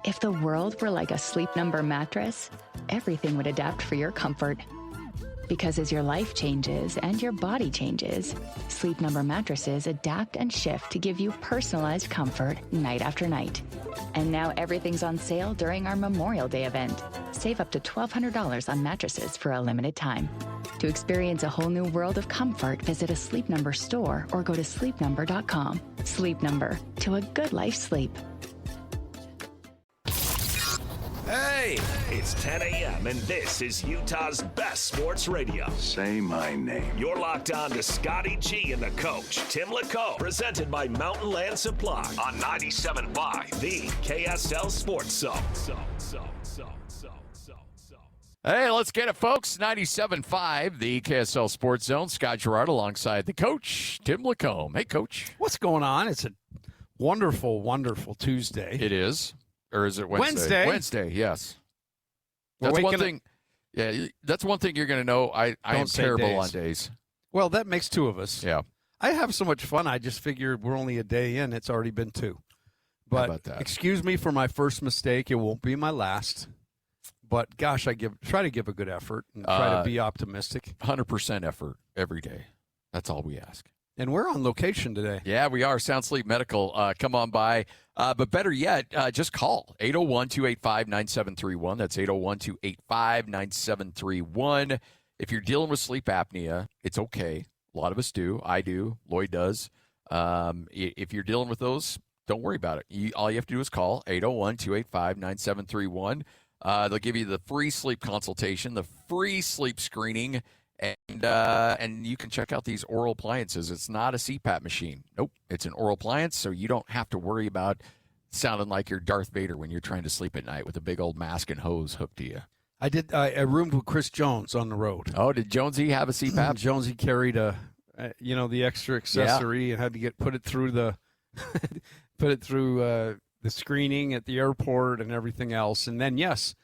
If the world were like a Sleep Number mattress, everything would adapt for your comfort. Because as your life changes and your body changes, Sleep Number mattresses adapt and shift to give you personalized comfort night after night. And now everything's on sale during our Memorial Day event. Save up to $1,200 on mattresses for a limited time. To experience a whole new world of comfort, visit a Sleep Number store or go to sleepnumber.com. Sleep Number, to a good life sleep. Hey, it's 10 a.m. and this is Utah's best sports radio. Say my name. You're locked on to Scotty G and the coach, Tim LaComb, presented by Mountain Land Supply on 97.5, the KSL Sports Zone. Hey, let's get it, folks. 97.5, the KSL Sports Zone. Scott Garrard alongside the coach, Tim LaComb. Hey, Coach. What's going on? It's a wonderful, wonderful Tuesday. It is. Or is it Wednesday? Wednesday, yes. That's one thing. Yeah, that's one thing you're going to know. I am terrible on days. Well, that makes two of us. Yeah. I have so much fun. I just figured we're only a day in. It's already been two. But how about that? Excuse me for my first mistake. It won't be my last. But gosh, try to give a good effort and try to be optimistic. 100% effort every day. That's all we ask. And we're on location today. Yeah, we are. Sound Sleep Medical. Come on by. But better yet, just call 801-285-9731. That's 801-285-9731. If you're dealing with sleep apnea, it's okay. A lot of us do. I do. Lloyd does. If you're dealing with those, don't worry about it. All you have to do is call 801-285-9731. They'll give you the free sleep consultation, the free sleep screening, and you can check out these oral appliances. It's not a CPAP machine. Nope. It's an oral appliance, so you don't have to worry about sounding like you're Darth Vader when you're trying to sleep at night with a big old mask and hose hooked to you. I roomed with Chris Jones on the road. Oh, did Jonesy have a CPAP? Jonesy carried the extra accessory and had to put it through the screening at the airport and everything else. And then, yes,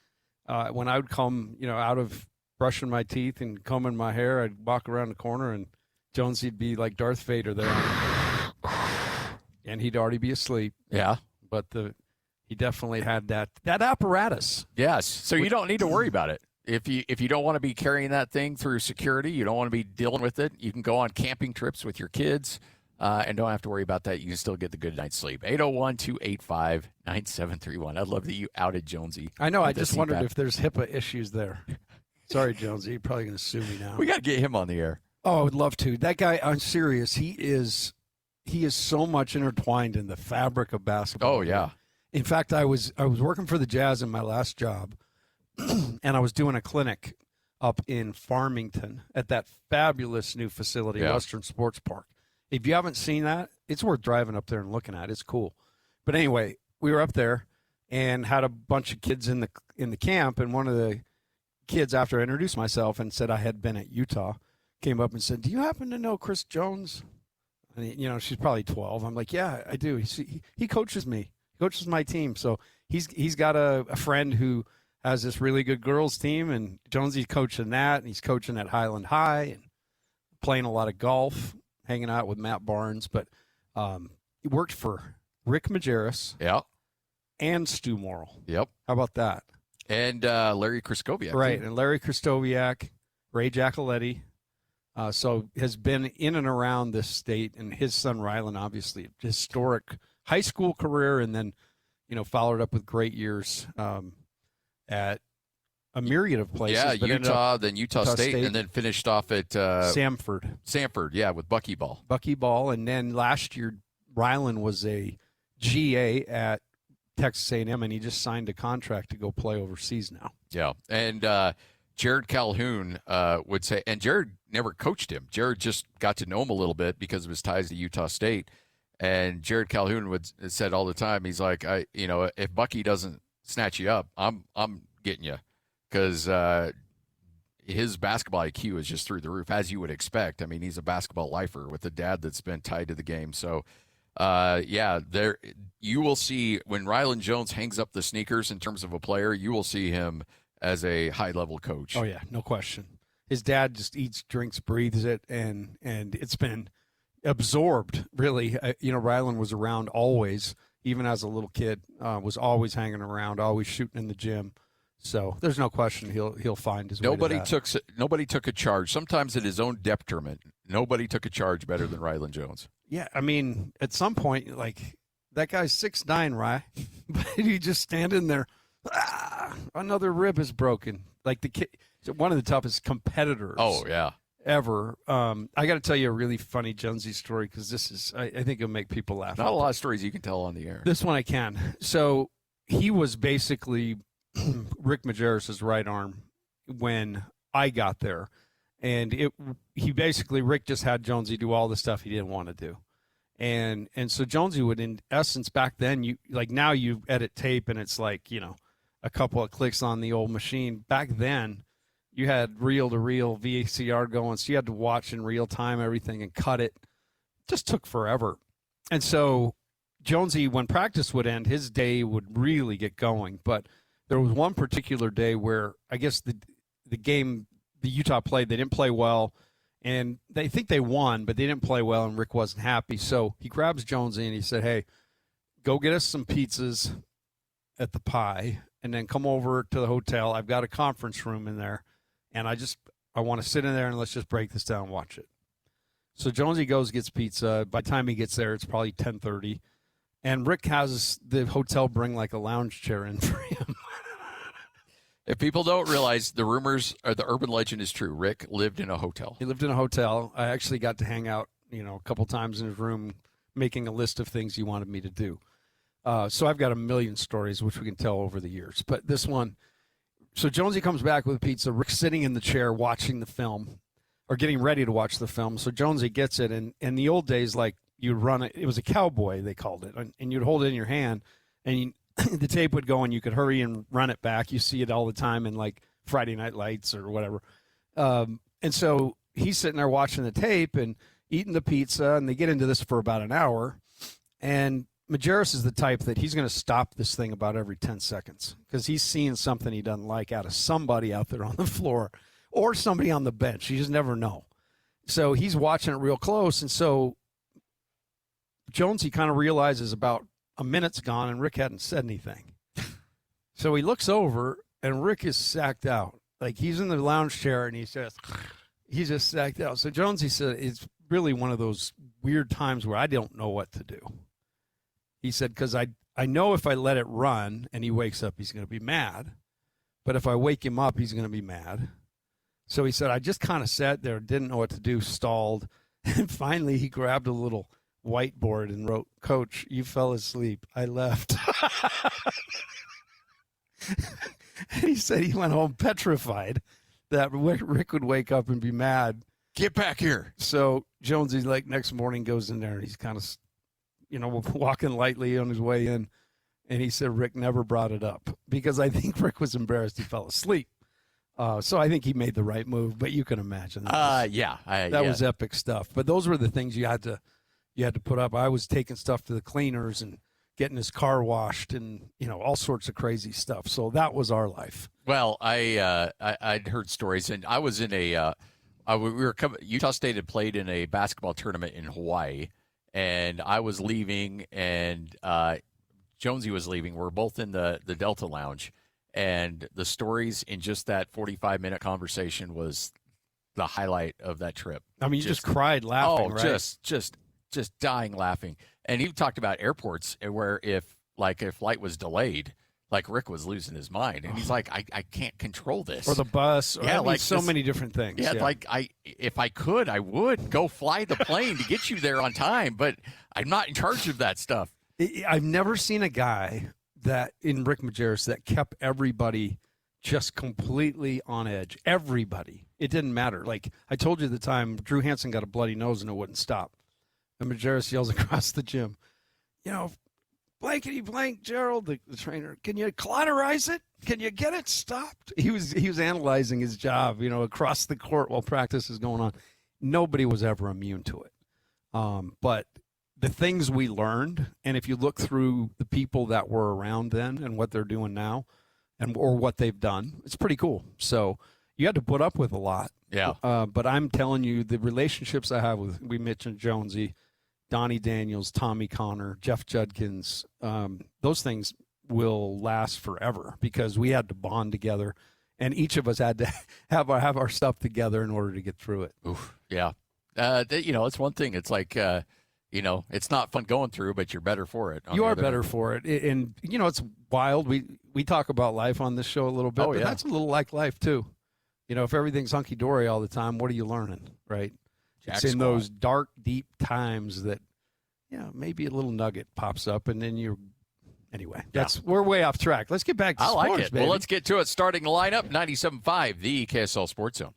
when I would come, out of brushing my teeth and combing my hair, I'd walk around the corner and Jonesy'd be like Darth Vader there. And he'd already be asleep. Yeah. But he definitely had that apparatus. Yes. So you don't need to worry about it. If you don't want to be carrying that thing through security, you don't want to be dealing with it, you can go on camping trips with your kids and don't have to worry about that. You can still get the good night's sleep. 801-285-9731. I love that you outed Jonesy. I know. I just wondered if there's HIPAA issues there. Sorry, Jonesy. You're probably going to sue me now. We got to get him on the air. Oh, I would love to. That guy, I'm serious. He is so much intertwined in the fabric of basketball. Oh, yeah. In fact, I was working for the Jazz in my last job, and I was doing a clinic up in Farmington at that fabulous new facility, Western Sports Park. If you haven't seen that, it's worth driving up there and looking at. It's cool. But anyway, we were up there and had a bunch of kids in the camp, and one of the kids, after I introduced myself and said I had been at Utah, came up and said, "Do you happen to know Chris Jones?" And she's probably 12. I'm like, "Yeah, I do. He coaches me. He coaches my team." So he's got a friend who has this really good girls team, and Jonesy's coaching that, and he's coaching at Highland High and playing a lot of golf, hanging out with Matt Barnes. But he worked for Rick Majerus, and Stu Morrill. Yep. How about that? And Larry Kraskowiak. Right, and Larry Kraskowiak, Ray Giacoletti. So has been in and around this state, and his son Rylan, obviously, historic high school career, and then, followed up with great years at a myriad of places. Yeah, Utah, then Utah State, and then finished off at Samford, yeah, with Buckyball. And then last year, Rylan was a GA at Texas A&M, and he just signed a contract to go play overseas now. Yeah, and Jared Calhoun would say, and Jared never coached him. Jared just got to know him a little bit because of his ties to Utah State. And Jared Calhoun said all the time, he's like, if Bucky doesn't snatch you up, I'm getting you, because his basketball IQ is just through the roof, as you would expect. I mean, he's a basketball lifer with a dad that's been tied to the game. So, there you will see when Rylan Jones hangs up the sneakers in terms of a player, you will see him as a high-level coach. Oh, yeah, no question. His dad just eats, drinks, breathes it, and it's been absorbed, really. Rylan was around always. even as a little kid, was always hanging around, always shooting in the gym. So there's no question he'll find his way to that. Nobody took a charge. Sometimes at his own depth tournament, nobody took a charge better than Ryland Jones. Yeah, I mean, at some point, like, that guy's 6'9", Rye, but he just standing there, another rib is broken. Like, the kid, one of the toughest competitors. Oh, yeah. Ever. I got to tell you a really funny Jonesy story, because this is, I think it'll make people laugh. Not a lot of stories you can tell on the air. This one I can. So he was basically Rick Majerus' right arm when I got there. And Rick just had Jonesy do all the stuff he didn't want to do. And so Jonesy would, in essence, back then, now you edit tape and it's like, a couple of clicks on the old machine. Back then, you had reel-to-reel VCR going, so you had to watch in real time everything and cut it. Just took forever. And so Jonesy, when practice would end, his day would really get going. But there was one particular day where I guess the game the Utah played, they didn't play well, and they think they won, but they didn't play well, and Rick wasn't happy. So he grabs Jonesy and he said, hey, go get us some pizzas at the Pie, and then come over to the hotel. I've got a conference room in there, and I want to sit in there and let's just break this down and watch it. So Jonesy goes, gets pizza. By the time he gets there, it's probably 10:30, and Rick has the hotel bring like a lounge chair in for him. If people don't realize, the rumors or the urban legend is true. Rick lived in a hotel. He lived in a hotel. I actually got to hang out, a couple times in his room, making a list of things he wanted me to do. So I've got a million stories, which we can tell over the years. But this one, so Jonesy comes back with pizza. Rick's sitting in the chair watching the film, or getting ready to watch the film. So Jonesy gets it. And in the old days, like, you'd run it. It was a cowboy, they called it. And you'd hold it in your hand, and the tape would go, and you could hurry and run it back. You see it all the time in, like, Friday Night Lights or whatever. And so he's sitting there watching the tape and eating the pizza, and they get into this for about an hour. And Majerus is the type that he's going to stop this thing about every 10 seconds because he's seeing something he doesn't like out of somebody out there on the floor or somebody on the bench. You just never know. So he's watching it real close, and so Jonesy kind of realizes about a minute's gone and Rick hadn't said anything. So he looks over and Rick is sacked out. Like, he's in the lounge chair and he's just sacked out. So Jonesy said it's really one of those weird times where I don't know what to do. He said, because I know if I let it run and he wakes up, he's going to be mad. But if I wake him up, he's going to be mad. So he said, I just kind of sat there, didn't know what to do, stalled. And finally he grabbed a little whiteboard and wrote, Coach, you fell asleep. I left. And he said he went home petrified that Rick would wake up and be mad. Get back here. So Jonesy, like, next morning goes in there and he's kind of, walking lightly on his way in. And he said Rick never brought it up because I think Rick was embarrassed he fell asleep. So I think he made the right move, but you can imagine. That was epic stuff. But those were the things you had to put up. I was taking stuff to the cleaners and getting his car washed and, all sorts of crazy stuff. So that was our life. Well, I'd heard stories, and I was in Utah State had played in a basketball tournament in Hawaii, and I was leaving, and Jonesy was leaving. We're both in the Delta Lounge, and the stories in just that 45-minute conversation was the highlight of that trip. I mean, you just cried laughing, right? Just dying laughing. And he talked about airports where if flight was delayed, like, Rick was losing his mind. And he's like, I can't control this. Or the bus. Or, so many different things. Yeah, like, if I could, I would go fly the plane to get you there on time, but I'm not in charge of that stuff. I've never seen a guy that, in Rick Majerus, that kept everybody just completely on edge. Everybody. It didn't matter. Like, I told you at the time, Drew Hansen got a bloody nose and it wouldn't stop. And Majerus yells across the gym, blankety blank, Gerald, the trainer, can you cauterize it? Can you get it stopped? He was analyzing his job, across the court while practice is going on. Nobody was ever immune to it. But the things we learned, and if you look through the people that were around then and what they're doing now, or what they've done, it's pretty cool. So you had to put up with a lot. Yeah. But I'm telling you, the relationships I have with, we mentioned Jonesy, Donnie Daniels, Tommy Conor, Jeff Judkins, those things will last forever because we had to bond together, and each of us had to have our stuff together in order to get through it. Oof, yeah. It's one thing. It's like, it's not fun going through, but you're better for it. You are better for it. And, it's wild. We talk about life on this show a little bit, but that's a little like life too. If everything's hunky-dory all the time, what are you learning, right? It's in those dark, deep times that, maybe a little nugget pops up, and then anyway, we're way off track. Let's get back to sports, like it. baby. Well, let's get to it. Starting the lineup, 97.5, the KSL Sports Zone.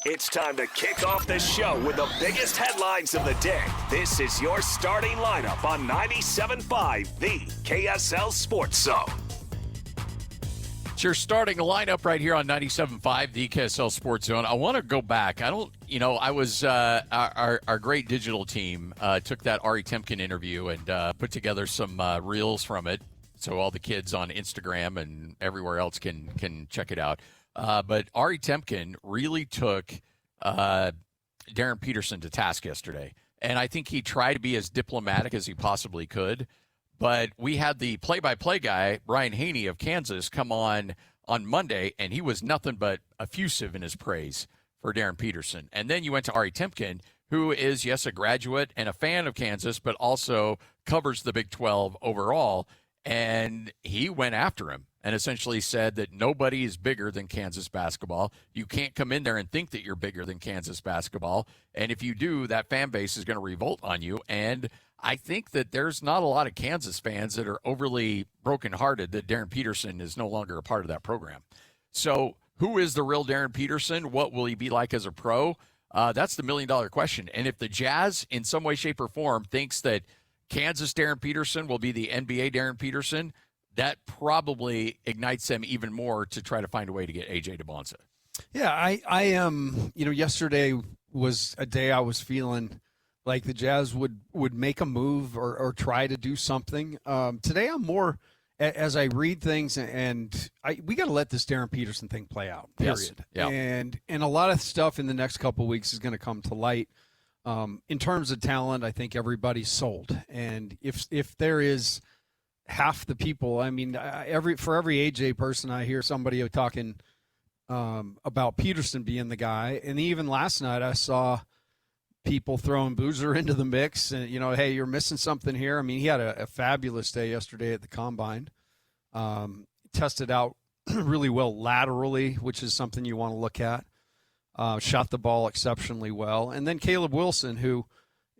It's time to kick off the show with the biggest headlines of the day. This is your starting lineup on 97.5, the KSL Sports Zone. It's your starting lineup right here on 97.5, the KSL Sports Zone. I want to go back. I was our great digital team took that Ari Temkin interview and put together some reels from it, so all the kids on Instagram and everywhere else can check it out. But Ari Temkin really took Darryn Peterson to task yesterday, and I think he tried to be as diplomatic as he possibly could. But we had the play-by-play guy, Brian Haney of Kansas, come on Monday, and he was nothing but effusive in his praise for Darryn Peterson. And then you went to Ari Temkin, who is, yes, a graduate and a fan of Kansas, but also covers the Big 12 overall. And he went after him and essentially said that nobody is bigger than Kansas basketball. You can't come in there and think that you're bigger than Kansas basketball. And if you do, that fan base is going to revolt on you. And I think that there's not a lot of Kansas fans that are overly brokenhearted that Darryn Peterson is no longer a part of that program. So who is the real Darryn Peterson? What will he be like as a pro? That's the million-dollar question. And if the Jazz, in some way, shape, or form, thinks that Kansas Darryn Peterson will be the NBA Darryn Peterson, that probably ignites them even more to try to find a way to get A.J. Dybantsa. Yeah, I am. Yesterday was a day I was feeling like the Jazz would make a move or try to do something. Today I'm more, as I read things, and we got to let this Darryn Peterson thing play out, period. Yes. Yeah. And a lot of stuff in the next couple of weeks is going to come to light. In terms of talent, I think everybody's sold. And if there is half the people, I mean, for every AJ person, I hear somebody talking about Peterson being the guy. And even last night I saw people throwing Boozer into the mix and, hey, you're missing something here. I mean, he had a fabulous day yesterday at the Combine. Tested out really well laterally, which is something you want to look at. Shot the ball exceptionally well. And then Caleb Wilson, who,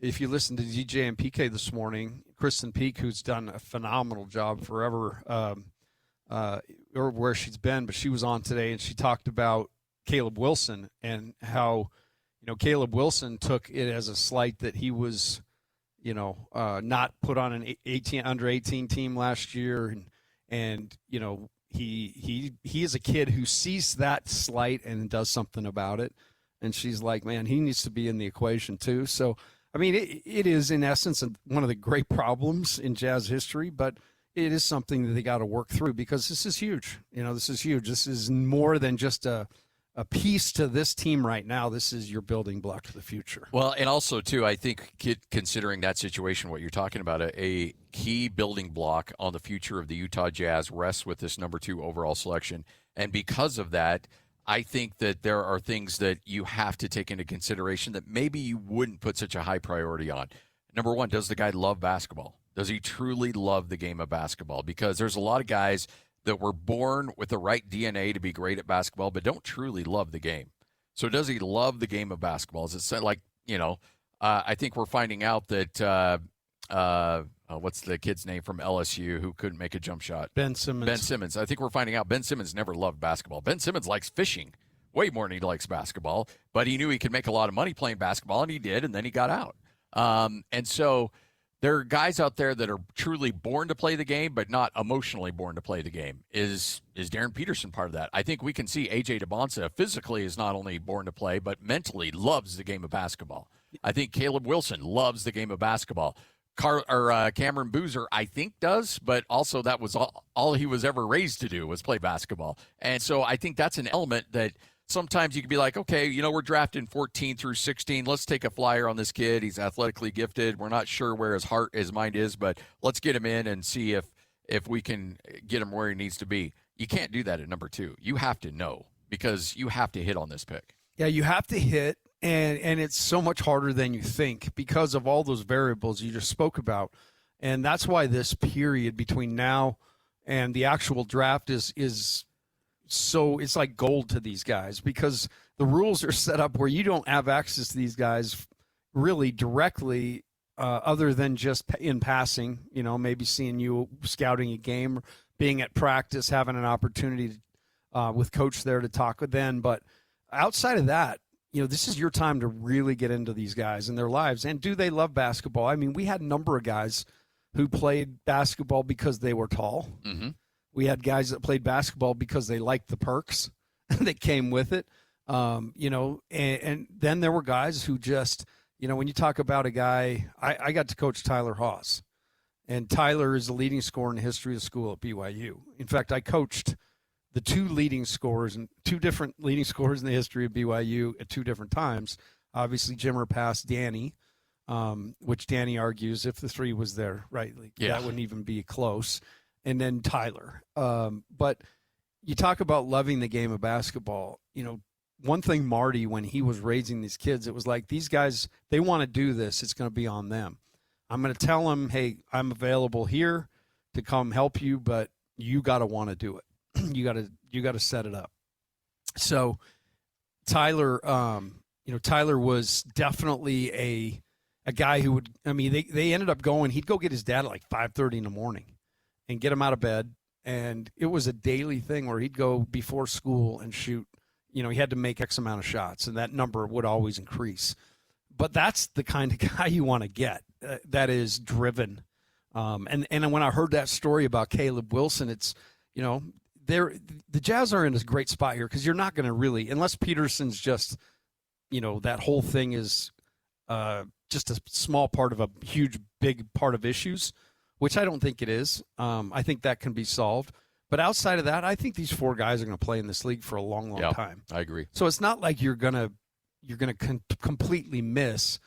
if you listen to DJ and PK this morning, Kristen Peak, who's done a phenomenal job forever, or where she's been, but she was on today and she talked about Caleb Wilson and how, Caleb Wilson took it as a slight that he was, not put on an under 18 team last year. And he is a kid who sees that slight and does something about it. And she's like, man, he needs to be in the equation too. So, I mean, it is in essence one of the great problems in Jazz history, but it is something that they got to work through because this is huge. This is huge. This is more than just a piece to this team right now. This is your building block to the future. Well, and also, too, I think considering that situation, what you're talking about, a key building block on the future of the Utah Jazz rests with this number 2 overall selection. And because of that, I think that there are things that you have to take into consideration that maybe you wouldn't put such a high priority on. Number one, does the guy love basketball? Does he truly love the game of basketball? Because there's a lot of guys that were born with the right DNA to be great at basketball, but don't truly love the game. So does he love the game of basketball? Is it like, I think we're finding out that, what's the kid's name from LSU who couldn't make a jump shot? Ben Simmons. I think we're finding out Ben Simmons never loved basketball. Ben Simmons likes fishing way more than he likes basketball, but he knew he could make a lot of money playing basketball, and he did, and then he got out. And so there are guys out there that are truly born to play the game, but not emotionally born to play the game. Is Darryn Peterson part of that? I think we can see A.J. Dybantsa physically is not only born to play, but mentally loves the game of basketball. I think Caleb Wilson loves the game of basketball. Cameron Boozer, I think, does, but also that was all he was ever raised to do was play basketball. And so I think that's an element that sometimes you can be like, okay, we're drafting 14 through 16. Let's take a flyer on this kid. He's athletically gifted. We're not sure where his mind is, but let's get him in and see if we can get him where he needs to be. You can't do that at number 2. You have to know, because you have to hit on this pick. Yeah, you have to hit, and it's so much harder than you think because of all those variables you just spoke about. And that's why this period between now and the actual draft is so, it's like gold to these guys, because the rules are set up where you don't have access to these guys really directly, other than just in passing, maybe seeing you scouting a game, or being at practice, having an opportunity with coach there to talk with them. But outside of that, this is your time to really get into these guys and their lives. And do they love basketball? I mean, we had a number of guys who played basketball because they were tall. Mm-hmm. We had guys that played basketball because they liked the perks that came with it. And then there were guys who just, when you talk about a guy, I got to coach Tyler Haas, and Tyler is the leading scorer in the history of the school at BYU. In fact, I coached the two different leading scorers in the history of BYU at 2 different times. Obviously, Jimmer passed Danny, which Danny argues if the 3 was there, right? That wouldn't even be close. And then Tyler. But you talk about loving the game of basketball. One thing Marty, when he was raising these kids, it was like, these guys, they want to do this. It's going to be on them. I'm going to tell them, hey, I'm available here to come help you, but you got to want to do it. You got to set it up. So Tyler, Tyler was definitely a guy who would, they ended up going, he'd go get his dad at like 5:30 in the morning and get him out of bed. And it was a daily thing where he'd go before school and shoot. He had to make X amount of shots, and that number would always increase. But that's the kind of guy you want to get, that is driven. And when I heard that story about Caleb Wilson, it's, the Jazz are in a great spot here, because you're not going to really, unless Peterson's just, that whole thing is just a small part of a huge, big part of issues, which I don't think it is. I think that can be solved. But outside of that, I think these 4 guys are going to play in this league for a long, long time. I agree. So it's not like you're going to completely miss,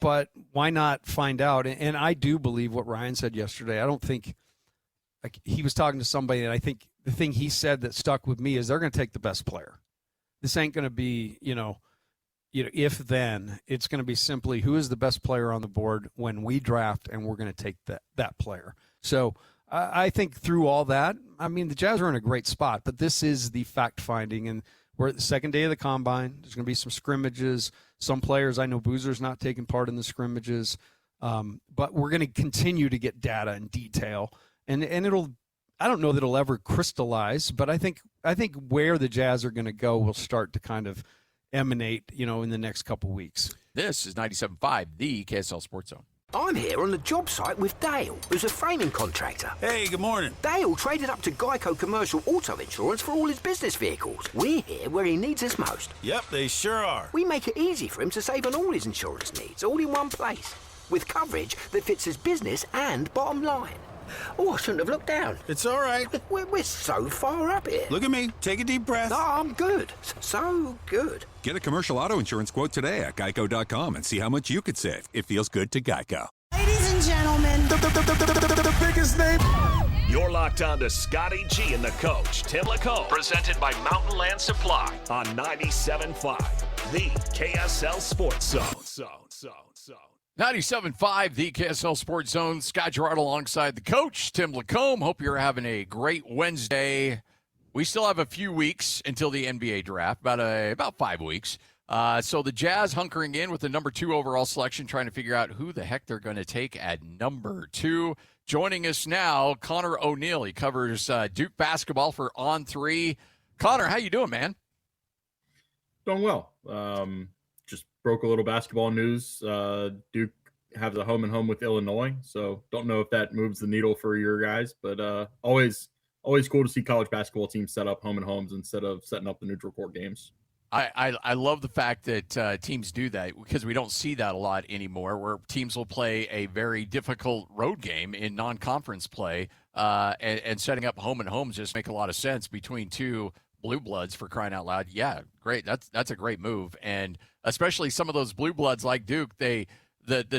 but why not find out? And I do believe what Ryan said yesterday. I don't think, like, he was talking to somebody, and I think the thing he said that stuck with me is they're going to take the best player. This ain't going to be, if then. It's going to be simply who is the best player on the board when we draft, and we're going to take that player. So I think through all that, the Jazz are in a great spot, but this is the fact-finding, and we're at the second day of the Combine. There's going to be some scrimmages. Some players, I know Boozer's not taking part in the scrimmages, but we're going to continue to get data and detail, and I don't know that it'll ever crystallize, but I think where the Jazz are going to go will start to kind of emanate, in the next couple weeks. This is 97.5, the KSL Sports Zone. I'm here on the job site with Dale, who's a framing contractor. Hey, good morning. Dale traded up to Geico Commercial Auto Insurance for all his business vehicles. We're here where he needs us most. Yep, they sure are. We make it easy for him to save on all his insurance needs, all in one place, with coverage that fits his business and bottom line. Oh, I shouldn't have looked down. It's all right. We're so far up here. Look at me. Take a deep breath. No, I'm good. So good. Get a commercial auto insurance quote today at geico.com and see how much you could save. It feels good to Geico. Ladies and gentlemen, the biggest name. You're locked on to Scotty G and the coach, Tim LaComb, presented by Mountain Land Supply on 97.5, the KSL Sports Zone. 97.5, the KSL Sports Zone. Scott Garrard alongside the coach, Tim LaComb. Hope you're having a great Wednesday. We still have a few weeks until the NBA draft, about 5 weeks. So the Jazz hunkering in with the number 2 overall selection, trying to figure out who the heck they're going to take at number 2. Joining us now, Conor O'Neill. He covers Duke basketball for On3. Conor, how you doing, man? Doing well. Just broke a little basketball news. Duke has a home and home with Illinois, so don't know if that moves the needle for your guys, but always cool to see college basketball teams set up home and homes instead of setting up the neutral court games. I love the fact that teams do that, because we don't see that a lot anymore, where teams will play a very difficult road game in non-conference play, and setting up home and homes just make a lot of sense between 2 blue bloods, for crying out loud. Yeah, great. That's a great move. And especially some of those blue bloods like Duke, the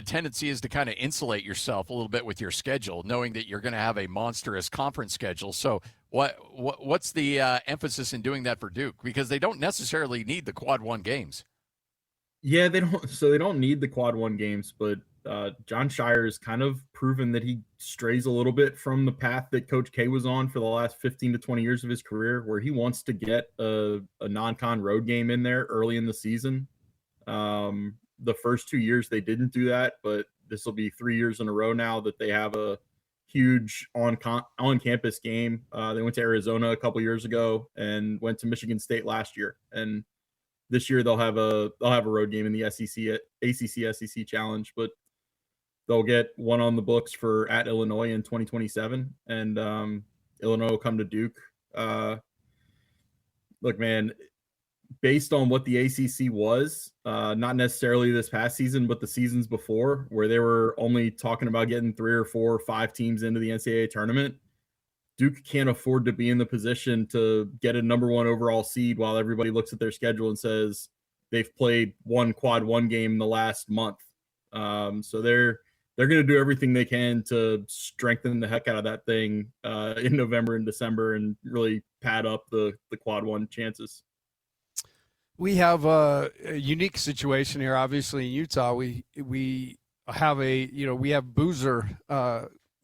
tendency is to kind of insulate yourself a little bit with your schedule, knowing that you're going to have a monstrous conference schedule. So what's the emphasis in doing that for Duke? Because they don't necessarily need the quad one games. Yeah, they don't. So they don't need the quad one games, but John Shire has kind of proven that he strays a little bit from the path that Coach K was on for the last 15 to 20 years of his career, where he wants to get a non-con road game in there early in the season. The first 2 years they didn't do that, but this will be 3 years in a row now that they have a huge on-campus game. They went to Arizona a couple years ago and went to Michigan State last year, and this year they'll have a road game in the ACC SEC Challenge, but they'll get one on the books for at Illinois in 2027, and Illinois will come to Duke. Look, man, based on what the ACC was, not necessarily this past season, but the seasons before, where they were only talking about getting 3 or 4 or 5 teams into the NCAA tournament, Duke can't afford to be in the position to get a number 1 overall seed while everybody looks at their schedule and says they've played one quad one game in the last month. So they're going to do everything they can to strengthen the heck out of that thing in November and December and really pad up the quad one chances. We have a unique situation here, obviously in Utah. We have we have Boozer,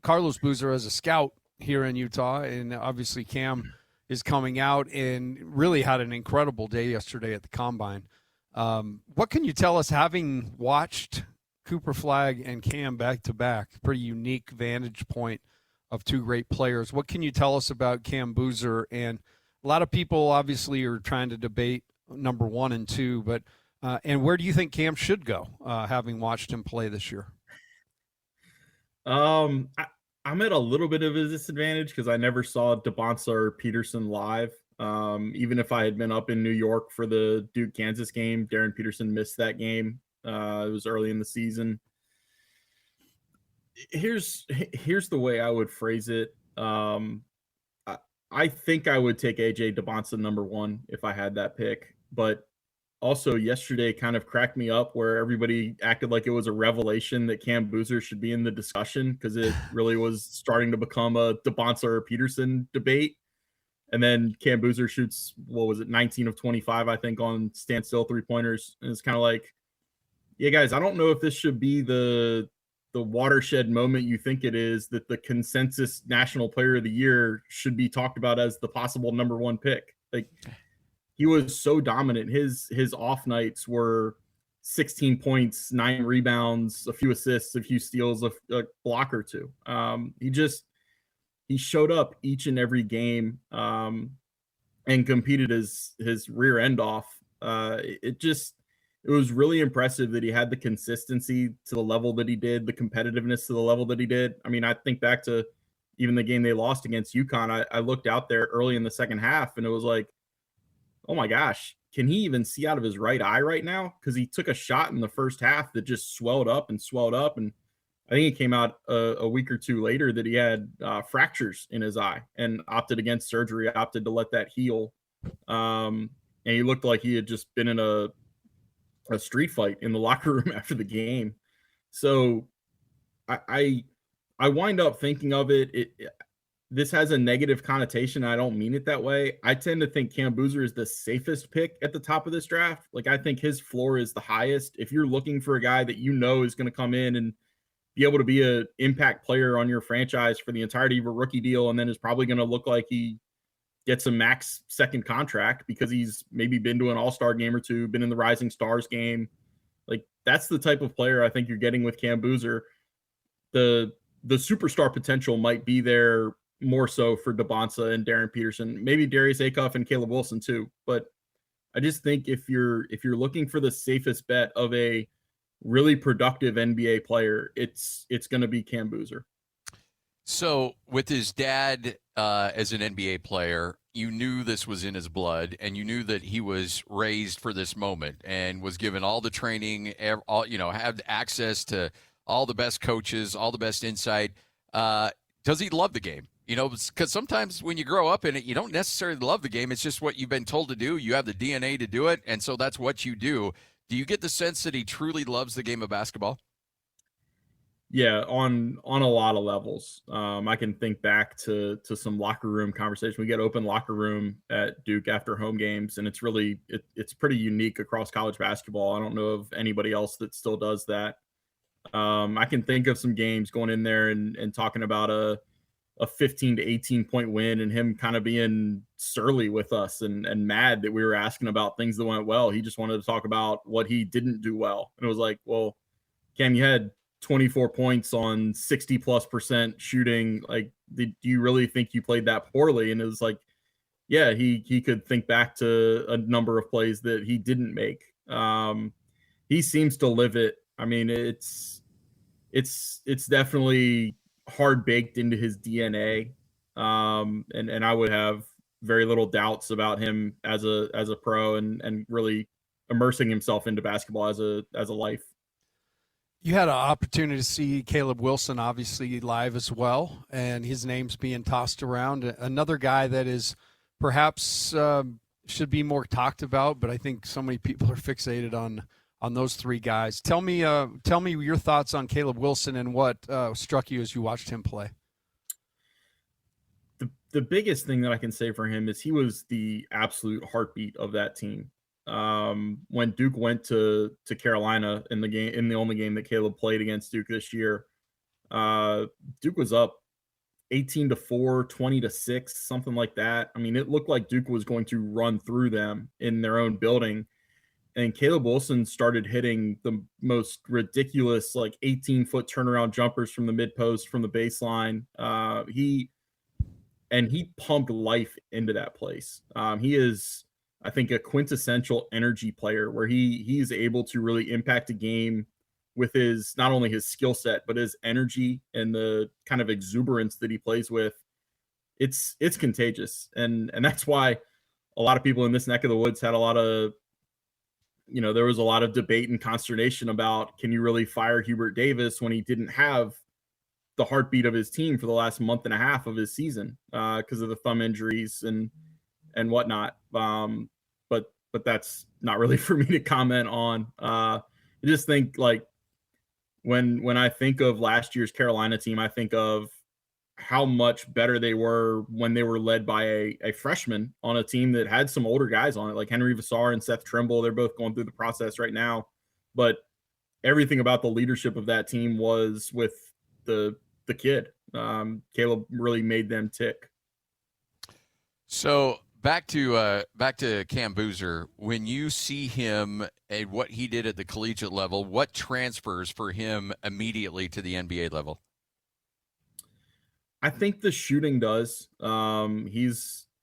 Carlos Boozer as a scout here in Utah, and obviously Cam is coming out and really had an incredible day yesterday at the Combine. What can you tell us, having watched Cooper Flagg and Cam back-to-back, pretty unique vantage point of 2 great players? What can you tell us about Cam Boozer? And a lot of people obviously are trying to debate number 1 and 2, but and where do you think Cam should go, having watched him play this year? I'm at a little bit of a disadvantage because I never saw Dybantsa or Peterson live. Even if I had been up in New York for the Duke-Kansas game, Darryn Peterson missed that game. It was early in the season. Here's the way I would phrase it. I think I would take AJ Dybantsa number 1 if I had that pick, but also yesterday kind of cracked me up where everybody acted like it was a revelation that Cam Boozer should be in the discussion, because it really was starting to become a Dybantsa or Peterson debate. And then Cam Boozer shoots, 19 of 25, I think, on standstill 3-pointers. And it's kind of like, yeah, guys, I don't know if this should be the watershed moment you think it is, that the consensus National Player of the Year should be talked about as the possible number 1 pick. Like, he was so dominant. His off nights were 16 points, 9 rebounds, a few assists, a few steals, a block or 2. He showed up each and every game and competed his rear end off. It was really impressive that he had the consistency to the level that he did, the competitiveness to the level that he did. I mean, I think back to even the game they lost against UConn. I looked out there early in the second half and it was like, oh my gosh, can he even see out of his right eye right now? Because he took a shot in the first half that just swelled up. And I think it came out a week or 2 later that he had fractures in his eye and opted against surgery, opted to let that heal. And he looked like he had just been in a street fight in the locker room after the game. So I wind up thinking of it. This has a negative connotation. I don't mean it that way. I tend to think Cam Boozer is the safest pick at the top of this draft. Like, I think his floor is the highest. If you're looking for a guy that you know is going to come in and be able to be an impact player on your franchise for the entirety of a rookie deal, and then is probably going to look like he gets a max second contract because he's maybe been to an all-star game or 2, been in the Rising Stars game. Like, that's the type of player I think you're getting with Cam Boozer. The superstar potential might be there more so for Dybantsa and Darryn Peterson, maybe Darius Acuff and Caleb Wilson too. But I just think if you're looking for the safest bet of a really productive NBA player, it's going to be Cam Boozer. So with his dad as an NBA player, you knew this was in his blood, and you knew that he was raised for this moment and was given all the training, had access to all the best coaches, all the best insight. Does he love the game? You know, because sometimes when you grow up in it, you don't necessarily love the game. It's just what you've been told to do. You have the DNA to do it, and so that's what you do. Do you get the sense that he truly loves the game of basketball? Yeah, on a lot of levels. I can think back to some locker room conversation. We get open locker room at Duke after home games, and it's really it's pretty unique across college basketball. I don't know of anybody else that still does that. I can think of some games going in there and talking about a 15 to 18 point win and him kind of being surly with us and mad that we were asking about things that went well. He just wanted to talk about what he didn't do well. And it was like, well, Cam, you had 24 points on 60+% shooting. Like, do you really think you played that poorly? And it was like, yeah, he could think back to a number of plays that he didn't make. He seems to live it. I mean, it's definitely hard baked into his DNA. And I would have very little doubts about him as a pro and really immersing himself into basketball as a life. You had an opportunity to see Caleb Wilson, obviously, live as well, and his name's being tossed around. Another guy that is perhaps should be more talked about, but I think so many people are fixated on those three guys. Tell me your thoughts on Caleb Wilson and what struck you as you watched him play. The biggest thing that I can say for him is he was the absolute heartbeat of that team. When Duke went to Carolina in the only game that Caleb played against Duke this year, Duke was up 18-4, 20-6, something like that. I mean, it looked like Duke was going to run through them in their own building. And Caleb Wilson started hitting the most ridiculous, like 18-foot turnaround jumpers from the mid post, from the baseline. He pumped life into that place. He is, I think, a quintessential energy player where he's able to really impact a game with his, not only his skill set, but his energy and the kind of exuberance that he plays with. It's contagious. And that's why a lot of people in this neck of the woods had a lot of, there was a lot of debate and consternation about, can you really fire Hubert Davis when he didn't have the heartbeat of his team for the last month and a half of his season because of the thumb injuries and whatnot. But that's not really for me to comment on. I just think, like, when I think of last year's Carolina team, I think of how much better they were when they were led by a freshman on a team that had some older guys on it, like Henry Vassar and Seth Trimble. They're both going through the process right now, but everything about the leadership of that team was with the kid. Caleb really made them tick. So back to Cam Boozer, when you see him and what he did at the collegiate level, what transfers for him immediately to the NBA level? I think the shooting does.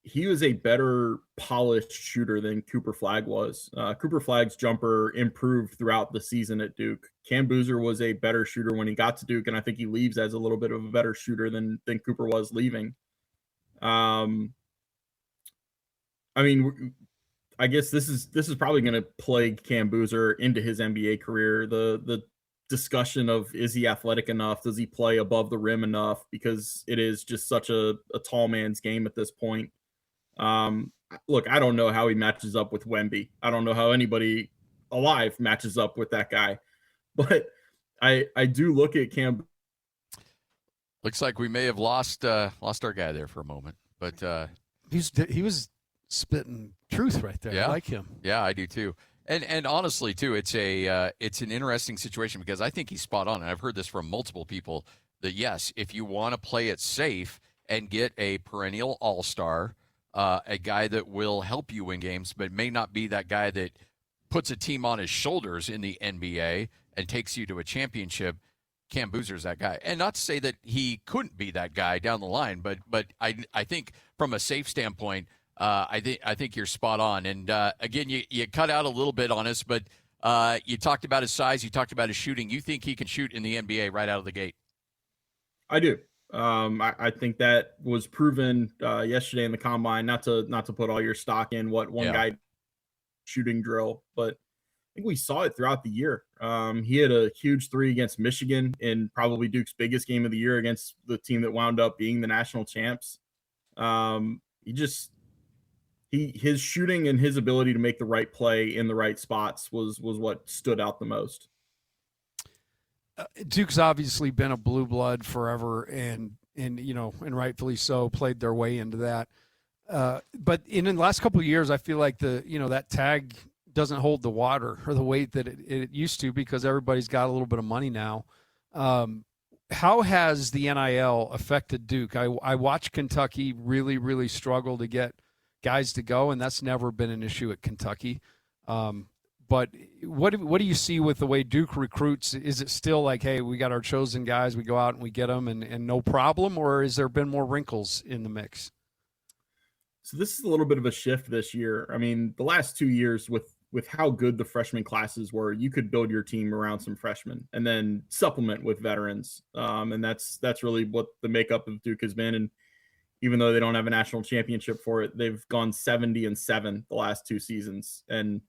He was a better polished shooter than Cooper Flagg was. Cooper Flagg's jumper improved throughout the season at Duke. Cam Boozer was a better shooter when he got to Duke, and I think he leaves as a little bit of a better shooter than Cooper was leaving. I mean, I guess this is probably going to plague Cam Boozer into his NBA career. The discussion of, is he athletic enough? Does he play above the rim enough? Because it is just such a tall man's game at this point. Look, I don't know how he matches up with Wemby. I don't know how anybody alive matches up with that guy. But I do look at Cam. Looks like we may have lost our guy there for a moment. But he was spitting truth right there. Yeah. I like him. Yeah, I do too. And honestly, too, it's an interesting situation because I think he's spot on. And I've heard this from multiple people that, yes, if you want to play it safe and get a perennial all-star, a guy that will help you win games, but may not be that guy that puts a team on his shoulders in the NBA and takes you to a championship, Cam Boozer's that guy. And not to say that he couldn't be that guy down the line, but I think from a safe standpoint, I think you're spot on. And again, you cut out a little bit on us, but you talked about his size, you talked about his shooting. You think he can shoot in the NBA right out of the gate? I do. I think that was proven yesterday in the combine. Not to put all your stock in what one guy shooting drill, but think we saw it throughout the year. He had a huge 3 against Michigan in probably Duke's biggest game of the year against the team that wound up being the national champs. His shooting and his ability to make the right play in the right spots was what stood out the most. Duke's obviously been a blue blood forever, and rightfully so, played their way into that. But in the last couple of years, I feel like that tag doesn't hold the water or the weight that it used to, because everybody's got a little bit of money now. How has the NIL affected Duke? I watch Kentucky really, really struggle to get guys to go, and that's never been an issue at Kentucky. But what do you see with the way Duke recruits? Is it still like, hey, we got our chosen guys, we go out and we get them and no problem, or has there been more wrinkles in the mix? So this is a little bit of a shift this year. I mean, the last 2 years with how good the freshman classes were, you could build your team around some freshmen and then supplement with veterans. And that's really what the makeup of Duke has been. And even though they don't have a national championship for it, they've gone 70-7 the last 2 seasons. And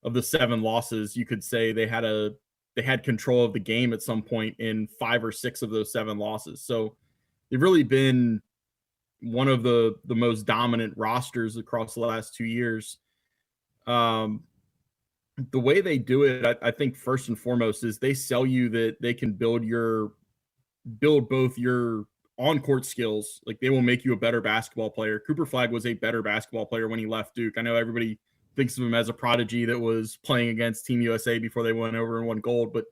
of the 7 losses, you could say they had control of the game at some point in 5 or 6 of those 7 losses. So they've really been one of the most dominant rosters across the last 2 years. The way they do it, I think first and foremost, is they sell you that they can build both your on-court skills. Like, they will make you a better basketball player. Cooper Flagg was a better basketball player when he left Duke. I know everybody thinks of him as a prodigy that was playing against Team USA before they went over and won gold, but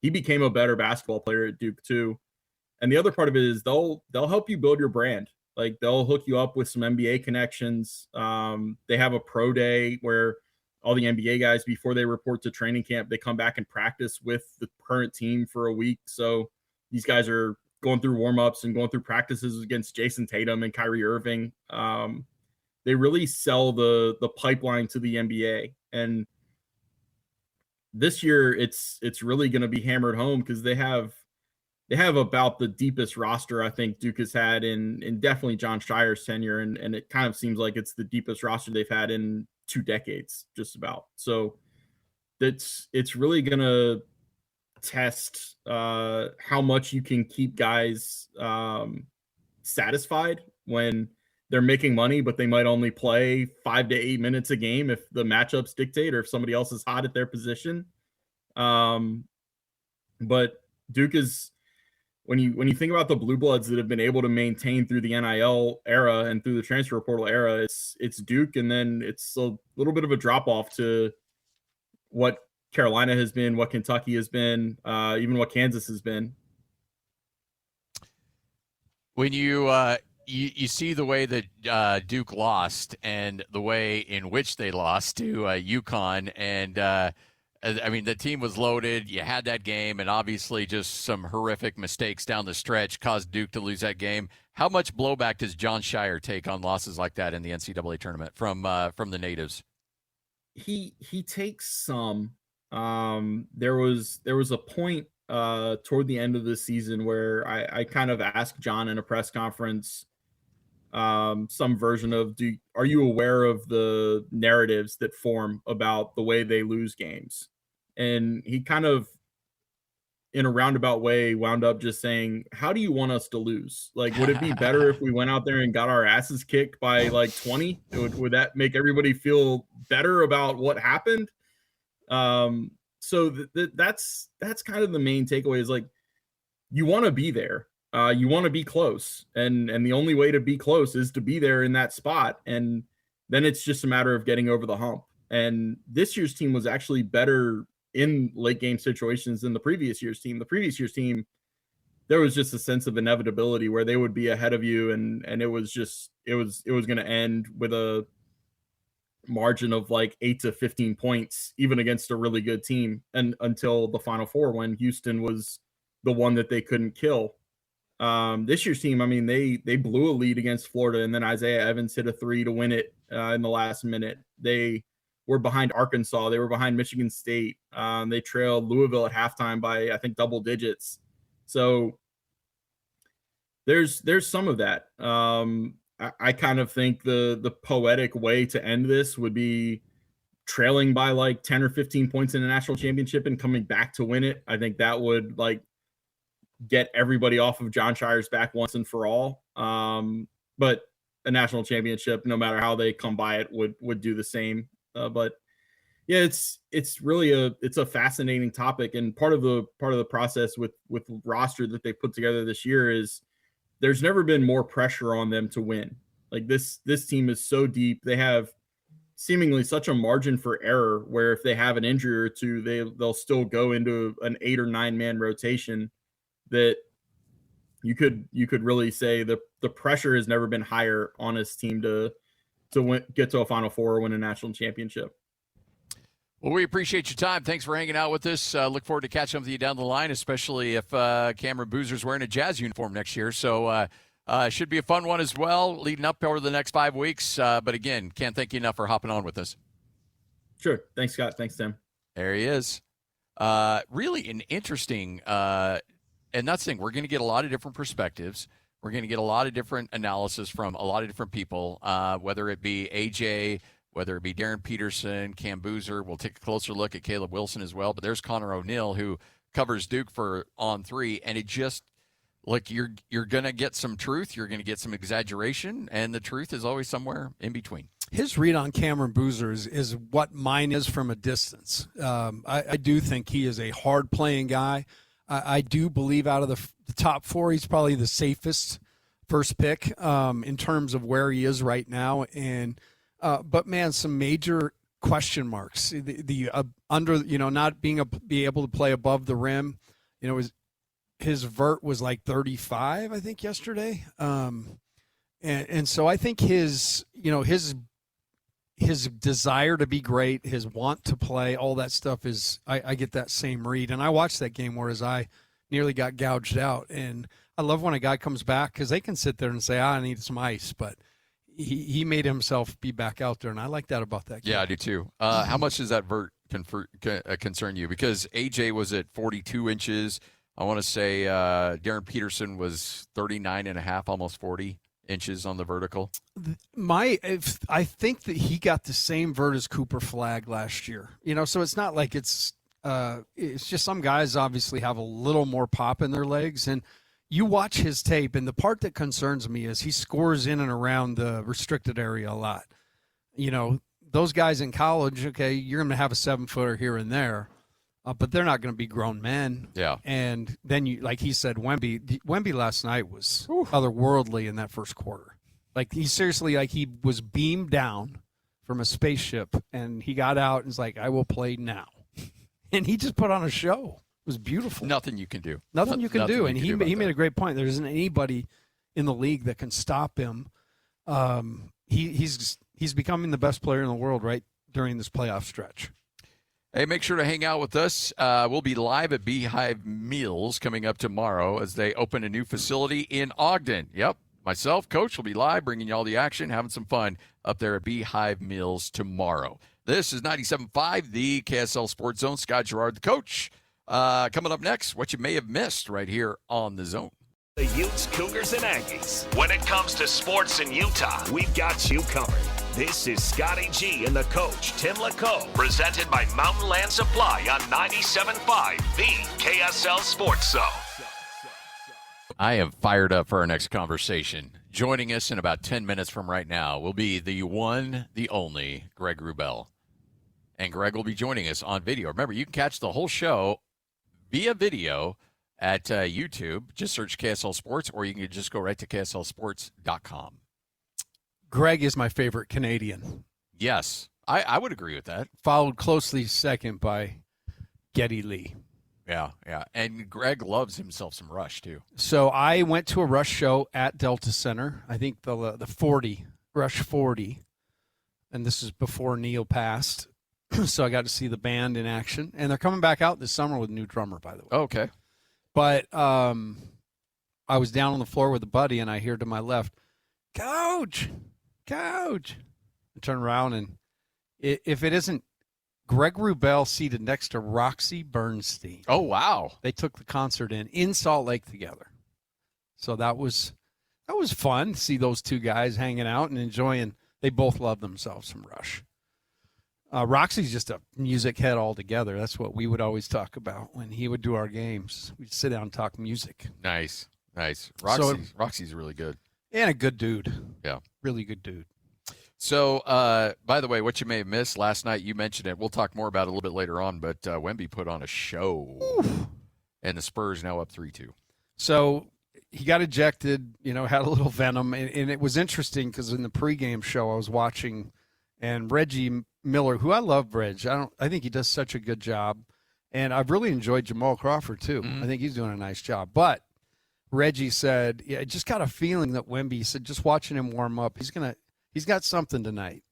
he became a better basketball player at Duke too. And the other part of it is they'll help you build your brand. Like, they'll hook you up with some NBA connections. They have a pro day where all the NBA guys, before they report to training camp, they come back and practice with the current team for a week. So these guys are going through warm-ups and going through practices against Jason Tatum and Kyrie Irving. They really sell the pipeline to the NBA. And this year it's really going to be hammered home, because they have about the deepest roster I think Duke has had in definitely John Shire's tenure. And it kind of seems like it's the deepest roster they've had in 2 decades, just about. So it's really going to test how much you can keep guys satisfied when they're making money, but they might only play 5 to 8 minutes a game if the matchups dictate, or if somebody else is hot at their position. But Duke is, when you think about the blue bloods that have been able to maintain through the NIL era and through the transfer portal era, it's Duke, and then it's a little bit of a drop off to what Carolina has been, what Kentucky has been, even what Kansas has been. When you see the way that Duke lost and the way in which they lost to UConn, and I mean, the team was loaded. You had that game, and obviously just some horrific mistakes down the stretch caused Duke to lose that game. How much blowback does John Shire take on losses like that in the NCAA tournament from the natives? He takes some. There was a point toward the end of the season where I kind of asked John in a press conference, some version of, are you aware of the narratives that form about the way they lose games? And he kind of, in a roundabout way, wound up just saying, how do you want us to lose? Like, would it be better if we went out there and got our asses kicked by like 20? Would that make everybody feel better about what happened? So that's kind of the main takeaway, is like, you want to be there. You want to be close, and the only way to be close is to be there in that spot. And then it's just a matter of getting over the hump. And this year's team was actually better in late game situations than the previous year's team. The previous year's team, there was just a sense of inevitability where they would be ahead of you. And it was going to end with a margin of like 8 to 15 points, even against a really good team. And until the Final Four, when Houston was the one that they couldn't kill. This year's team, I mean, they blew a lead against Florida, and then Isaiah Evans hit a 3 to win it in the last minute. They were behind Arkansas. They were behind Michigan State. They trailed Louisville at halftime by, I think, double digits. So there's some of that. I kind of think the poetic way to end this would be trailing by like 10 or 15 points in a national championship and coming back to win it. I think that would like get everybody off of Jon Scheyer's back once and for all. But a national championship, no matter how they come by it, would do the same. But yeah, it's really a fascinating topic, and part of the process with roster that they put together this year is there's never been more pressure on them to win. Like this team is so deep. They have seemingly such a margin for error where if they have an injury or two, they'll still go into an 8 or 9 man rotation that you could really say the pressure has never been higher on this team to get to a Final Four or win a national championship. Well, we appreciate your time. Thanks for hanging out with us. Look forward to catching up with you down the line, especially if Cameron Boozer's wearing a Jazz uniform next year. So should be a fun one as well, leading up over the next 5 weeks. But again, can't thank you enough for hopping on with us. Sure. Thanks, Scott. Thanks, Tim. There he is. Really an interesting, and that's the thing. We're going to get a lot of different perspectives. We're going to get a lot of different analysis from a lot of different people, whether it be AJ, whether it be Darryn Peterson, Cam Boozer. We'll take a closer look at Caleb Wilson as well. But there's Conor O'Neill, who covers Duke for On 3, and it just look, you're going to get some truth, you're going to get some exaggeration, and the truth is always somewhere in between. His read on Cameron Boozer is what mine is from a distance. I do think he is a hard-playing guy. I do believe out of the top 4, he's probably the safest first pick in terms of where he is right now. And but man, some major question marks. The under, not be able to play above the rim. His vert was like 35, I think, yesterday. And so I think his desire to be great, his want to play, all that stuff is, I get that same read. And I watched that game where his eye nearly got gouged out. And I love when a guy comes back because they can sit there and say, I need some ice. But he made himself be back out there, and I like that about that game. Yeah, I do too. How much does that vert concern you? Because AJ was at 42 inches. I want to say Darryn Peterson was 39.5, almost 40 inches on the vertical. I think that he got the same vert as Cooper Flagg last year. So it's not like it's just some guys obviously have a little more pop in their legs. And you watch his tape, and the part that concerns me is he scores in and around the restricted area a lot. Those guys in college, okay, you're going to have a 7-footer here and there. But they're not going to be grown men. Yeah. And then, like he said, Wemby last night was otherworldly in that first quarter. Like, he was beamed down from a spaceship, and he got out and was like, I will play now. And he just put on a show. It was beautiful. Nothing you can do. Nothing you can do. And he made a great point. There isn't anybody in the league that can stop him. He's becoming the best player in the world right during this playoff stretch. Hey, make sure to hang out with us. We'll be live at Beehive Meals coming up tomorrow as they open a new facility in Ogden. Yep, myself, Coach, will be live bringing you all the action, having some fun up there at Beehive Meals tomorrow. This is 97.5, the KSL Sports Zone. Scott Garrard, the coach. Coming up next, what you may have missed right here on The Zone. The Utes, Cougars, and Aggies. When it comes to sports in Utah, we've got you covered. This is Scotty G and the coach, Tim LaComb, presented by Mountain Land Supply on 97.5, the KSL Sports Zone. I am fired up for our next conversation. Joining us in about 10 minutes from right now will be the one, the only, Greg Wrubell. And Greg will be joining us on video. Remember, you can catch the whole show via video at YouTube. Just search KSL Sports, or you can just go right to KSLSports.com. Greg is my favorite Canadian. Yes, I would agree with that. Followed closely second by Geddy Lee. Yeah. And Greg loves himself some Rush, too. So I went to a Rush show at Delta Center. I think the 40, Rush 40. And this is before Neil passed. So I got to see the band in action. And they're coming back out this summer with a new drummer, by the way. Okay. But I was down on the floor with a buddy, and I hear to my left, Coach! I turn around, and if it isn't Greg Wrubell seated next to Roxy Bernstein. Oh, wow. They took the concert in Salt Lake together. So that was fun to see those two guys hanging out and enjoying. They both love themselves some Rush. Roxy's just a music head altogether. That's what we would always talk about when he would do our games. We'd sit down and talk music. Nice. Roxy's really good. And a good dude. Yeah. Really good dude. So, by the way, what you may have missed last night, you mentioned it. We'll talk more about it a little bit later on, but Wemby put on a show. Oof. And the Spurs now up 3-2. So he got ejected, had a little venom. And it was interesting because in the pregame show I was watching, and Reggie Miller, who I love Reg. I think he does such a good job. And I've really enjoyed Jamal Crawford, too. Mm-hmm. I think he's doing a nice job. But Reggie said, I just got a feeling that Wemby said, just watching him warm up, he's got something tonight.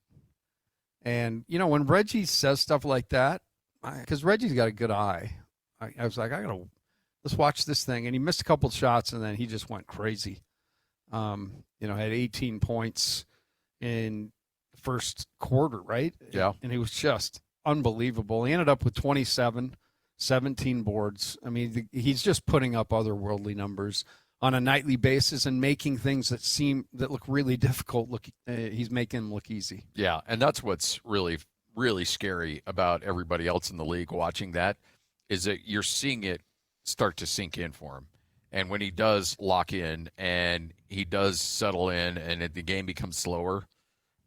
And, when Reggie says stuff like that, because Reggie's got a good eye, I was like, let's watch this thing. And he missed a couple of shots, and then he just went crazy. Had 18 points in the first quarter, right? Yeah. And he was just unbelievable. He ended up with 27, 17 boards. I mean, he's just putting up otherworldly numbers on a nightly basis and making things that look really difficult. He's making them look easy. Yeah, and that's what's really, really scary about everybody else in the league watching that, is that you're seeing it start to sink in for him. And when he does lock in and he does settle in and the game becomes slower,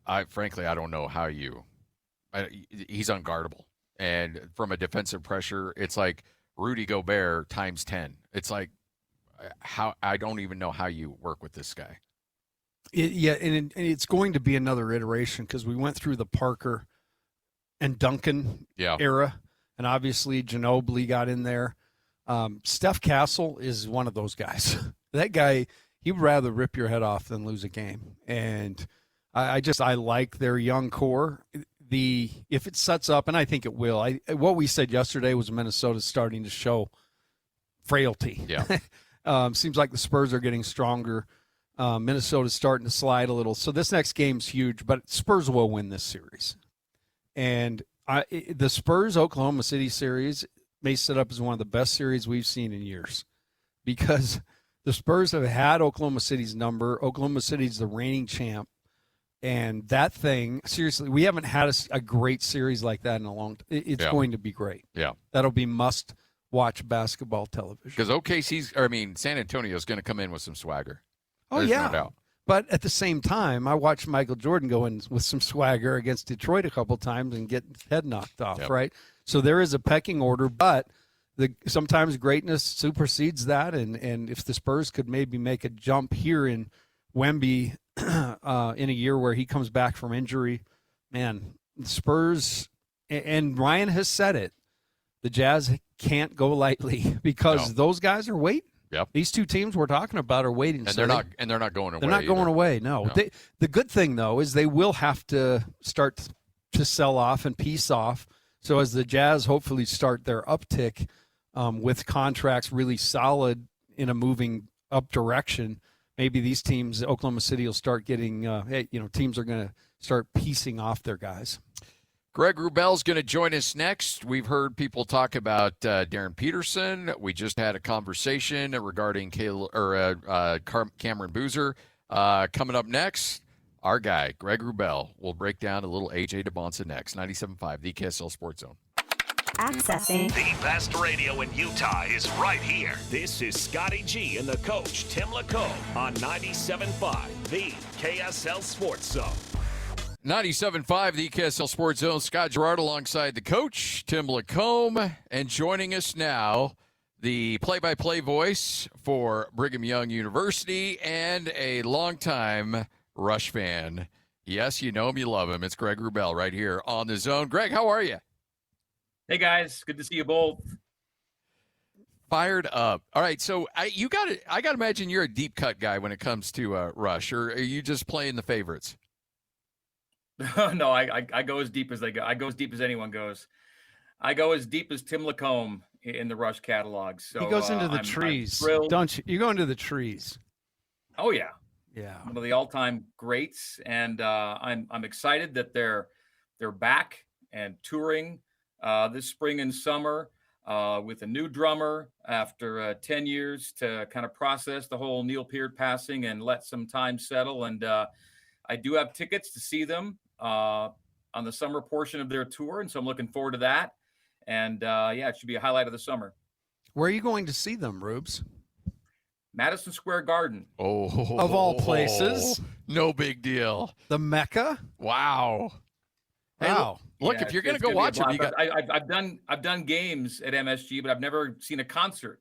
I don't know how he's unguardable. And from a defensive pressure, it's like Rudy Gobert times 10. It's like, I don't even know how you work with this guy. And it's going to be another iteration because we went through the Parker and Duncan era, and obviously Ginobili got in there. Steph Castle is one of those guys. That guy, he'd rather rip your head off than lose a game. And I like their young core. If it sets up, and I think it will. What we said yesterday was Minnesota's starting to show frailty. Yeah. Seems like the Spurs are getting stronger. Minnesota's starting to slide a little. So this next game's huge, but Spurs will win this series. And the Spurs-Oklahoma City series may set up as one of the best series we've seen in years because the Spurs have had Oklahoma City's number. Oklahoma City's the reigning champ. And that thing, seriously, we haven't had a great series like that in a long time. It's going to be great. Yeah. That'll be must-watch basketball television. Because San Antonio's going to come in with some swagger. There's no doubt. But at the same time, I watched Michael Jordan go in with some swagger against Detroit a couple times and get his head knocked off, right? So there is a pecking order, but sometimes greatness supersedes that. And if the Spurs could maybe make a jump here in Wemby in a year where he comes back from injury, man, the Spurs, and Ryan has said it, the Jazz can't go lightly because those guys are waiting. Yep. These two teams we're talking about are waiting. And they're not going away. They're not going away, no. The good thing, though, is they will have to start to sell off and piece off. So as the Jazz hopefully start their uptick with contracts really solid in a moving up direction, maybe these teams, Oklahoma City, will start getting, teams are going to start piecing off their guys. Greg Wrubell's going to join us next. We've heard people talk about Darryn Peterson. We just had a conversation regarding Cameron Boozer. Coming up next, our guy, Greg Wrubell, will break down a little A.J. Dybantsa next. 97.5, the KSL Sports Zone. Accessing. The best radio in Utah is right here. This is Scotty G and the coach, Tim LaComb, on 97.5, the KSL Sports Zone. 97.5, the KSL Sports Zone. Scott Garrard alongside the coach, Tim LaComb. And joining us now, the play-by-play voice for Brigham Young University and a longtime Rush fan. Yes, you know him, you love him. It's Greg Wrubell right here on the Zone. Greg, how are you? Hey, guys. Good to see you both. Fired up. All right, so I got to imagine you're a deep cut guy when it comes to Rush, or are you just playing the favorites? No, I go as deep as they go. I go as deep as anyone goes. I go as deep as Tim LaComb in the Rush catalog. So he goes into the trees, don't you? You go into the trees. Oh yeah, yeah. One of the all-time greats, and I'm excited that they're back and touring this spring and summer with a new drummer after 10 years to kind of process the whole Neil Peart passing and let some time settle. And I do have tickets to see them. I'm on the summer portion of their tour, and so I'm looking forward to that. And it should be a highlight of the summer. Where are you going to see them, Rubes? Madison Square Garden. Oh, of all places. No big deal. The Mecca. Wow. Hey, wow. Look, if you're going to go watch them, I've done games at MSG, but I've never seen a concert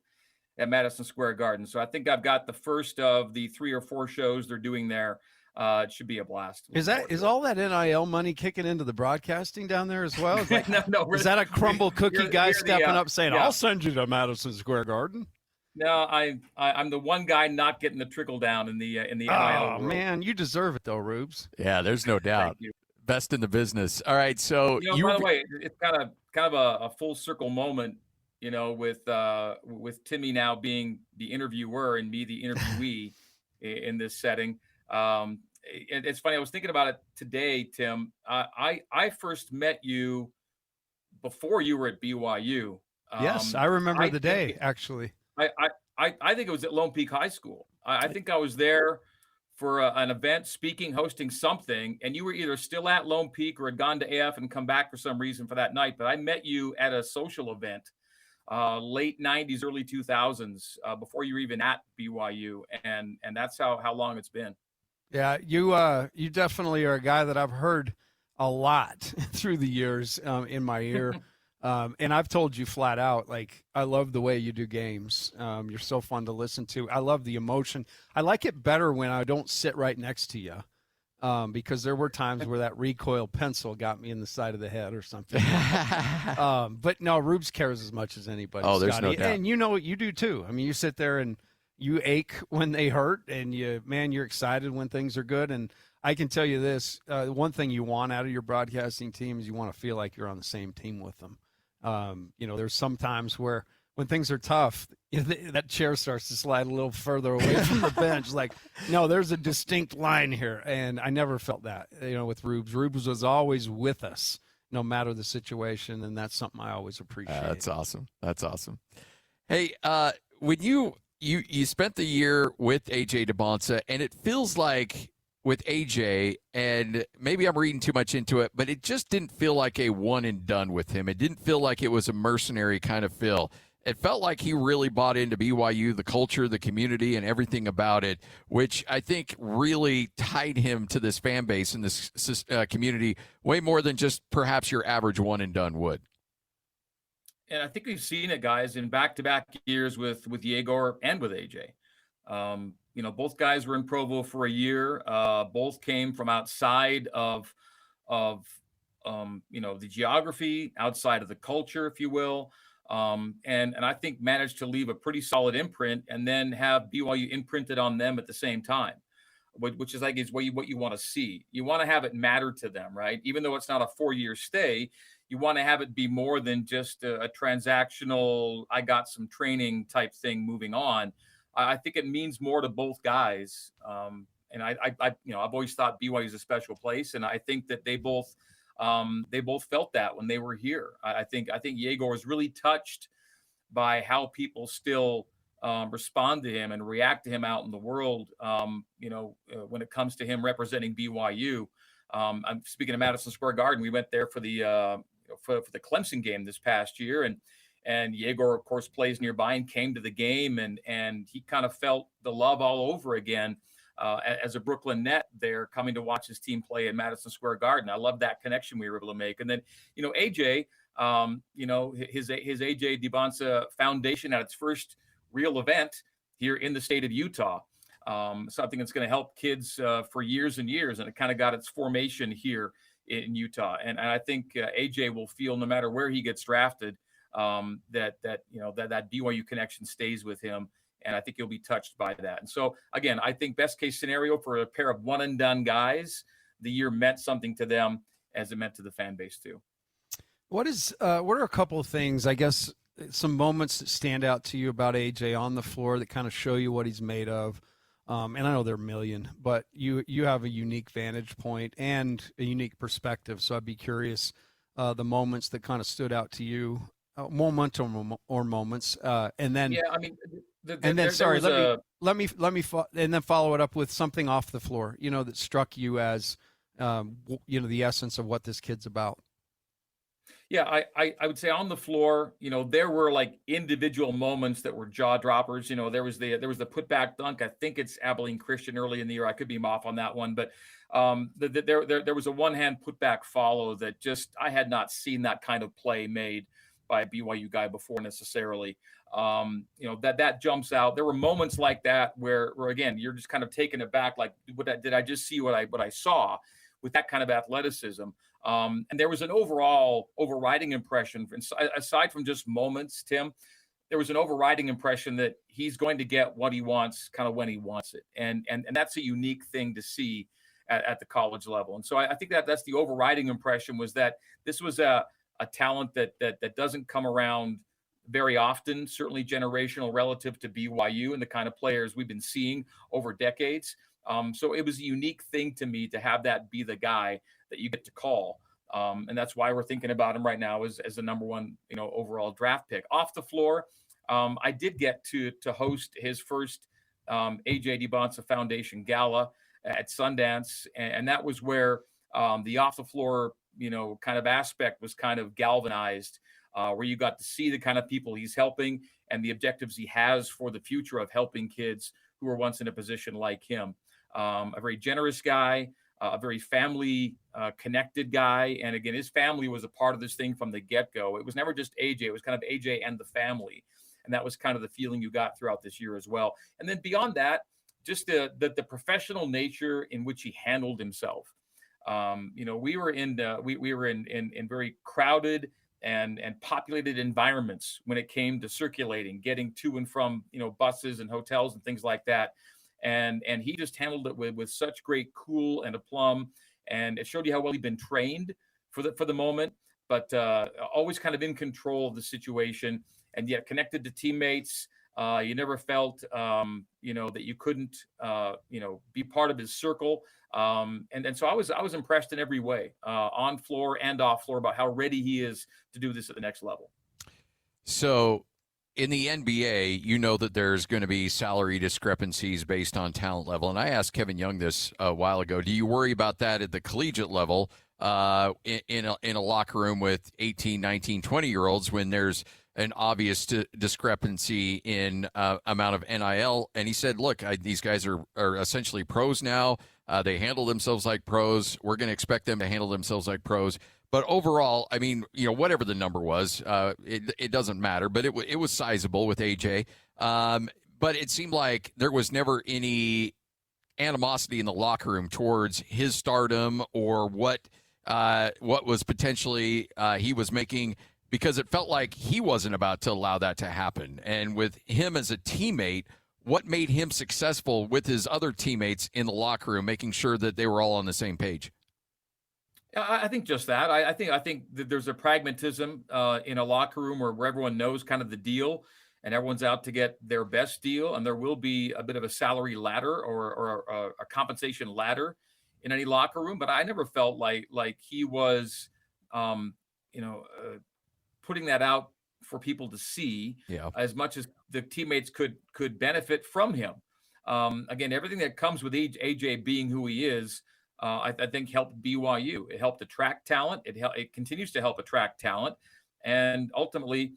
at Madison Square Garden. So I think I've got the first of the 3 or 4 shows they're doing there. It should be a blast. Is all that NIL money kicking into the broadcasting down there as well? Like, no, is that a crumble cookie guy stepping up saying, "I'll send you to Madison Square Garden"? No, I'm the one guy not getting the trickle down in the NIL world. Man, you deserve it though, Rubes. Yeah, there's no doubt. Best in the business. All right, so by the way, it's kind of a full circle moment, with Timmy now being the interviewer and me the interviewee in this setting. It's funny. I was thinking about it today, Tim. I first met you before you were at BYU. Yes, I remember the day. Actually, I think it was at Lone Peak High School. I think I was there for an event, hosting something, and you were either still at Lone Peak or had gone to AF and come back for some reason for that night. But I met you at a social event, late 90s, early 2000s, before you were even at BYU, and that's how long it's been. Yeah, you definitely are a guy that I've heard a lot through the years in my ear. And I've told you flat out, like, I love the way you do games. You're so fun to listen to. I love the emotion. I like it better when I don't sit right next to you, because there were times where that recoil pencil got me in the side of the head or something. But no, Rubes cares as much as anybody. Oh, there's Scotty. no doubt. And you know what you do too. I mean, you sit there and you ache when they hurt, and you're excited when things are good. And I can tell you this, one thing you want out of your broadcasting team is you want to feel like you're on the same team with them. There's some times where when things are tough, that chair starts to slide a little further away from the bench. Like, no, there's a distinct line here. And I never felt that, with Rubes. Rubes was always with us, no matter the situation. And that's something I always appreciate. That's awesome. That's awesome. Hey, when you spent the year with AJ Dybantsa, and it feels like with AJ, and maybe I'm reading too much into it, but it just didn't feel like a one and done with him. It didn't feel like it was a mercenary kind of feel. It felt like he really bought into BYU, the culture, the community, and everything about it, which I think really tied him to this fan base and this community way more than just perhaps your average one and done would. And I think we've seen it, guys, in back-to-back years with Yegor and with AJ. Both guys were in Provo for a year. Both came from outside of the geography, outside of the culture, if you will. And I think managed to leave a pretty solid imprint and then have BYU imprinted on them at the same time, which is, I guess, what you want to see. You want to have it matter to them, right? Even though it's not a 4-year stay, you want to have it be more than just a transactional, I got some training type thing moving on. I think it means more to both guys. And I've always thought BYU is a special place. And I think that they both felt that when they were here. I think Yegor was really touched by how people still respond to him and react to him out in the world. When it comes to him representing BYU. I'm speaking of Madison Square Garden. We went there for the Clemson game this past year, and Yegor, of course, plays nearby and came to the game, and he kind of felt the love all over again as a Brooklyn Net there, coming to watch his team play at Madison Square Garden. I love that connection we were able to make. And then, AJ, his AJ Dybantsa Foundation at its first real event here in the state of Utah. Something that's going to help kids for years and years, and it kind of got its formation here in Utah. And I think AJ will feel, no matter where he gets drafted, that BYU connection stays with him, and I think he'll be touched by that. And so, again, I think best case scenario for a pair of one and done guys, the year meant something to them as it meant to the fan base too. What are a couple of things, I guess, some moments that stand out to you about AJ on the floor that kind of show you what he's made of? And I know there are a million, but you have a unique vantage point and a unique perspective. So I'd be curious the moments that kind of stood out to you, moment or moments, and then let me follow it up with something off the floor, that struck you as the essence of what this kid's about. Yeah, I would say on the floor, there were like individual moments that were jaw droppers. There was the putback dunk. I think it's Abilene Christian early in the year. I could be off on that one, but there was a one-hand putback follow that just I had not seen that kind of play made by a BYU guy before necessarily. That jumps out. There were moments like that where again you're just kind of taken aback, like did I just see what I saw with that kind of athleticism? And there was an overall overriding impression, aside from just moments, Tim, there was an overriding impression that he's going to get what he wants kind of when he wants it. And that's a unique thing to see at the college level. And so I think that's the overriding impression, was that this was a talent that doesn't come around very often, certainly generational relative to BYU and the kind of players we've been seeing over decades. So it was a unique thing to me to have that be the guy that you get to call. And that's why we're thinking about him right now as the number one, overall draft pick. Off the floor, I did get to host his first AJ Dybantsa Foundation Gala at Sundance. And that was where the off the floor, kind of aspect was kind of galvanized, where you got to see the kind of people he's helping and the objectives he has for the future of helping kids who were once in a position like him. A very generous guy, a very family connected guy. And again, his family was a part of this thing from the get-go. It was never just AJ. It was kind of AJ and the family. And that was kind of the feeling you got throughout this year as well. And then beyond that, just the professional nature in which he handled himself. We were in very crowded and populated environments when it came to circulating, getting to and from, buses and hotels and things like that. And he just handled it with such great cool and aplomb. And it showed you how well he'd been trained for the moment, but always kind of in control of the situation, and yet connected to teammates. You never felt, that you couldn't, be part of his circle. And so I was impressed in every way, on floor and off floor, about how ready he is to do this at the next level. So in the NBA, that there's going to be salary discrepancies based on talent level. And I asked Kevin Young this a while ago. Do you worry about that at the collegiate level, in a locker room with 18, 19, 20-year-olds when there's an obvious discrepancy in amount of NIL? And he said, look, these guys are essentially pros now. They handle themselves like pros. We're going to expect them to handle themselves like pros. But overall, I mean, whatever the number was, it doesn't matter. But it was sizable with AJ. But it seemed like there was never any animosity in the locker room towards his stardom or what was potentially he was making, because it felt like he wasn't about to allow that to happen. And with him as a teammate, what made him successful with his other teammates in the locker room, making sure that they were all on the same page? I think just that. I think that there's a pragmatism in a locker room where everyone knows kind of the deal, and everyone's out to get their best deal. And there will be a bit of a salary ladder or a compensation ladder in any locker room. But I never felt like he was, putting that out for people to see, as much as the teammates could benefit from him. Again, everything that comes with AJ being who he is, I think helped BYU. It helped attract talent. It continues to help attract talent. And ultimately,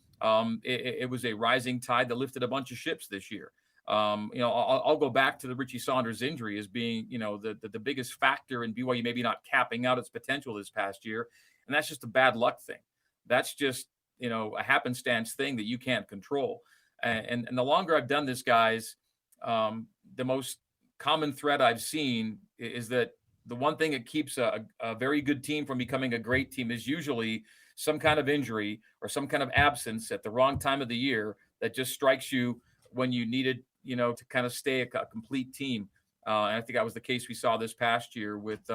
it was a rising tide that lifted a bunch of ships this year. I'll go back to the Richie Saunders injury as being, the biggest factor in BYU maybe not capping out its potential this past year. And that's just a bad luck thing. That's just, a happenstance thing that you can't control. And the longer I've done this, guys, the most common thread I've seen is that the one thing that keeps a very good team from becoming a great team is usually some kind of injury or some kind of absence at the wrong time of the year that just strikes you when you needed, to kind of stay a complete team. And I think that was the case we saw this past year with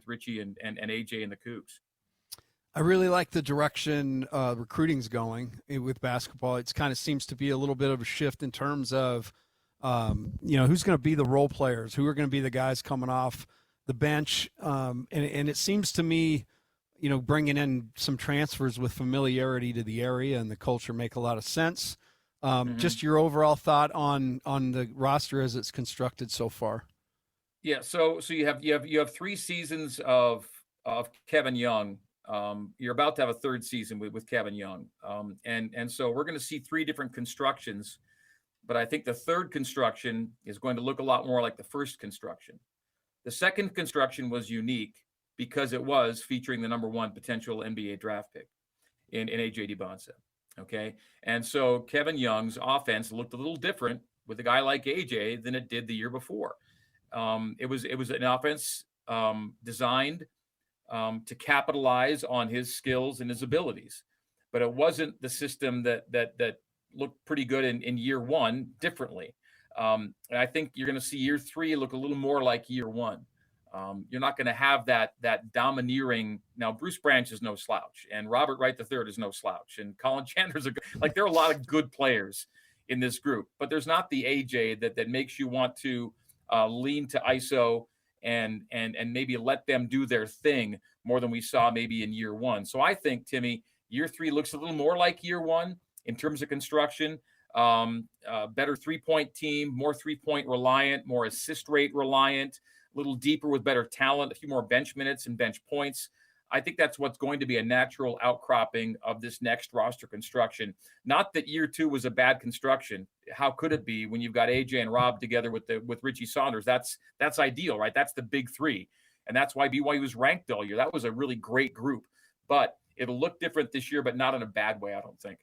Richie and AJ and the Cougs. I really like the direction recruiting's going with basketball. It kind of seems to be a little bit of a shift in terms of, who's going to be the role players, who are going to be the guys coming off the bench. And it seems to me, bringing in some transfers with familiarity to the area and the culture make a lot of sense. Just your overall thought on the roster as it's constructed so far. Yeah, so you have 3 seasons of Kevin Young. You're about to have a third season with Kevin Young, and so we're going to see 3 different constructions. But I think the third construction is going to look a lot more like the first construction. The second construction was unique because it was featuring the number 1 potential NBA draft pick in AJ Dybantsa. Okay, and so Kevin Young's offense looked a little different with a guy like AJ than it did the year before. It was an offense designed to capitalize on his skills and his abilities, but it wasn't the system that looked pretty good in year 1 differently. And I think you're going to see year 3 look a little more like year 1. You're not going to have that domineering. Now, Bruce Branch is no slouch, and Robert Wright III is no slouch, and Colin Chandler's there are a lot of good players in this group, but there's not the AJ that makes you want to lean to ISO and maybe let them do their thing more than we saw maybe in year 1. So I think, Timmy, year 3 looks a little more like year 1 in terms of construction. Better 3-point team, more 3-point reliant, more assist rate reliant, a little deeper with better talent, a few more bench minutes and bench points. I think that's what's going to be a natural outcropping of this next roster construction. Not that year 2 was a bad construction. How could it be when you've got AJ and Rob together with Richie Saunders? That's ideal, right? That's the big 3. And that's why BYU was ranked all year. That was a really great group. But it'll look different this year, but not in a bad way, I don't think.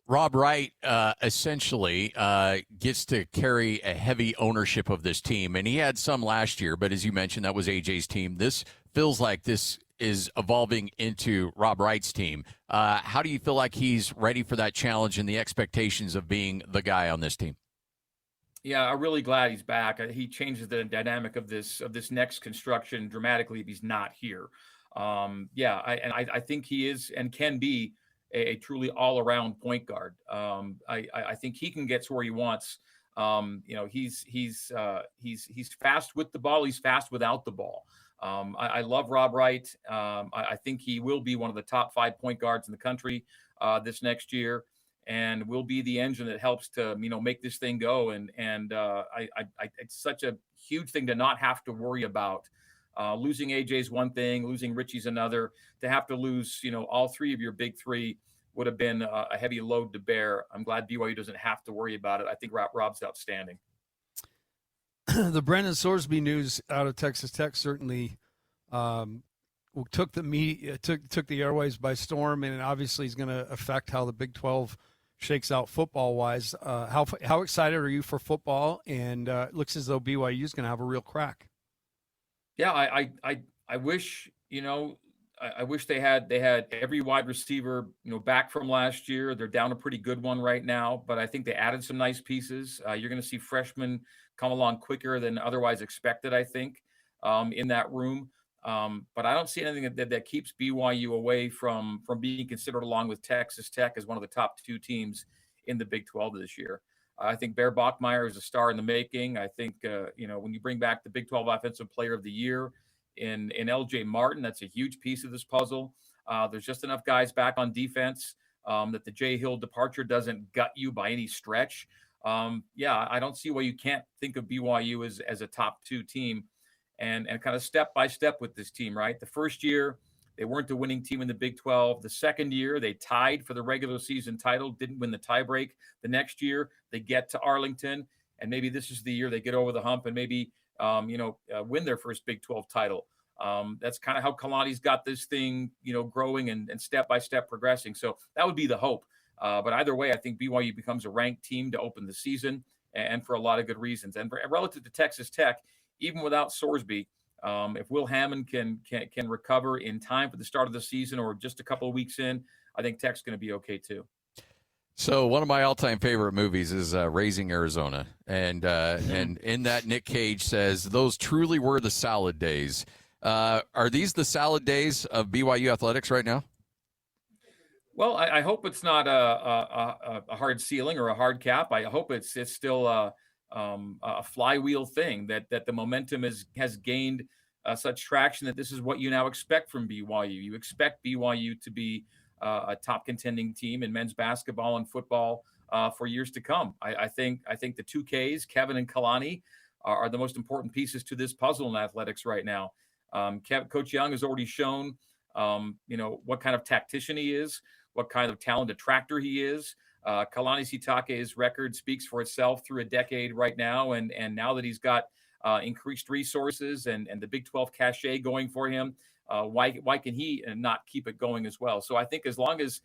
Rob Wright essentially gets to carry a heavy ownership of this team, and he had some last year, but as you mentioned, that was AJ's team. This feels like this is evolving into Rob Wright's team. How do you feel like he's ready for that challenge and the expectations of being the guy on this team? Yeah, I'm really glad he's back. He changes the dynamic of this next construction dramatically if he's not here. I think he is and can be a truly all-around point guard. I think he can get to where he wants. He's fast with the ball. He's fast without the ball. I love Rob Wright. I think he will be one of the top 5 point guards in the country this next year, and will be the engine that helps to make this thing go. And it's such a huge thing to not have to worry about. Losing AJ's one thing, losing Richie's another. To have to lose, all 3 of your big 3 would have been a heavy load to bear. I'm glad BYU doesn't have to worry about it. I think Rob's outstanding. The Brendan Sorsby news out of Texas Tech certainly took the media, took the airways by storm, and obviously is going to affect how the Big 12 shakes out football-wise. How excited are you for football? And it looks as though BYU is going to have a real crack. Yeah, I wish, I wish they had every wide receiver, back from last year. They're down a pretty good one right now, but I think they added some nice pieces. You're going to see freshmen come along quicker than otherwise expected, I think, in that room. But I don't see anything that keeps BYU away from being considered, along with Texas Tech, as one of the top 2 teams in the Big 12 this year. I think Bear Bachmeier is a star in the making. I think, when you bring back the Big 12 Offensive Player of the Year in LJ Martin, that's a huge piece of this puzzle. There's just enough guys back on defense that the Jay Hill departure doesn't gut you by any stretch. I don't see why you can't think of BYU as a top 2 team and kind of step by step with this team, right? The first year, they weren't the winning team in the Big 12. The second year, they tied for the regular season title, didn't win the tiebreak. The next year, they get to Arlington, and maybe this is the year they get over the hump and maybe, win their first Big 12 title. That's kind of how Kalani's got this thing, growing and step by step progressing. So that would be the hope. But either way, I think BYU becomes a ranked team to open the season, and for a lot of good reasons. And relative to Texas Tech, even without Sorsby, if Will Hammond can recover in time for the start of the season or just a couple of weeks in, I think Tech's going to be okay too. So one of my all-time favorite movies is Raising Arizona, and in that Nick Cage says those truly were the salad days. Are these the salad days of BYU athletics right now? Well, I hope it's not a hard ceiling or a hard cap. I hope it's still a flywheel thing, that the momentum has gained such traction that this is what you now expect from BYU. You expect BYU to be a top contending team in men's basketball and football for years to come. I think the 2Ks, Kevin and Kalani, are the most important pieces to this puzzle in athletics right now. Coach Young has already shown, what kind of tactician he is, what kind of talent attractor he is. Kalani Sitake's record speaks for itself through a decade right now. And now that he's got increased resources and the Big 12 cachet going for him, why can he not keep it going as well? So I think as long as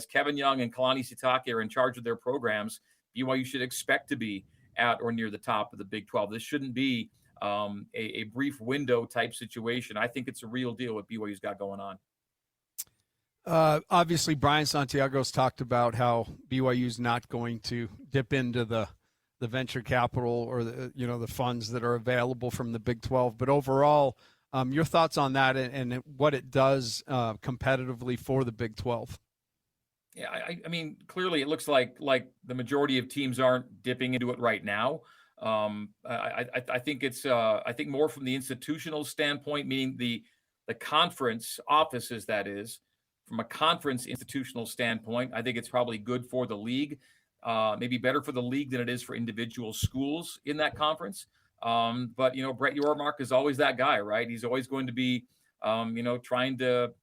Kevin Young and Kalani Sitake are in charge of their programs, BYU should expect to be at or near the top of the Big 12. This shouldn't be a brief window type situation. I think it's a real deal what BYU's got going on. Obviously, Brian Santiago's talked about how BYU's not going to dip into the venture capital or the funds that are available from the Big 12. But overall, your thoughts on that and what it does competitively for the Big 12? Yeah, I mean, clearly it looks like the majority of teams aren't dipping into it right now. I think it's I think more from the institutional standpoint, meaning the conference offices, that is. From a conference institutional standpoint, I think it's probably good for the league, maybe better for the league than it is for individual schools in that conference. But Brett Yormark is always that guy, right? He's always going to be, trying to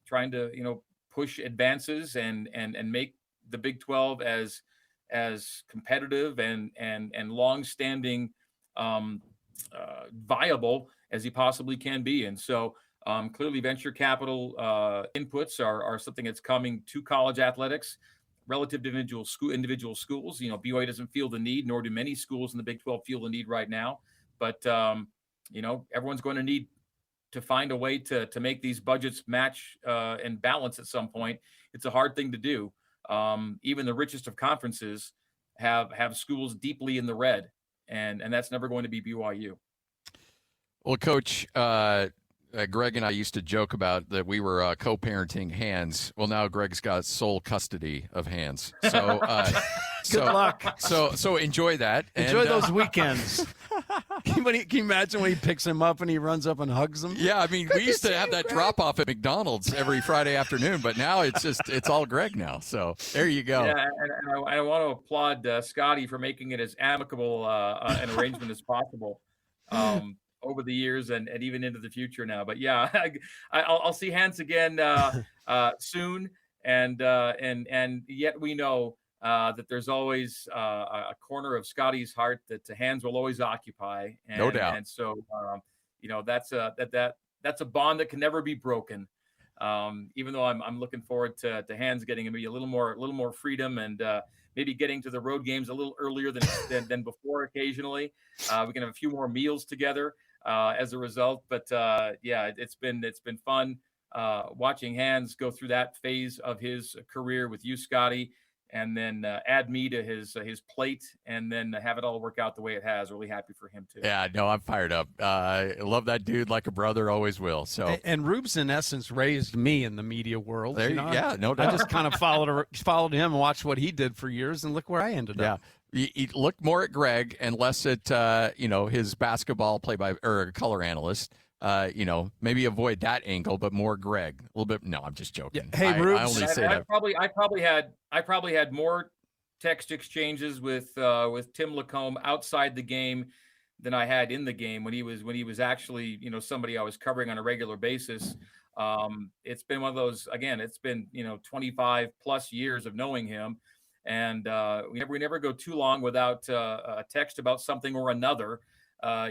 push advances and make the Big 12 as competitive and long-standing, viable as he possibly can be. And so clearly venture capital inputs are something that's coming to college athletics relative to individual schools. BYU doesn't feel the need, nor do many schools in the Big 12 feel the need right now. But, everyone's going to need to find a way to make these budgets match and balance at some point. It's a hard thing to do. Even the richest of conferences have schools deeply in the red, and that's never going to be BYU. Well, Coach, Greg and I used to joke about that we were co-parenting Hands. Well, now Greg's got sole custody of Hands. So good luck. So enjoy that. Enjoy those weekends. Can you imagine when he picks him up and he runs up and hugs him? Yeah, I mean, we used to have that drop off at McDonald's every Friday afternoon, but now it's all Greg now. So there you go. Yeah, and I want to applaud Scotty for making it as amicable an arrangement as possible. Over the years and even into the future now. But yeah, I'll see Hans again soon. And yet we know that there's always a corner of Scotty's heart that Hans will always occupy. And, no doubt. And so, that's a bond that can never be broken. Even though I'm looking forward to Hans getting maybe a little more freedom and maybe getting to the road games a little earlier than before occasionally. We can have a few more meals together as a result. But it's been fun watching Hans go through that phase of his career with you, Scotty, and then add me to his plate and then have it all work out the way it has. Really happy for him too. Yeah, no, I'm fired up. I love that dude like a brother, always will. So and Rubes in essence raised me in the media world. Yeah, no doubt. I just kind of followed him and watched what he did for years and look where I ended up. You look more at Greg and less at his basketball color analyst. Maybe avoid that angle, but more Greg. A little bit. No, I'm just joking. Yeah. Hey, Rubes, I only say that. I probably had more text exchanges with Tim LaComb outside the game than I had in the game when he was actually somebody I was covering on a regular basis. It's been one of those. Again, it's been 25 plus years of knowing him. And we never go too long without a text about something or another,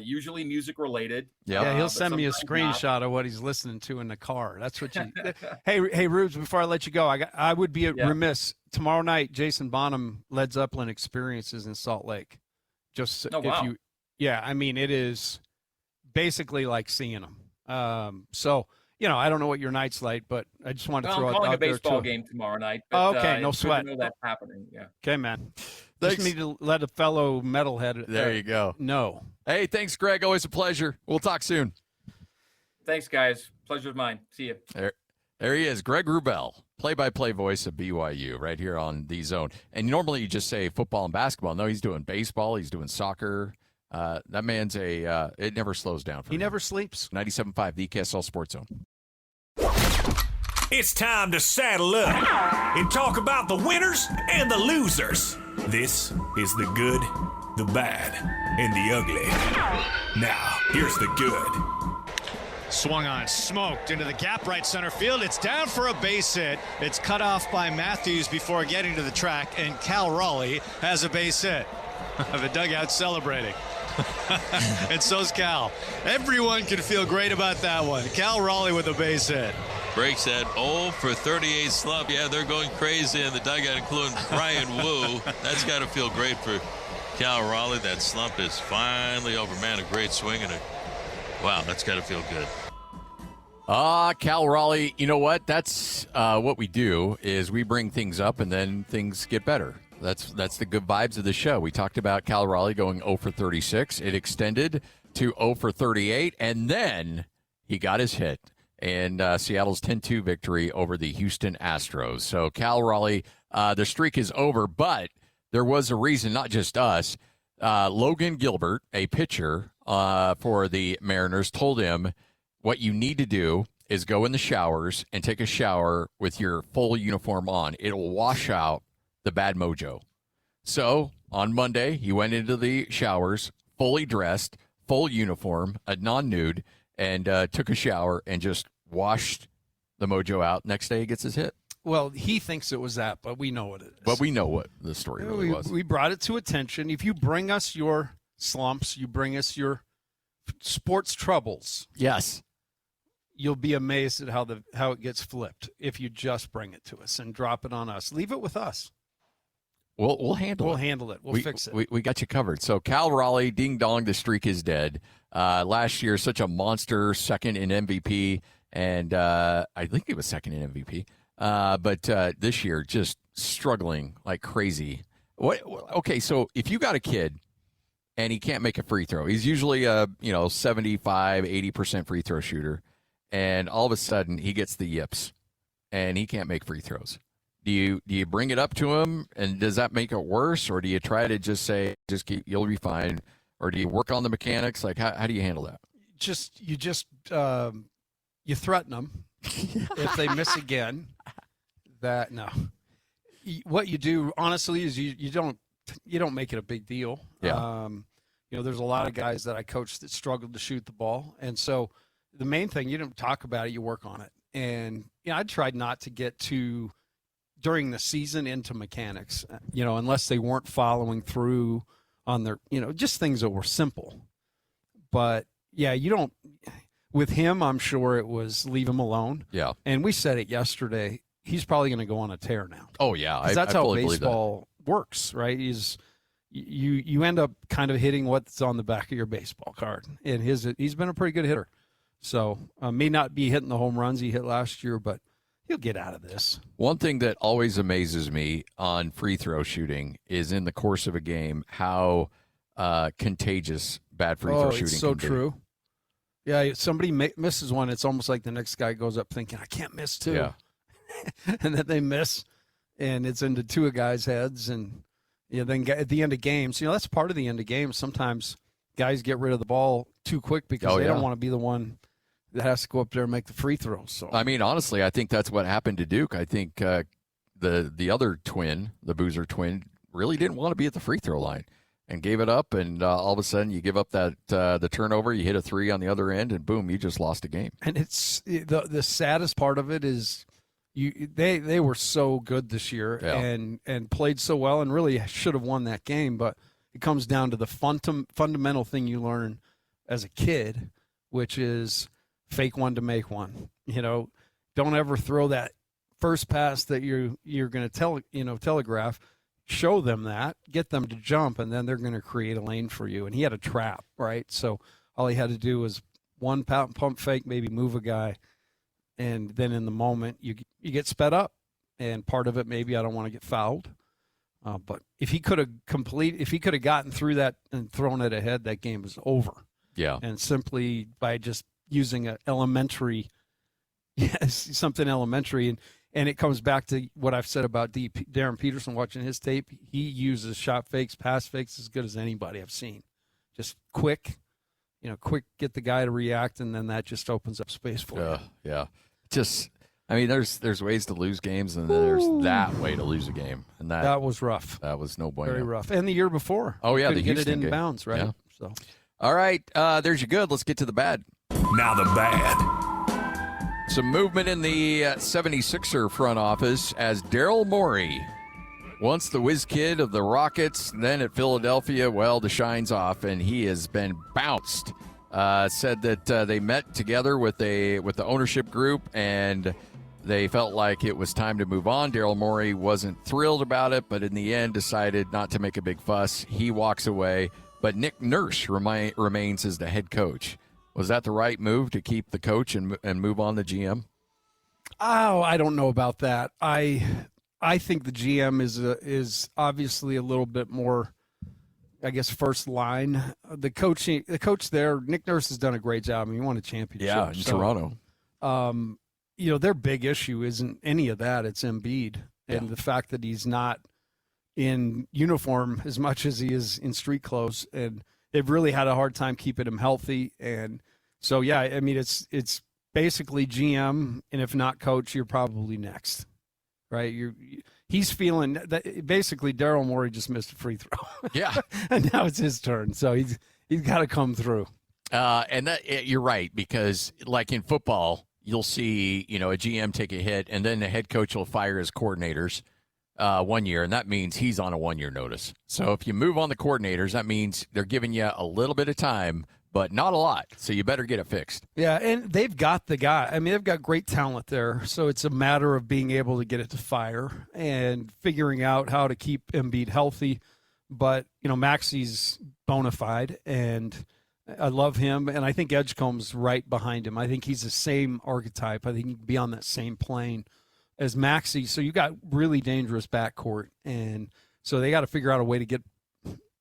usually music related. Yeah, he'll send me a screenshot of what he's listening to in the car. That's what you. Hey, Rubes, before I let you go, I would be remiss. Tomorrow night, Jason Bonham, Led Zeppelin Experiences in Salt Lake. I mean, it is basically like seeing them. So. I don't know what your night's like, but I just wanted to throw it out there. I'm calling a baseball game tomorrow night. But, okay, no sweat. I know that's happening. Yeah. Okay, man. Thanks. Just need to let a fellow metalhead. There you go. No. Hey, thanks, Greg. Always a pleasure. We'll talk soon. Thanks, guys. Pleasure's mine. See you. There he is, Greg Wrubell, play-by-play voice of BYU, right here on The Zone. And normally you just say football and basketball. No, he's doing baseball. He's doing soccer. That man's it never slows down for him. He never sleeps. 97.5, the KSL Sports Zone. It's time to saddle up and talk about the winners and the losers. This is the good, the bad, and the ugly. Now, here's the good. Swung on, smoked into the gap right center field. It's down for a base hit. It's cut off by Matthews before getting to the track, and Cal Raleigh has a base hit. The dugout celebrating. And so's Cal. Everyone can feel great about that one. Cal Raleigh with a base hit. Breaks that 0 for 38 slump. Yeah, they're going crazy in the dugout, including Brian Wu. That's got to feel great for Cal Raleigh. That slump is finally over. Man, a great swing. Wow, that's got to feel good. Cal Raleigh, you know what? That's what we do is we bring things up and then things get better. That's the good vibes of the show. We talked about Cal Raleigh going 0 for 36. It extended to 0 for 38, and then he got his hit in Seattle's 10-2 victory over the Houston Astros. So Cal Raleigh, the streak is over, but there was a reason, not just us. Logan Gilbert, a pitcher for the Mariners, told him what you need to do is go in the showers and take a shower with your full uniform on. It'll wash out the bad mojo. So on Monday, he went into the showers, fully dressed, full uniform, a non-nude, and took a shower and just washed the mojo out. Next day, he gets his hit. Well, he thinks it was that, but we know what it is. But we know what the story really was. We brought it to attention. If you bring us your slumps, you bring us your sports troubles. Yes. You'll be amazed at how it gets flipped if you just bring it to us and drop it on us. Leave it with us. We'll handle it. We'll handle it. We'll fix it. We got you covered. So Cal Raleigh, ding dong, the streak is dead. Last year, such a monster, second in MVP, and I think he was second in MVP. But this year, just struggling like crazy. Okay, so if you got a kid and he can't make a free throw, he's usually a 75, 80% free throw shooter, and all of a sudden he gets the yips and he can't make free throws. Do you bring it up to him, and does that make it worse, or do you try to just say, you'll be fine, or do you work on the mechanics? Like, how do you handle that? You threaten them if they miss again. What you do honestly is you don't make it a big deal. Yeah. There's a lot of guys that I coach that struggled to shoot the ball, and so the main thing, you don't talk about it, you work on it. And I tried not to get too during the season into mechanics, unless they weren't following through on their, just things that were simple. But yeah, with him, I'm sure it was leave him alone. Yeah. And we said it yesterday. He's probably going to go on a tear now. Oh yeah. That's how baseball works, right? You end up kind of hitting what's on the back of your baseball card. And he's been a pretty good hitter. So may not be hitting the home runs he hit last year, but he'll get out of this. One thing that always amazes me on free throw shooting is in the course of a game how contagious bad free throw shooting it's so can be. True. Yeah, somebody misses one, it's almost like the next guy goes up thinking, I can't miss too. Yeah. And then they miss, and it's into two of guys' heads. And then at the end of games, that's part of the end of games. Sometimes guys get rid of the ball too quick because they don't want to be the one that has to go up there and make the free throws. So I mean, honestly, I think that's what happened to Duke. I think the other twin, the Boozer twin, really didn't want to be at the free throw line and gave it up. And all of a sudden, you give up that the turnover, you hit a three on the other end, and boom, you just lost a game. And it's the saddest part of it is they were so good this year and played so well and really should have won that game. But it comes down to the fundamental thing you learn as a kid, which is fake one to make one. Don't ever throw that first pass that you're going to telegraph. Show them that, get them to jump, and then they're going to create a lane for you. And he had a trap, right? So all he had to do was one pump fake, maybe move a guy, and then in the moment you get sped up. And part of it, maybe I don't want to get fouled. But if he could have gotten through that and thrown it ahead, that game was over. Yeah. And simply by just using something elementary. And it comes back to what I've said about Darryn Peterson watching his tape. He uses shot fakes, pass fakes as good as anybody I've seen. Just quick, get the guy to react, and then that just opens up space for you. Yeah. There's ways to lose games, and then there's that way to lose a game. And that was rough. That was no bueno. Very rough. And the year before. Oh, yeah, the Houston Houston get it in game. bounds, right? Yeah. So, all right, there's your good. Let's get to the bad. Now the bad. Some movement in the 76er front office as Daryl Morey, once the whiz kid of the Rockets, then at Philadelphia, well, the shine's off, and he has been bounced. Said that they met together with the ownership group, and they felt like it was time to move on. Daryl Morey wasn't thrilled about it, but in the end decided not to make a big fuss. He walks away, but Nick Nurse remains as the head coach. Was that the right move to keep the coach and move on the GM? Oh, I don't know about that. I think the GM is obviously a little bit more, I guess, first line. The coach there, Nick Nurse, has done a great job. I mean, he won a championship. Yeah, in Toronto. Their big issue isn't any of that. It's Embiid and the fact that he's not in uniform as much as he is in street clothes, and they've really had a hard time keeping him healthy. And so, yeah, I mean, it's basically GM, and if not coach, you're probably next, right? He's feeling that basically Daryl Morey just missed a free throw. Yeah. And now it's his turn. So he's got to come through. And you're right, because like in football, you'll see, a GM take a hit, and then the head coach will fire his coordinators 1 year, and that means he's on a 1 year notice. So if you move on the coordinators, that means they're giving you a little bit of time, but not a lot. So you better get it fixed. Yeah, and they've got the guy. I mean, they've got great talent there. So it's a matter of being able to get it to fire and figuring out how to keep Embiid healthy. But, Maxi's bona fide, and I love him, and I think Edgecombe's right behind him. I think he's the same archetype. I think he can be on that same plane as Maxey. So you got really dangerous backcourt, and so they got to figure out a way to get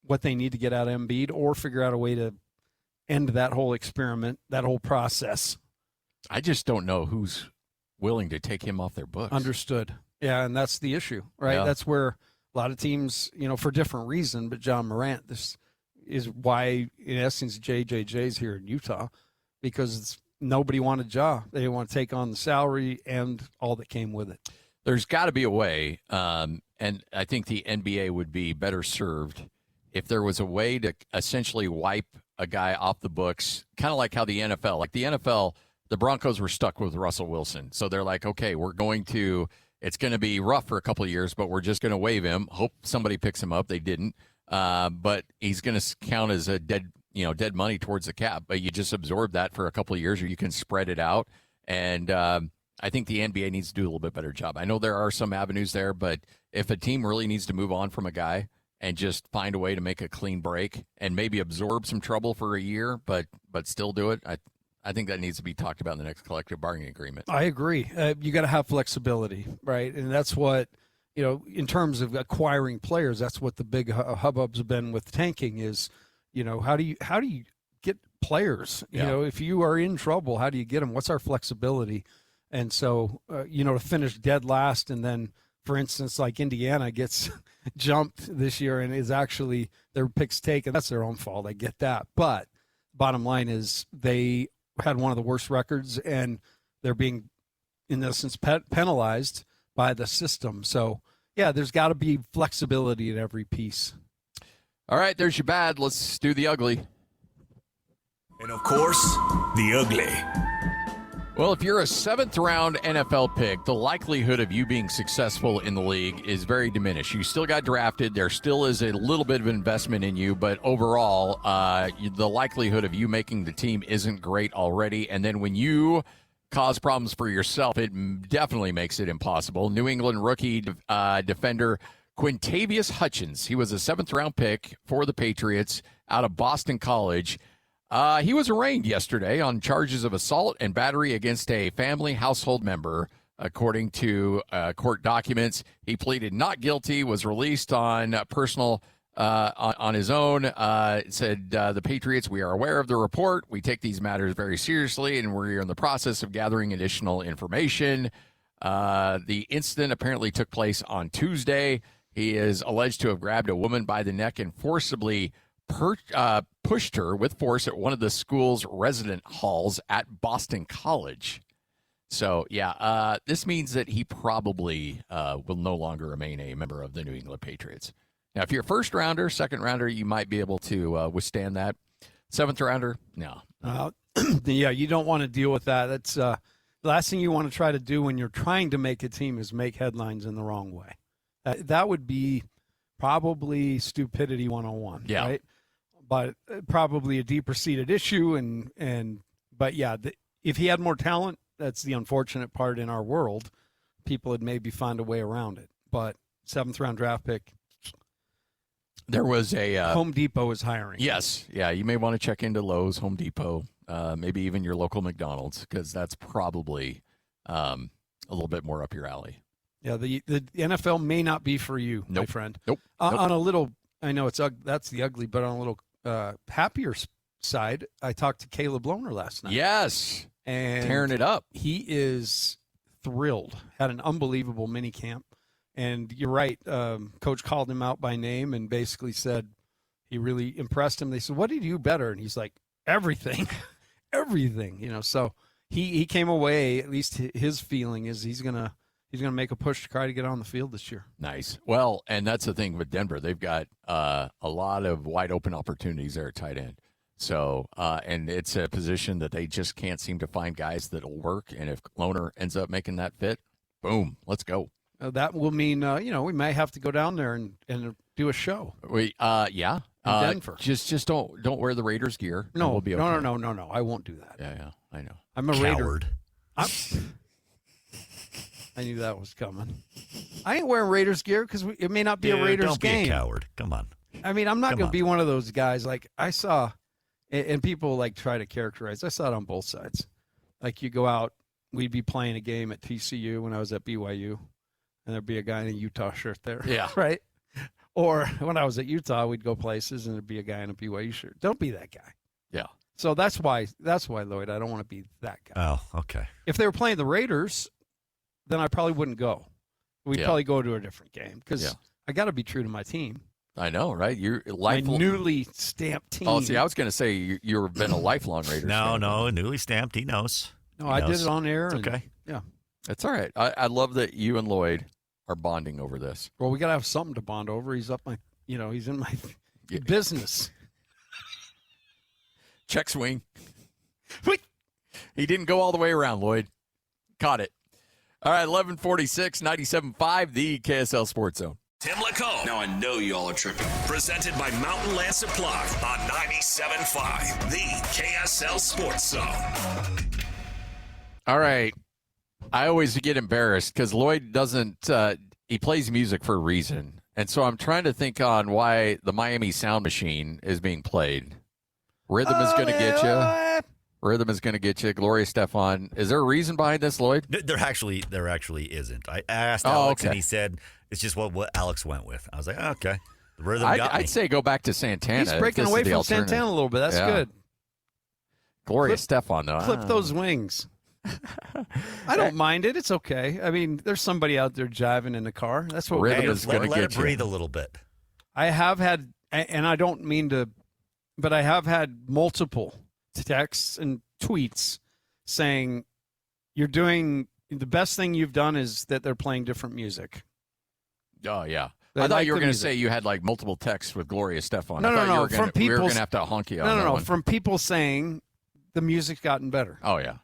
what they need to get out of Embiid, or figure out a way to end that whole experiment, that whole process. I just don't know who's willing to take him off their books. Understood. Yeah, and that's the issue, right? Yeah. That's where a lot of teams, for different reason, but John Morant, this is why, in essence, JJJ's here in Utah, because nobody wanted Ja. They didn't want to take on the salary and all that came with it. There's got to be a way, and I think the NBA would be better served if there was a way to essentially wipe a guy off the books, kind of like how the NFL, the Broncos were stuck with Russell Wilson. So they're like, okay, it's going to be rough for a couple of years, but we're just going to waive him. Hope somebody picks him up. They didn't. But he's going to count as a dead money towards the cap. But you just absorb that for a couple of years, or you can spread it out. And I think the NBA needs to do a little bit better job. I know there are some avenues there, but if a team really needs to move on from a guy and just find a way to make a clean break and maybe absorb some trouble for a year, but still do it, I think that needs to be talked about in the next collective bargaining agreement. I agree. You got to have flexibility, right? And that's what, in terms of acquiring players, that's what the big hubbub's been with tanking is, how do you get players? If you are in trouble, how do you get them? What's our flexibility? And so, to finish dead last, and then, for instance, like Indiana gets jumped this year and is actually their picks taken. That's their own fault. I get that. But bottom line is they had one of the worst records, and they're being, in essence, penalized by the system. So, yeah, there's got to be flexibility in every piece. All right, there's your bad. Let's do the ugly. And, of course, the ugly. Well, if you're a seventh-round NFL pick, the likelihood of you being successful in the league is very diminished. You still got drafted. There still is a little bit of investment in you, but overall, the likelihood of you making the team isn't great already. And then when you cause problems for yourself, it definitely makes it impossible. New England rookie defender Quintavious Hutchins, he was a seventh-round pick for the Patriots out of Boston College. He was arraigned yesterday on charges of assault and battery against a family household member. According to court documents, he pleaded not guilty, was released on on his own. It said, the Patriots, we are aware of the report. We take these matters very seriously, and we're in the process of gathering additional information. The incident apparently took place on Tuesday. He is alleged to have grabbed a woman by the neck and forcibly pushed her with force at one of the school's resident halls at Boston College. So, yeah, this means that he probably will no longer remain a member of the New England Patriots. Now, if you're a first-rounder, second-rounder, you might be able to withstand that. 7th rounder? No. Yeah, you don't want to deal with that. That's the last thing you want to try to do when you're trying to make a team is make headlines in the wrong way. That would be probably stupidity 101. Yeah. Right? But probably a deeper seated issue. But yeah, if he had more talent, that's the unfortunate part in our world. People would maybe find a way around it. But 7th round draft pick. There was a Home Depot is hiring. Yes. Yeah. You may want to check into Lowe's, Home Depot, maybe even your local McDonald's, because that's probably a little bit more up your alley. Yeah. The NFL may not be for you, my friend. Nope. On a little, I know that's the ugly, but on a little happier side, I talked to Caleb Lohner last night. Yes. And tearing it up. He is thrilled. Had an unbelievable mini camp. And you're right. Coach called him out by name and basically said he really impressed him. They said, "What did you do better?" And he's like, "Everything, everything." So he came away. At least his feeling is he's gonna make a push to try to get on the field this year. Nice. Well, and that's the thing with Denver. They've got a lot of wide open opportunities there at tight end. So, and it's a position that they just can't seem to find guys that'll work. And if Lohner ends up making that fit, boom, let's go. That will mean, we may have to go down there and do a show. Yeah. In Denver. Just don't wear the Raiders gear. No, we'll be okay. No. I won't do that. Yeah, I know. I'm a Coward. Raider. I knew that was coming. I ain't wearing Raiders gear because it may not be a Raiders game. Don't be a coward. Come on. I mean, I'm not going to be one of those guys. Like I saw, and people like try to characterize. I saw it on both sides. Like you go out, we'd be playing a game at TCU when I was at BYU. And there'd be a guy in a Utah shirt there. Yeah. Right? Or when I was at Utah, we'd go places and there'd be a guy in a BYU shirt. Don't be that guy. Yeah. So that's why, Lloyd, I don't want to be that guy. Oh, okay. If they were playing the Raiders, then I probably wouldn't go. We'd probably go to a different game because I got to be true to my team. I know, right? You're my newly stamped team. Oh, see, I was going to say you've been a lifelong Raiders fan. No, newly stamped. He knows. No, I did it on air. It's okay. Yeah. That's all right. I love that you and Lloyd are bonding over this. Well, we got to have something to bond over. He's he's in my business. Check swing. He didn't go all the way around, Lloyd. Caught it. All right, 11:46, 97.5, the KSL Sports Zone. Tim LaComb. Now I know y'all are tripping. Presented by Mountain Land Supply on 97.5, the KSL Sports Zone. All right. I always get embarrassed because Lloyd doesn't he plays music for a reason. And so I'm trying to think on why the Miami Sound Machine is being played. Rhythm is going to get you. Rhythm is going to get you. Gloria Estefan. Is there a reason behind this, Lloyd? There actually isn't. I asked Alex, and he said it's just what Alex went with. I was like, okay. The rhythm got me. I'd say go back to Santana. He's breaking away from Santana a little bit. That's good. Gloria Estefan, though. Clip those wings. I don't mind it. It's okay. I mean, there's somebody out there jiving in the car. That's what rhythm is going to get you. Let it breathe a little bit. I have had, and I don't mean to, but I have had multiple texts and tweets saying you're doing the best thing you've done is that they're playing different music. Oh, yeah. I thought you were going to say you had like multiple texts with Gloria Estefan. No. From people, we were going to have to honk you on that one. From people saying the music's gotten better. Oh, yeah.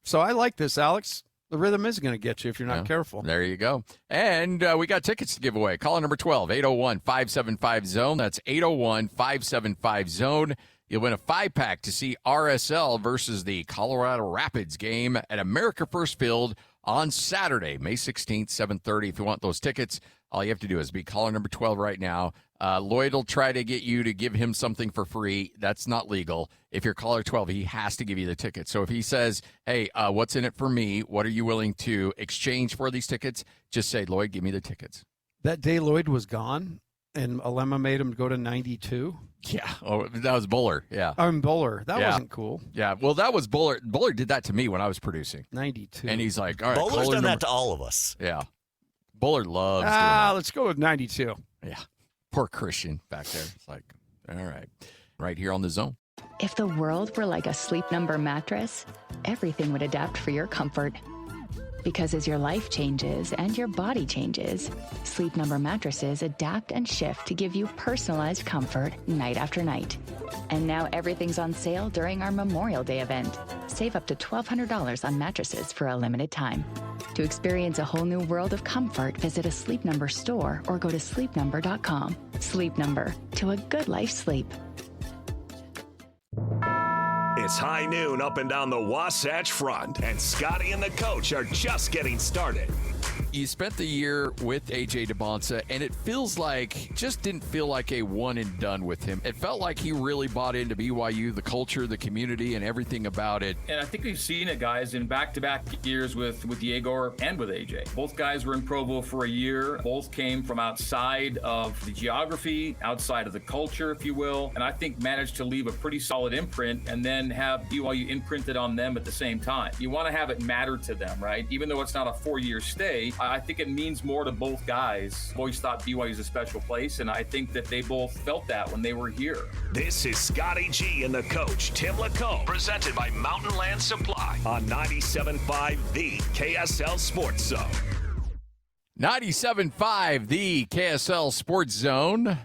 So I like this, Alex. The rhythm is going to get you if you're not careful. There you go. And we got tickets to give away. Caller number 12, 801-575-ZONE. That's 801-575-ZONE. You'll win a 5-pack to see RSL versus the Colorado Rapids game at America First Field on Saturday, May 16th, 7:30. If you want those tickets, all you have to do is be caller number 12 right now. Lloyd will try to get you to give him something for free. That's not legal. If you're caller 12, he has to give you the tickets. So if he says, hey, what's in it for me? What are you willing to exchange for these tickets? Just say, Lloyd, give me the tickets. That day Lloyd was gone and Alema made him go to 92. Yeah. Oh, that was Buller. Yeah. Buller. That wasn't cool. Yeah. Well, that was Buller. Buller did that to me when I was producing. 92. And he's like, all right. Buller's done that to all of us. Yeah. Buller loves doing let's go with 92. Yeah. Poor Christian back there. It's like, all right. Right here on the zone. If the world were like a Sleep Number mattress, everything would adapt for your comfort. Because as your life changes and your body changes, Sleep Number mattresses adapt and shift to give you personalized comfort night after night. And now everything's on sale during our Memorial Day event. Save up to $1,200 on mattresses for a limited time. To experience a whole new world of comfort, visit a Sleep Number store or go to sleepnumber.com. Sleep Number, to a good life sleep. It's high noon up and down the Wasatch Front, and Scotty and the coach are just getting started. You spent the year with AJ Dybantsa, and it just didn't feel like a one and done with him. It felt like he really bought into BYU, the culture, the community, and everything about it. And I think we've seen it, guys, in back-to-back years with Yegor and with AJ. Both guys were in Provo for a year. Both came from outside of the geography, outside of the culture, if you will, and I think managed to leave a pretty solid imprint and then have BYU imprinted on them at the same time. You want to have it matter to them, right? Even though it's not a 4-year stay, I think it means more to both guys. I've always thought BYU is a special place, and I think that they both felt that when they were here. This is Scotty G and the coach, Tim LaComb, presented by Mountain Land Supply on 97.5, the KSL Sports Zone. 97.5, the KSL Sports Zone.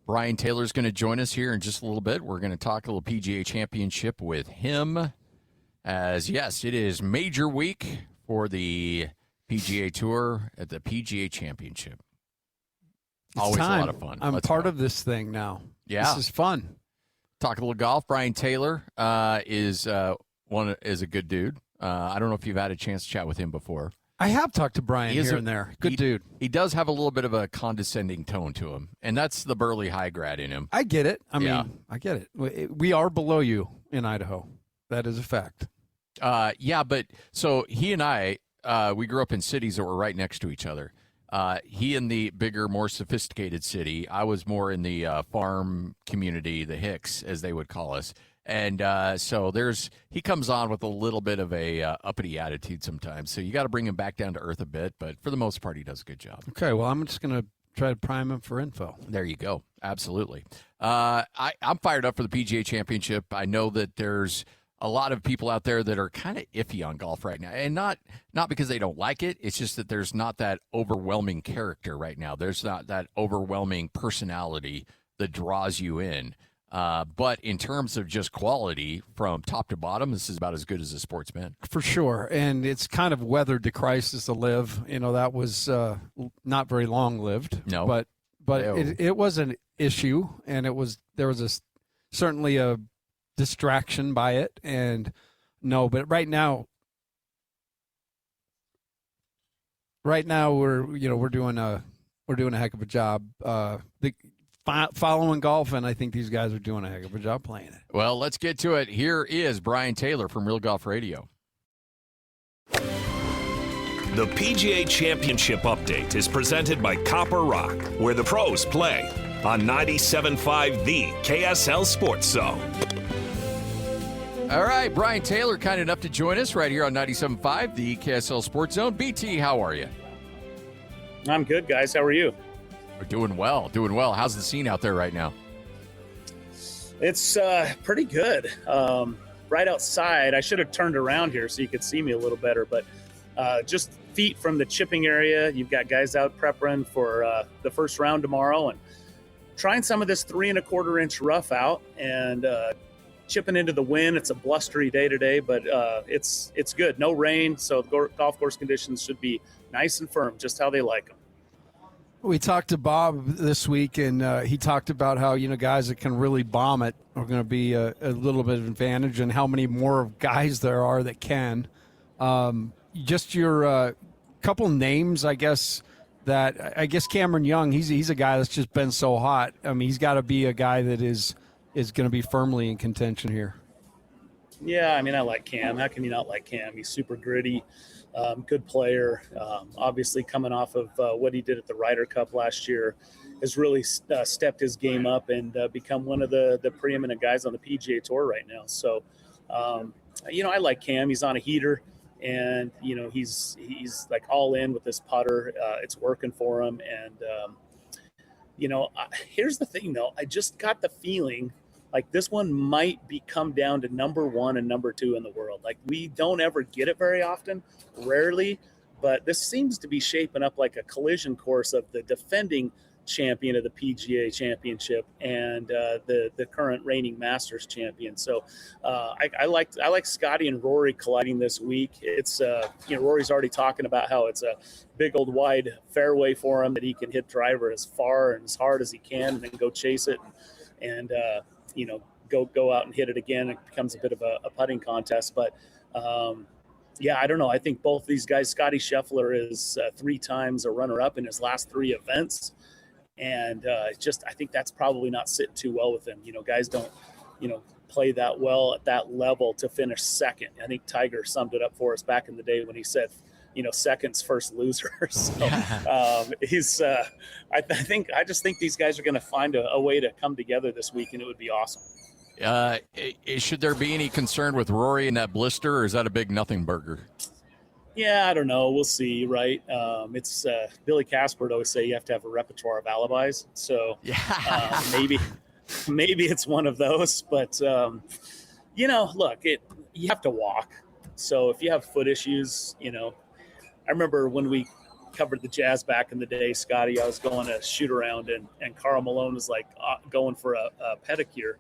Brian Taylor's going to join us here in just a little bit. We're going to talk a little PGA Championship with him. As, yes, it is major week for the PGA Tour at the PGA Championship. It's always time. A lot of fun. I'm part of this thing now. Yeah. This is fun. Talk a little golf. Brian Taylor is a good dude. I don't know if you've had a chance to chat with him before. I have talked to Brian here and there. Good dude. He does have a little bit of a condescending tone to him, and that's the burly high grad in him. I get it. I get it. We are below you in Idaho. That is a fact. But so he and I, we grew up in cities that were right next to each other. He in the bigger, more sophisticated city. I was more in the farm community, the Hicks, as they would call us. And so he comes on with a little bit of a uppity attitude sometimes. So you got to bring him back down to earth a bit. But for the most part, he does a good job. Okay, well, I'm just going to try to prime him for info. There you go. Absolutely. I'm fired up for the PGA Championship. I know that there's a lot of people out there that are kind of iffy on golf right now. And not because they don't like it. It's just that there's not that overwhelming character right now. There's not that overwhelming personality that draws you in. But in terms of just quality from top to bottom, this is about as good as a sport's been. For sure. And it's kind of weathered the crisis to live. That was not very long-lived. No. But it was an issue, and there was certainly a distraction by it. And no, but right now we're doing a heck of a job. Following golf, and I think these guys are doing a heck of a job playing it. Well, let's get to it. Here is Brian Taylor from Real Golf Radio. The PGA Championship Update is presented by Copper Rock, where the pros play, on 97.5, the KSL Sports Zone. All right, Brian Taylor, kind enough to join us right here on 97.5, the KSL Sports Zone. BT, how are you? I'm good, guys. How are you? We're doing well. How's the scene out there right now? It's pretty good. Right outside, I should have turned around here so you could see me a little better, but just feet from the chipping area. You've got guys out prepping for the first round tomorrow and trying some of this 3 1/4 inch rough out and chipping into the wind. It's a blustery day today, but it's good. No rain, so the golf course conditions should be nice and firm, just how they like them. We talked to Bob this week, and he talked about how, guys that can really bomb it are going to be a little bit of advantage, and how many more guys there are that can. Just your couple names, I guess Cameron Young, he's a guy that's just been so hot. I mean, he's got to be a guy that is going to be firmly in contention here. Yeah, I mean, I like Cam. How can you not like Cam? He's super gritty. Good player. Obviously coming off of what he did at the Ryder Cup last year has really stepped his game up and become one of the preeminent guys on the PGA Tour right now. So, I like Cam. He's on a heater, and, he's like all in with this putter. It's working for him. And, here's the thing, though. I just got the feeling like this one might come down to number 1 and number 2 in the world. Like we don't ever get it very often, rarely, but this seems to be shaping up like a collision course of the defending champion of the PGA Championship and the current reigning Masters champion. So I like Scotty and Rory colliding this week. It's Rory's already talking about how it's a big old wide fairway for him that he can hit driver as far and as hard as he can and then go chase it and go out and hit it again. It becomes a bit of a putting contest, but I don't know. I think both these guys, Scotty Scheffler is 3 times a runner-up in his last 3 events. And I think that's probably not sitting too well with him. Guys don't, play that well at that level to finish second. I think Tiger summed it up for us back in the day when he said, second's first loser. So he's, I just think these guys are going to find a way to come together this week, and it would be awesome. Should there be any concern with Rory in that blister, or is that a big nothing burger? Yeah, I don't know. We'll see, right? It's Billy Casper would always say you have to have a repertoire of alibis. So maybe it's one of those. But, look, you have to walk. So if you have foot issues, I remember when we covered the Jazz back in the day, Scotty, I was going to shoot around and Karl Malone was like going for a pedicure.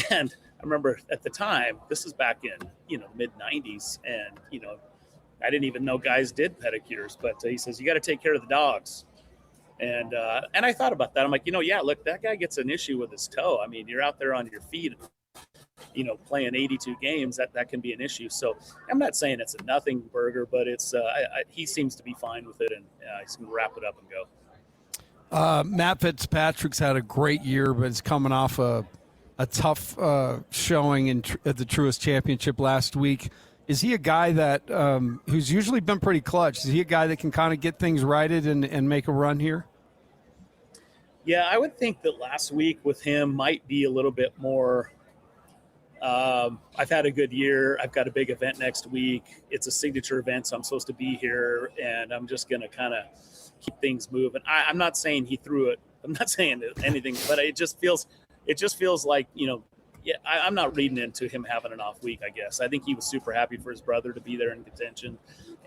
And I remember at the time, this is back in, mid 90s. And, I didn't even know guys did pedicures, but he says, you got to take care of the dogs. And I thought about that. I'm like, look, that guy gets an issue with his toe. I mean, you're out there on your feet, playing 82 games, that can be an issue. So I'm not saying it's a nothing burger, but it's he seems to be fine with it, and he's going to wrap it up and go. Matt Fitzpatrick's had a great year, but is coming off a tough showing at the Truist Championship last week. Is he a guy that who's usually been pretty clutch? Is he a guy that can kind of get things righted and make a run here? Yeah, I would think that last week with him might be a little bit more. I've had a good year. I've got a big event next week. It's a signature event, so I'm supposed to be here, and I'm just going to kind of keep things moving. I'm not saying he threw it. I'm not saying anything, but it just feels like, I'm not reading into him having an off week, I guess. I think he was super happy for his brother to be there in contention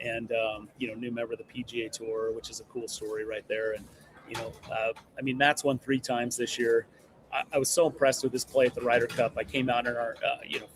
and, new member of the PGA Tour, which is a cool story right there. And, Matt's won 3 times this year. I was so impressed with his play at the Ryder Cup. I came out in our,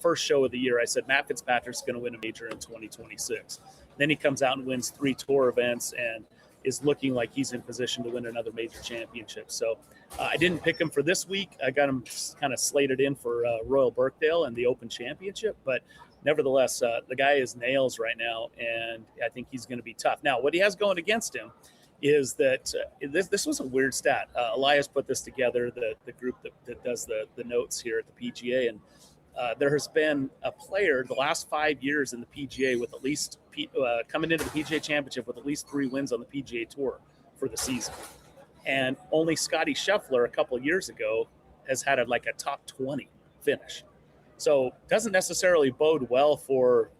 first show of the year. I said, Matt Fitzpatrick's going to win a major in 2026. Then he comes out and wins 3 tour events and is looking like he's in position to win another major championship. So I didn't pick him for this week. I got him kind of slated in for Royal Birkdale and the Open Championship. But nevertheless, the guy is nails right now, and I think he's going to be tough. Now, what he has going against him is that this was a weird stat. Elias put this together, the group that does the notes here at the PGA, and there has been a player the last 5 years in the PGA with at least coming into the PGA Championship with at least 3 wins on the PGA Tour for the season. And only Scotty Scheffler a couple of years ago has had a top 20 finish. So doesn't necessarily bode well for,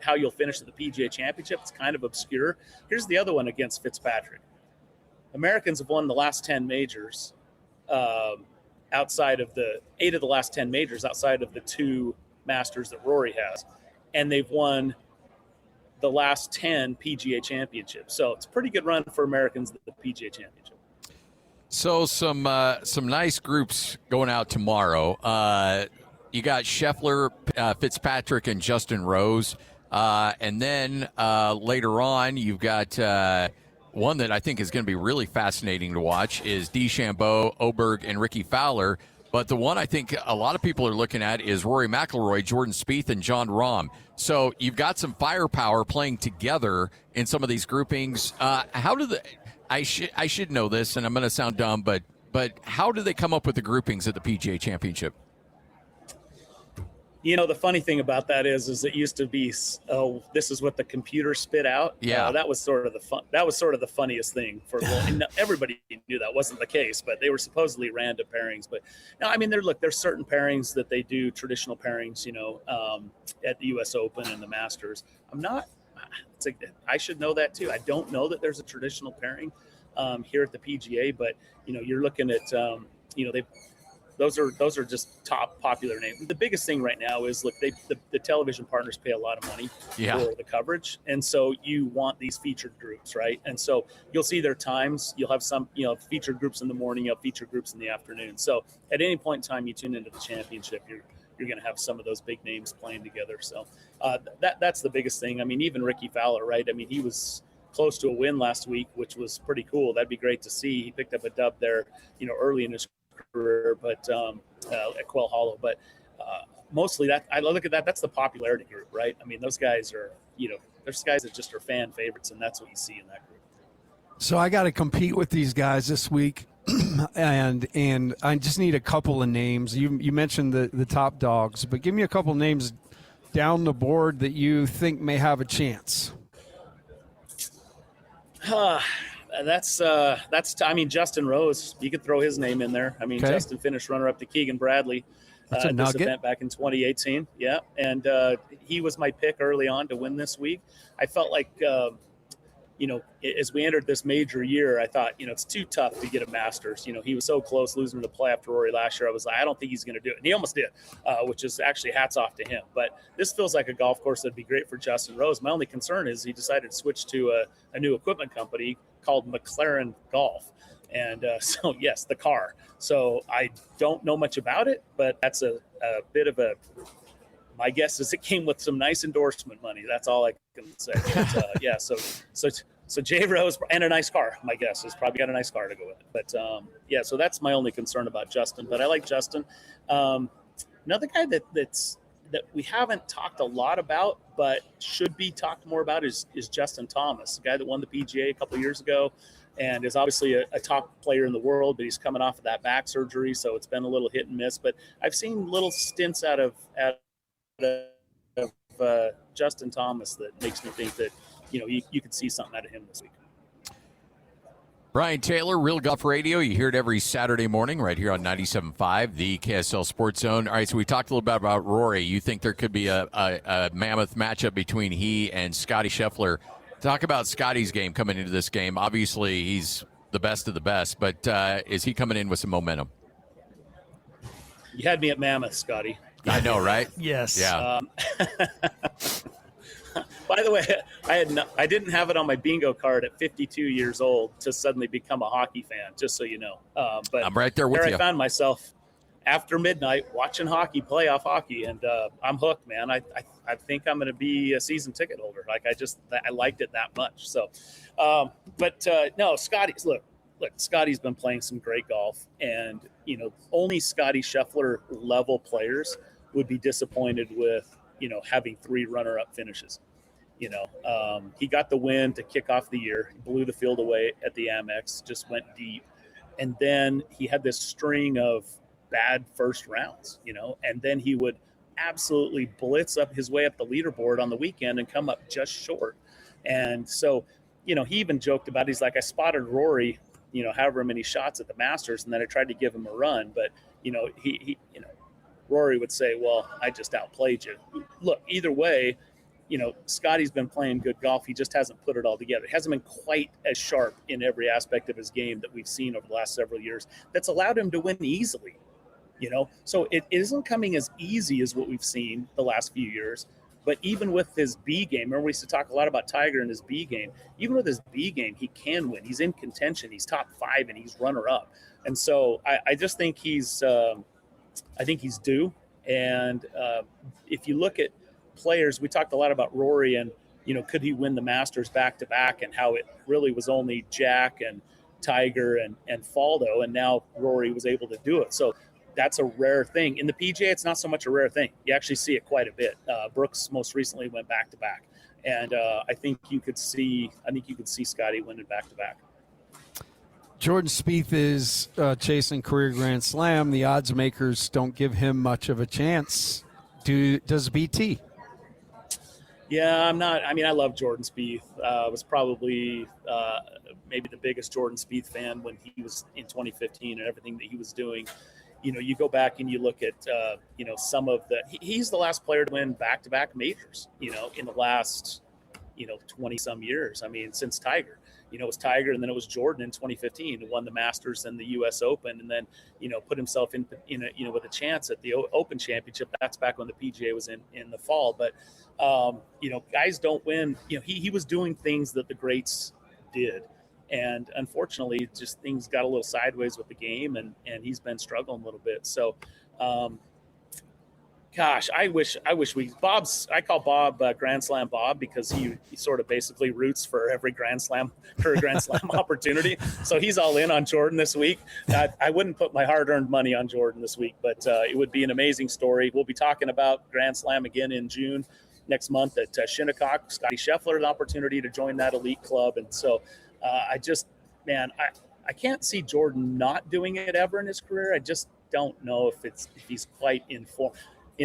how you'll finish at the PGA Championship. It's kind of obscure. Here's the other one against Fitzpatrick. Americans have won the last 10 majors outside of the 8 of the last 10 majors outside of the 2 Masters that Rory has. And they've won the last 10 PGA Championships. So it's a pretty good run for Americans at the PGA Championship. So some nice groups going out tomorrow. You got Scheffler, Fitzpatrick, and Justin Rose. And then later on, you've got one that I think is going to be really fascinating to watch is DeChambeau, Oberg, and Ricky Fowler. But the one I think a lot of people are looking at is Rory McIlroy, Jordan Spieth, and Jon Rahm. So you've got some firepower playing together in some of these groupings. How do I should know this, and I'm going to sound dumb, but how do they come up with the groupings at the PGA Championship? The funny thing about that is it used to be, this is what the computer spit out. Yeah, that was sort of the fun. That was sort of the funniest thing for everybody knew that wasn't the case, but they were supposedly random pairings. But no, there's certain pairings that they do, traditional pairings, at the U.S. Open and the Masters. I should know that too. I don't know that there's a traditional pairing here at the PGA, but you're looking at those are just top popular names. The biggest thing right now is, look, the television partners pay a lot of money for the coverage, and so you want these featured groups, right? And so you'll see their times. You'll have some, featured groups in the morning, you'll have featured groups in the afternoon. So at any point in time you tune into the championship, you're going to have some of those big names playing together. So that's the biggest thing. I mean, even Ricky Fowler, right? I mean, he was close to a win last week, which was pretty cool. That'd be great to see. He picked up a dub there, early in his career, but at Quail Hollow. But mostly that, I look at that, that's the popularity group, right? I mean, those guys are, there's guys that just are fan favorites, and that's what you see in that group. So I got to compete with these guys this week. and I just need a couple of names. You mentioned the top dogs, but give me a couple of names down the board that you think may have a chance. Justin Rose, you could throw his name in there. I mean, okay. Justin finished runner-up to Keegan Bradley this event back in 2018. Yeah, and he was my pick early on to win this week. I felt like, as we entered this major year, I thought, it's too tough to get a Masters. He was so close losing to play after Rory last year. I was like, I don't think he's going to do it. And he almost did, which is actually hats off to him. But this feels like a golf course that'd be great for Justin Rose. My only concern is he decided to switch to a new equipment company called McLaren Golf. And so, yes, the car. So I don't know much about it, but that's a bit of my guess is it came with some nice endorsement money. That's all I can say. But, So Jay Rose and a nice car, my guess is probably got a nice car to go with it. But so that's my only concern about Justin. But I like Justin. Another guy that we haven't talked a lot about, but should be talked more about is Justin Thomas, the guy that won the PGA a couple of years ago, and is obviously a top player in the world. But he's coming off of that back surgery, so it's been a little hit and miss. But I've seen little stints out of Justin Thomas that makes me think that you could see something out of him this week. Brian Taylor, Real Golf Radio. You hear it every Saturday morning right here on 97.5, the KSL Sports Zone. All right, so we talked a little bit about Rory. You think there could be a mammoth matchup between he and Scotty Scheffler. Talk about Scotty's game coming into this game. Obviously, he's the best of the best, but is he coming in with some momentum? You had me at mammoth, Scotty. I know, right? Yes. Yeah. By the way, I didn't have it on my bingo card at 52 years old to suddenly become a hockey fan, just so you know. But I'm right there with you. I found myself after midnight watching playoff hockey, and I'm hooked, man. I think I'm going to be a season ticket holder. Like I liked it that much. So, no, Scotty's look, Scotty's been playing some great golf, and only Scotty Scheffler level players would be disappointed with having 3 runner-up finishes. He got the win to kick off the year. He blew the field away at the Amex, just went deep. And then he had this string of bad first rounds, and then he would absolutely blitz up his way up the leaderboard on the weekend and come up just short. And so, he even joked about it. He's like, I spotted Rory, however many shots at the Masters, and then I tried to give him a run. But, he Rory would say, well, I just outplayed you. Look, either way, Scotty's been playing good golf. He just hasn't put it all together. He hasn't been quite as sharp in every aspect of his game that we've seen over the last several years that's allowed him to win easily, So it isn't coming as easy as what we've seen the last few years. But even with his B game, remember we used to talk a lot about Tiger and his B game. Even with his B game, he can win. He's in contention. He's top 5 and he's runner-up. And so I just think he's due. And if you look at players, we talked a lot about Rory and, could he win the Masters back-to-back, and how it really was only Jack and Tiger and Faldo, and now Rory was able to do it. So that's a rare thing. In the PGA, it's not so much a rare thing. You actually see it quite a bit. Brooks most recently went back-to-back. And I think you could see Scotty winning back-to-back. Jordan Spieth is chasing career Grand Slam. The odds makers don't give him much of a chance. Does BT? Yeah, I'm not. I mean, I love Jordan Spieth. I was probably maybe the biggest Jordan Spieth fan when he was in 2015 and everything that he was doing. You go back and you look at, some of he's the last player to win back-to-back majors, in the last, 20 some years. I mean, since Tiger, it was Tiger, and then it was Jordan in 2015 who won the Masters and the U.S. Open, and then, put himself in with a chance at the Open Championship. That's back when the PGA was in the fall. But, guys don't win. He was doing things that the greats did. And unfortunately, just things got a little sideways with the game, and he's been struggling a little bit. So, gosh, I wish I call Bob Grand Slam Bob, because he sort of basically roots for every Grand Slam opportunity. So he's all in on Jordan this week. I wouldn't put my hard-earned money on Jordan this week, but it would be an amazing story. We'll be talking about Grand Slam again in June next month at Shinnecock. Scotty Scheffler, an opportunity to join that elite club. And so I I can't see Jordan not doing it ever in his career. I just don't know if he's quite in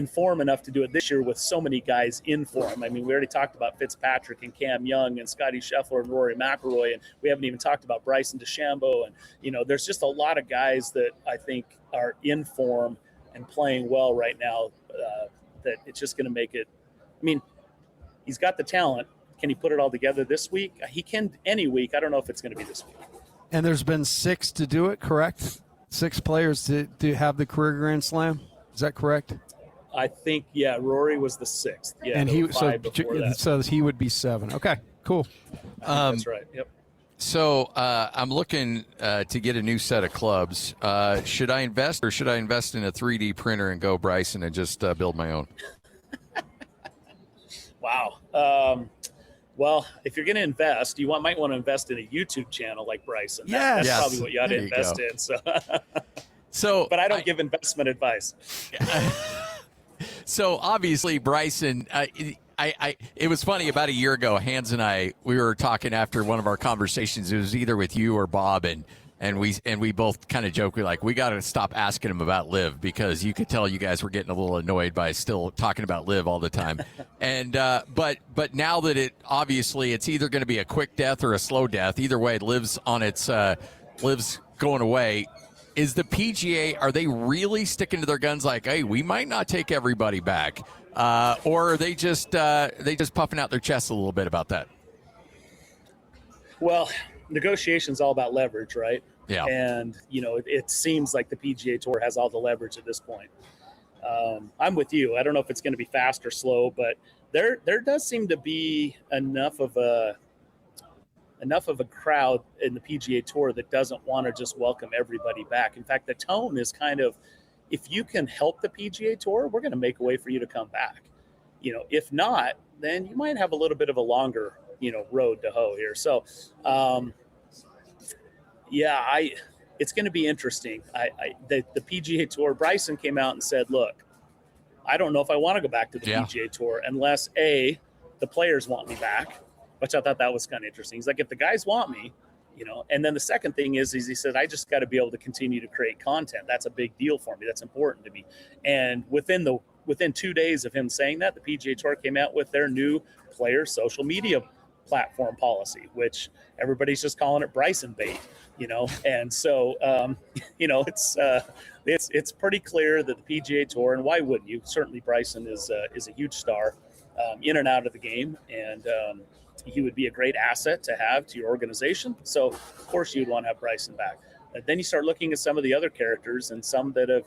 form enough to do it this year with so many guys in form. I mean, we already talked about Fitzpatrick and Cam Young and Scotty Scheffler and Rory McIlroy, and we haven't even talked about Bryson DeChambeau. And, there's just a lot of guys that I think are in form and playing well right now that it's just going to make it. I mean, he's got the talent. Can he put it all together this week? He can any week. I don't know if it's going to be this week. And there's been 6 to do it, correct? 6 players to have the career Grand Slam. Is that correct? I think, Rory was the 6th. Yeah, and so he would be 7. Okay, cool. That's right. Yep. So I'm looking to get a new set of clubs. Should I invest, or should I invest in a 3D printer and go Bryson and just build my own? Wow. Well, if you're going to invest, you might want to invest in a YouTube channel like Bryson. That's probably what you ought to invest in. But I don't give investment advice. So obviously, Bryson, it was funny about a year ago. Hans and I, we were talking after one of our conversations. It was either with you or Bob, and we both kind of joked, we got to stop asking him about Liv, because you could tell you guys were getting a little annoyed by still talking about Liv all the time. And but now that it's either going to be a quick death or a slow death. Either way, Liv's going away. Is the PGA, are they really sticking to their guns like, hey, we might not take everybody back? Or are they just puffing out their chests a little bit about that? Well, negotiation's all about leverage, right? Yeah. And, it seems like the PGA Tour has all the leverage at this point. I'm with you. I don't know if it's going to be fast or slow, but there does seem to be enough of a crowd in the PGA Tour that doesn't want to just welcome everybody back. In fact, the tone is kind of, if you can help the PGA Tour, we're going to make a way for you to come back. If not, then you might have a little bit of a longer, road to hoe here. So, it's going to be interesting. The PGA Tour, Bryson came out and said, look, I don't know if I want to go back to the PGA Tour unless the players want me back. Which I thought that was kind of interesting. He's like, if the guys want me, and then the second thing is he said, I just got to be able to continue to create content. That's a big deal for me. That's important to me. And within 2 days of him saying that, the PGA Tour came out with their new player social media platform policy, which everybody's just calling it Bryson bait, And so, it's pretty clear that the PGA Tour, and why wouldn't you? Certainly Bryson is a huge star in and out of the game. And, he would be a great asset to have to your organization. So, of course, you'd want to have Bryson back. And then you start looking at some of the other characters, and some that have,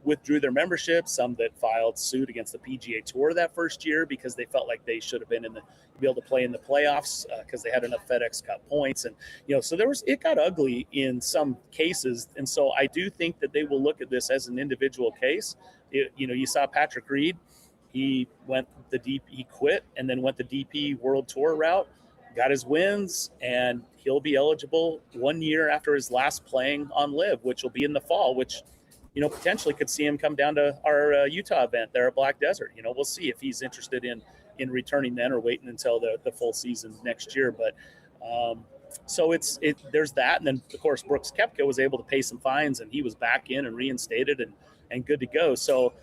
withdrew their membership, some that filed suit against the PGA Tour that first year because they felt like they should have been be able to play in the playoffs because they had enough FedEx Cup points. And, so it got ugly in some cases. And so I do think that they will look at this as an individual case. You saw Patrick Reed. He quit and then went the DP World Tour route, got his wins, and he'll be eligible 1 year after his last playing on Liv, which will be in the fall, which, potentially could see him come down to our Utah event there at Black Desert. We'll see if he's interested in returning then or waiting until the full season next year. But so there's that. And then, of course, Brooks Koepka was able to pay some fines, and he was back in and reinstated and good to go. So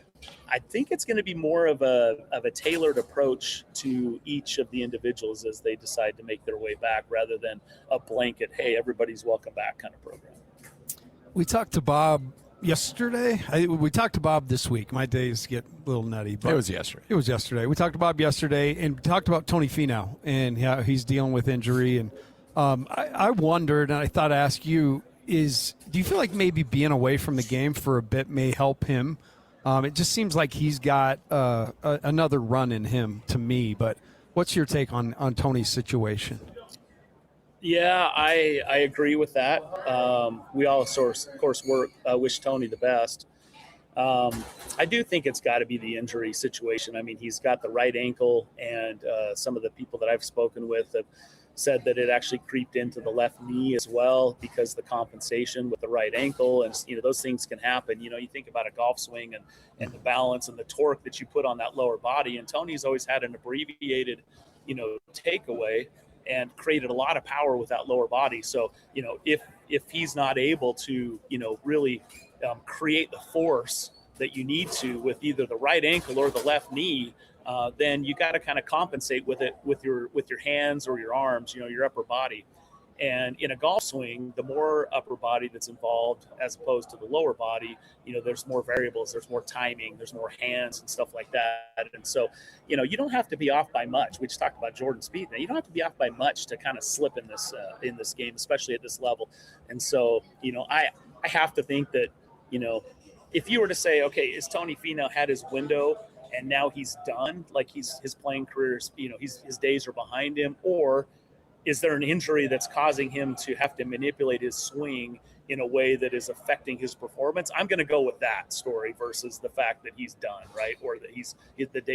I think it's going to be more of a tailored approach to each of the individuals as they decide to make their way back, rather than a blanket, hey, everybody's welcome back kind of program. We talked to Bob yesterday. We talked to Bob this week. My days get a little nutty. But it was yesterday. It was yesterday. We talked to Bob yesterday and talked about Tony Finau and how he's dealing with injury. And I wondered, and I thought I'd ask you, do you feel like maybe being away from the game for a bit may help him? It just seems like he's got another run in him to me, but what's your take on Tony's situation? Yeah, I agree with that. We all, of course, wish Tony the best. I do think it's got to be the injury situation. I mean, he's got the right ankle, and some of the people that I've spoken with have said that it actually creeped into the left knee as well because the compensation with the right ankle, and those things can happen. You think about a golf swing and the balance and the torque that you put on that lower body, and Tony's always had an abbreviated takeaway and created a lot of power with that lower body. So if he's not able to really create the force that you need to with either the right ankle or the left knee, then you got to kind of compensate with it with your hands or your arms, your upper body. And in a golf swing, the more upper body that's involved as opposed to the lower body, there's more variables, there's more timing, there's more hands and stuff like that. And so, you don't have to be off by much. We just talked about Jordan Spieth. Now, you don't have to be off by much to kind of slip in this game, especially at this level. And so, I have to think that, if you were to say, okay, is Tony Finau had his window and now he's done, like his playing career, his days are behind him, or is there an injury that's causing him to have to manipulate his swing in a way that is affecting his performance? I'm going to go with that story versus the fact that he's done, right? Or that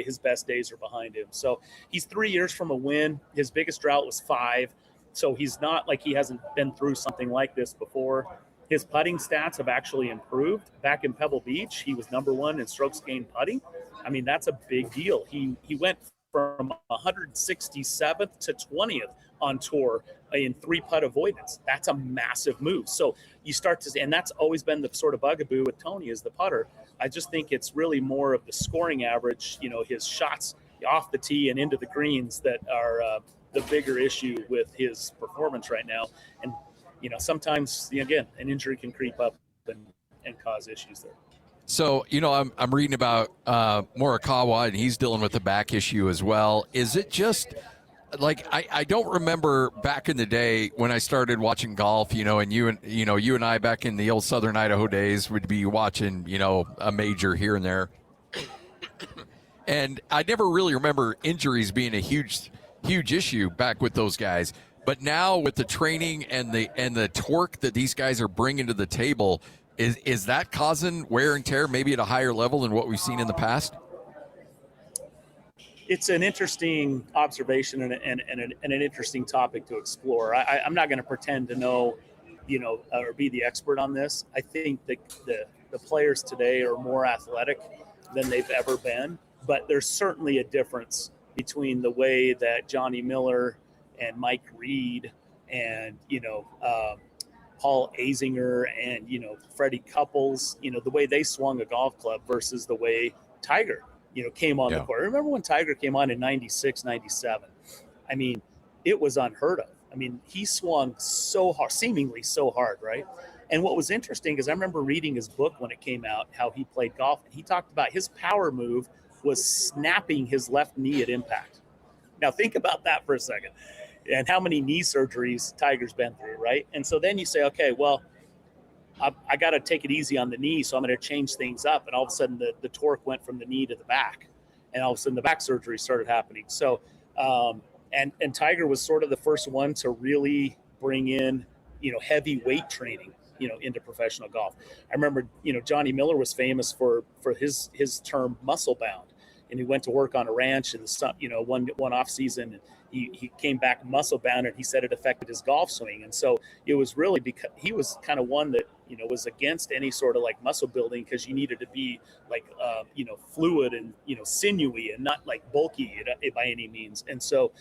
his best days are behind him. So he's 3 years from a win. His biggest drought was 5. So he's not like he hasn't been through something like this before. His putting stats have actually improved. Back in Pebble Beach, he was number 1 in strokes gained putting. I mean, that's a big deal. He went from 167th to 20th on tour in 3-putt avoidance. That's a massive move. So you start to, and that's always been the sort of bugaboo with Tony is the putter. I just think it's really more of the scoring average, his shots off the tee and into the greens that are the bigger issue with his performance right now. And, sometimes, again, an injury can creep up and cause issues there. So, I'm reading about Morikawa, and he's dealing with a back issue as well. Is it just like I don't remember back in the day when I started watching golf, and you and I back in the old Southern Idaho days would be watching, a major here and there. And I never really remember injuries being a huge issue back with those guys. But now with the training and the torque that these guys are bringing to the table, is that causing wear and tear maybe at a higher level than what we've seen in the past? It's an interesting observation and an interesting topic to explore. I'm not going to pretend to know, or be the expert on this. I think that the players today are more athletic than they've ever been, but there's certainly a difference between the way that Johnny Miller and Mike Reed and, Paul Azinger and, Freddie Couples, the way they swung a golf club versus the way Tiger, came on the court. Remember when Tiger came on in 96, 97? I mean, it was unheard of. I mean, he swung so hard, seemingly so hard, right? And what was interesting is I remember reading his book when it came out, how he played golf. And he talked about his power move was snapping his left knee at impact. Now think about that for a second. And how many knee surgeries Tiger's been through, right? And so then you say, okay, well, I got to take it easy on the knee, so I'm going to change things up. And all of a sudden, the torque went from the knee to the back. And all of a sudden, the back surgery started happening. So, and Tiger was sort of the first one to really bring in, heavy weight training, into professional golf. I remember, Johnny Miller was famous for his term muscle bound. And he went to work on a ranch in the one off season. And he came back muscle bound, and he said it affected his golf swing. And so it was really because he was kind of one that, was against any sort of like muscle building, because you needed to be like, fluid and, sinewy and not like bulky by any means. And so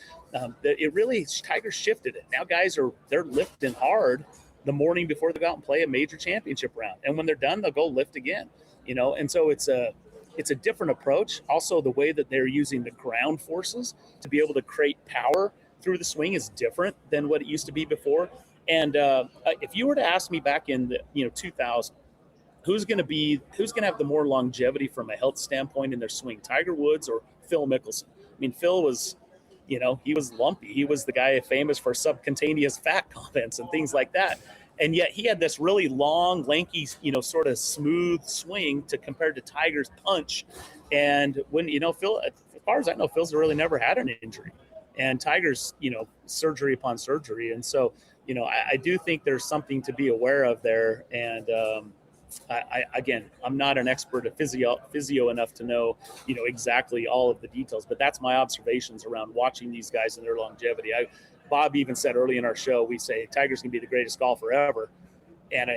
it really, Tiger shifted it. Now guys they're lifting hard the morning before they go out and play a major championship round. And when they're done, they'll go lift again, and so it's a different approach. Also, the way that they're using the ground forces to be able to create power through the swing is different than what it used to be before. And if you were to ask me back in the 2000, who's going to have the more longevity from a health standpoint in their swing, Tiger Woods or Phil Mickelson? I mean, Phil was, he was lumpy. He was the guy famous for subcutaneous fat comments and things like that. And yet he had this really long, lanky, sort of smooth swing compared to Tiger's punch. And when, Phil, as far as I know, Phil's really never had an injury. And Tiger's, surgery upon surgery. And so, I do think there's something to be aware of there. And I'm not an expert at physio enough to know, exactly all of the details, but that's my observations around watching these guys and their longevity. Bob even said early in our show, we say Tiger's going to be the greatest golfer ever. And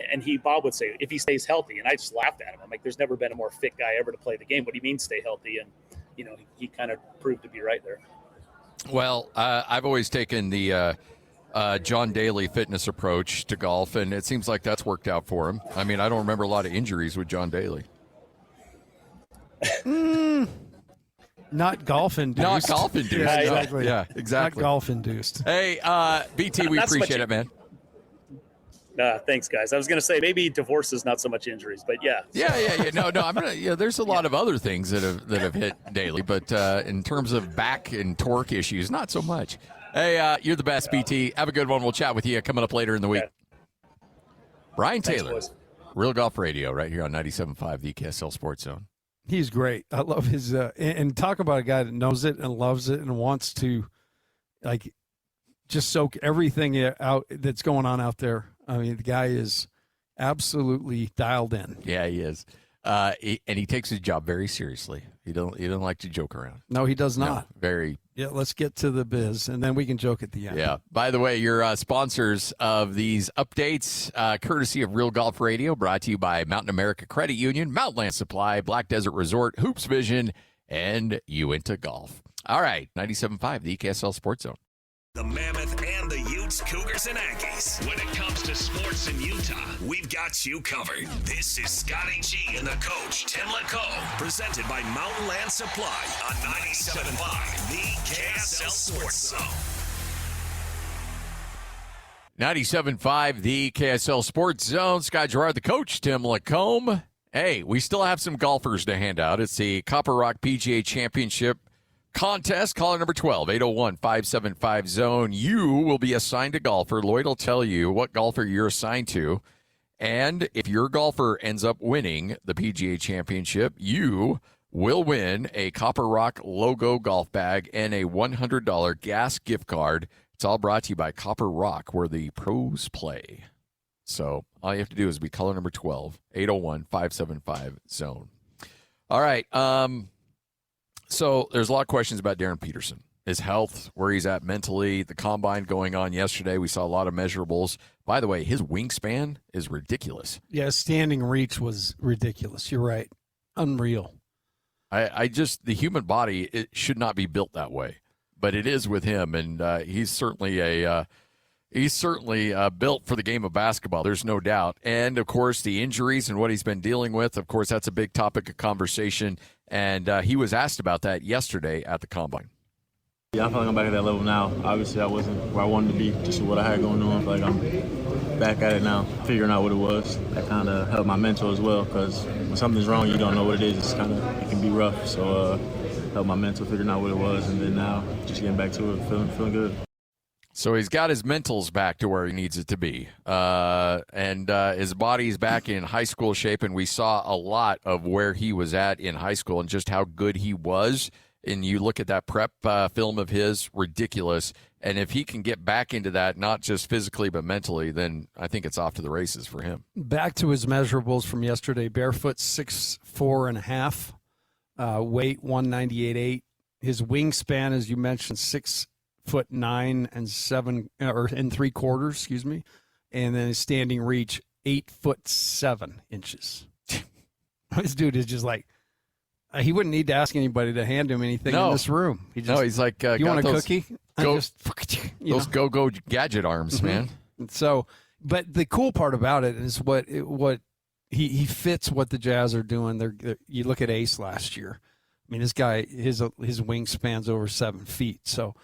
Bob would say, if he stays healthy, and I just laughed at him. I'm like, there's never been a more fit guy ever to play the game. What do you mean stay healthy? And, he kind of proved to be right there. Well, I've always taken the John Daly fitness approach to golf, and it seems like that's worked out for him. I mean, I don't remember a lot of injuries with John Daly. Not golf-induced. Not golf-induced. Yeah, exactly. Yeah, exactly. Not golf-induced. Hey, BT, we appreciate it, man. Thanks, guys. I was going to say maybe divorce is not so much injuries, but yeah. Yeah. No, I'm gonna. Yeah, there's a lot of other things that have hit Daly, but in terms of back and torque issues, not so much. Hey, you're the best, BT. Have a good one. We'll chat with you coming up later in the week. Brian Taylor, Real Golf Radio, right here on 97.5, the KSL Sports Zone. He's great. I love his and talk about a guy that knows it and loves it and wants to just soak everything out that's going on out there. I mean, the guy is absolutely dialed in. Yeah, he is. And he takes his job very seriously. He don't like to joke around. No, he does not. No, very. Yeah, let's get to the biz, and then we can joke at the end. Yeah. By the way, you're sponsors of these updates, courtesy of Real Golf Radio, brought to you by Mountain America Credit Union, Mountain Land Supply, Black Desert Resort, Hoops Vision, and Uinta Golf. All right, 97.5, the KSL Sports Zone. The Mammoth and the Utes, Cougars and Aggies. When it comes to sports in Utah, we've got you covered. This is Scotty G and the coach, Tim LaComb, presented by Mountain Land Supply on 97.5, the KSL Sports Zone. 97.5, the KSL Sports Zone. Scott Garrard, the coach, Tim LaComb. Hey, we still have some golfers to hand out. It's the Copper Rock PGA Championship contest. Caller number 12, 801-575-ZONE. You will be assigned a golfer. Lloyd will tell you what golfer you're assigned to. And if your golfer ends up winning the PGA Championship, you will win a Copper Rock logo golf bag and a $100 gas gift card. It's all brought to you by Copper Rock, where the pros play. So all you have to do is be caller number 12, 801-575-ZONE. All right. So there's a lot of questions about Darryn Peterson, his health, where he's at mentally, the combine going on yesterday. We saw a lot of measurables. By the way, his wingspan is ridiculous. Yeah, standing reach was ridiculous. You're right. Unreal. I just, the human body, it should not be built that way, but it is with him, and he's certainly built for the game of basketball. There's no doubt. And, of course, the injuries and what he's been dealing with, of course, that's a big topic of conversation. And he was asked about that yesterday at the Combine. Yeah, I feel like I'm back at that level now. Obviously, I wasn't where I wanted to be, just with what I had going on. I feel like I'm back at it now, figuring out what it was. That kind of helped my mental as well, because when something's wrong, you don't know what it is. It's it can be rough. So helped my mental figuring out what it was, and then now just getting back to it, feeling good. So he's got his mentals back to where he needs it to be. And his body's back in high school shape, and we saw a lot of where he was at in high school and just how good he was. And you look at that prep film of his, ridiculous. And if he can get back into that, not just physically but mentally, then I think it's off to the races for him. Back to his measurables from yesterday. Barefoot 6'4.5", weight 198.8. His wingspan, as you mentioned, 6'9" and 3/4, excuse me, and then his standing reach 8'7". This dude is just like, he wouldn't need to ask anybody to hand him anything in this room. He's like, you want a cookie? Those go gadget arms, man. And so, but the cool part about it is what he fits what the Jazz are doing. You look at Ace last year. I mean, this guy, his wingspan's over 7 feet. So.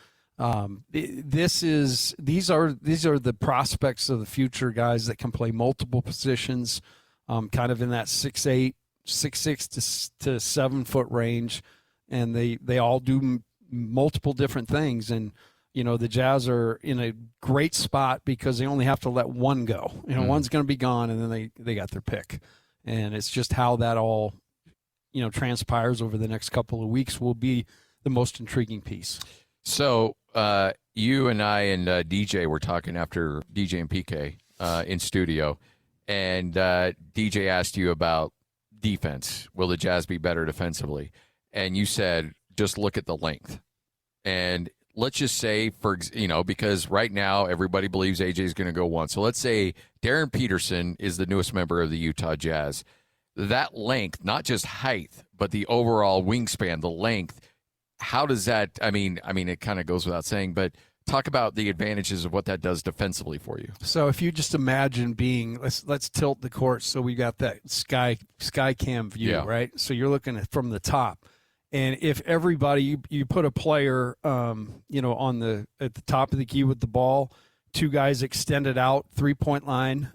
These are the prospects of the future, guys that can play multiple positions, kind of in that 6'8", 6'6" to 7 foot range, and they all do multiple different things. And, the Jazz are in a great spot because they only have to let one go. One's going to be gone, and then they got their pick. And it's just how that all, transpires over the next couple of weeks will be the most intriguing piece. So you and I and DJ were talking after DJ and PK in studio, and DJ asked you about defense. Will the Jazz be better defensively? And you said, just look at the length. And let's just say, because right now everybody believes AJ is going to go one. So let's say Darryn Peterson is the newest member of the Utah Jazz. That length, not just height, but the overall wingspan, the length, how does that, I mean, it kind of goes without saying, but talk about the advantages of what that does defensively for you. So if you just imagine let's tilt the court so we got that sky cam view, right? So you're looking at from the top. And if everybody, you put a player, at the top of the key with the ball, two guys extended out, 3-point line,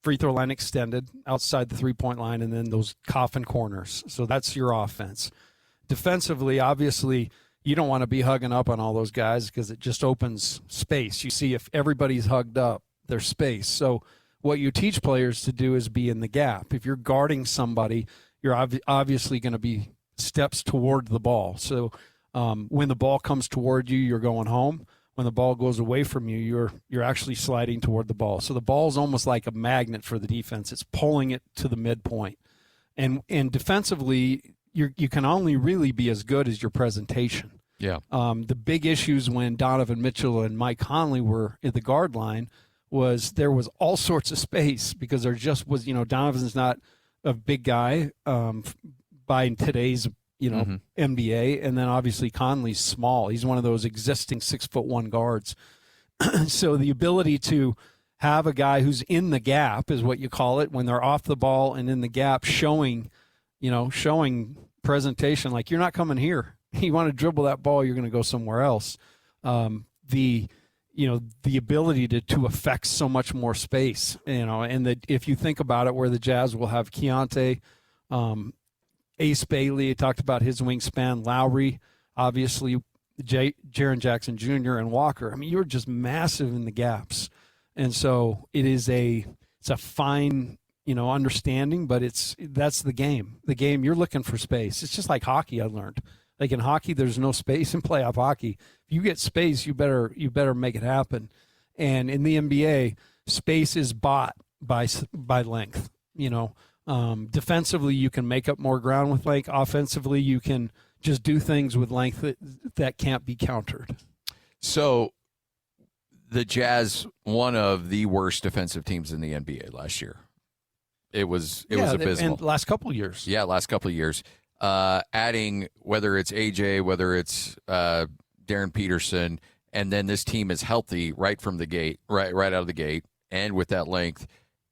free throw line extended outside the 3-point line, and then those coffin corners. So that's your offense. Defensively, obviously, you don't want to be hugging up on all those guys because it just opens space. You see, if everybody's hugged up, there's space. So what you teach players to do is be in the gap. If you're guarding somebody, you're obviously going to be steps toward the ball. So when the ball comes toward you, you're going home. When the ball goes away from you, you're actually sliding toward the ball. So the ball is almost like a magnet for the defense. It's pulling it to the midpoint. And defensively, you can only really be as good as your presentation. Yeah. The big issues when Donovan Mitchell and Mike Conley were at the guard line was there was all sorts of space because there just was, Donovan's not a big guy by today's, NBA. And then obviously Conley's small. He's one of those existing 6'1" guards. So the ability to have a guy who's in the gap is what you call it when they're off the ball and in the gap showing presentation, like you're not coming here. You want to dribble that ball, you're going to go somewhere else. The ability to affect so much more space, and if you think about it, where the Jazz will have Keontae, Ace Bailey, talked about his wingspan, Lowry, obviously Jaren Jackson Jr. and Walker. I mean, you're just massive in the gaps. And so it's a fine, understanding, but that's the game. The game, you're looking for space. It's just like hockey, I learned. Like in hockey, there's no space in playoff hockey. If you get space, you better make it happen. And in the NBA, space is bought by length. Defensively, you can make up more ground with length. Offensively, you can just do things with length that can't be countered. So the Jazz, one of the worst defensive teams in the NBA last year. It was abysmal. And last couple of years. Yeah, last couple of years. Adding whether it's AJ, whether it's Darryn Peterson, and then this team is healthy right from the gate, right out of the gate, and with that length,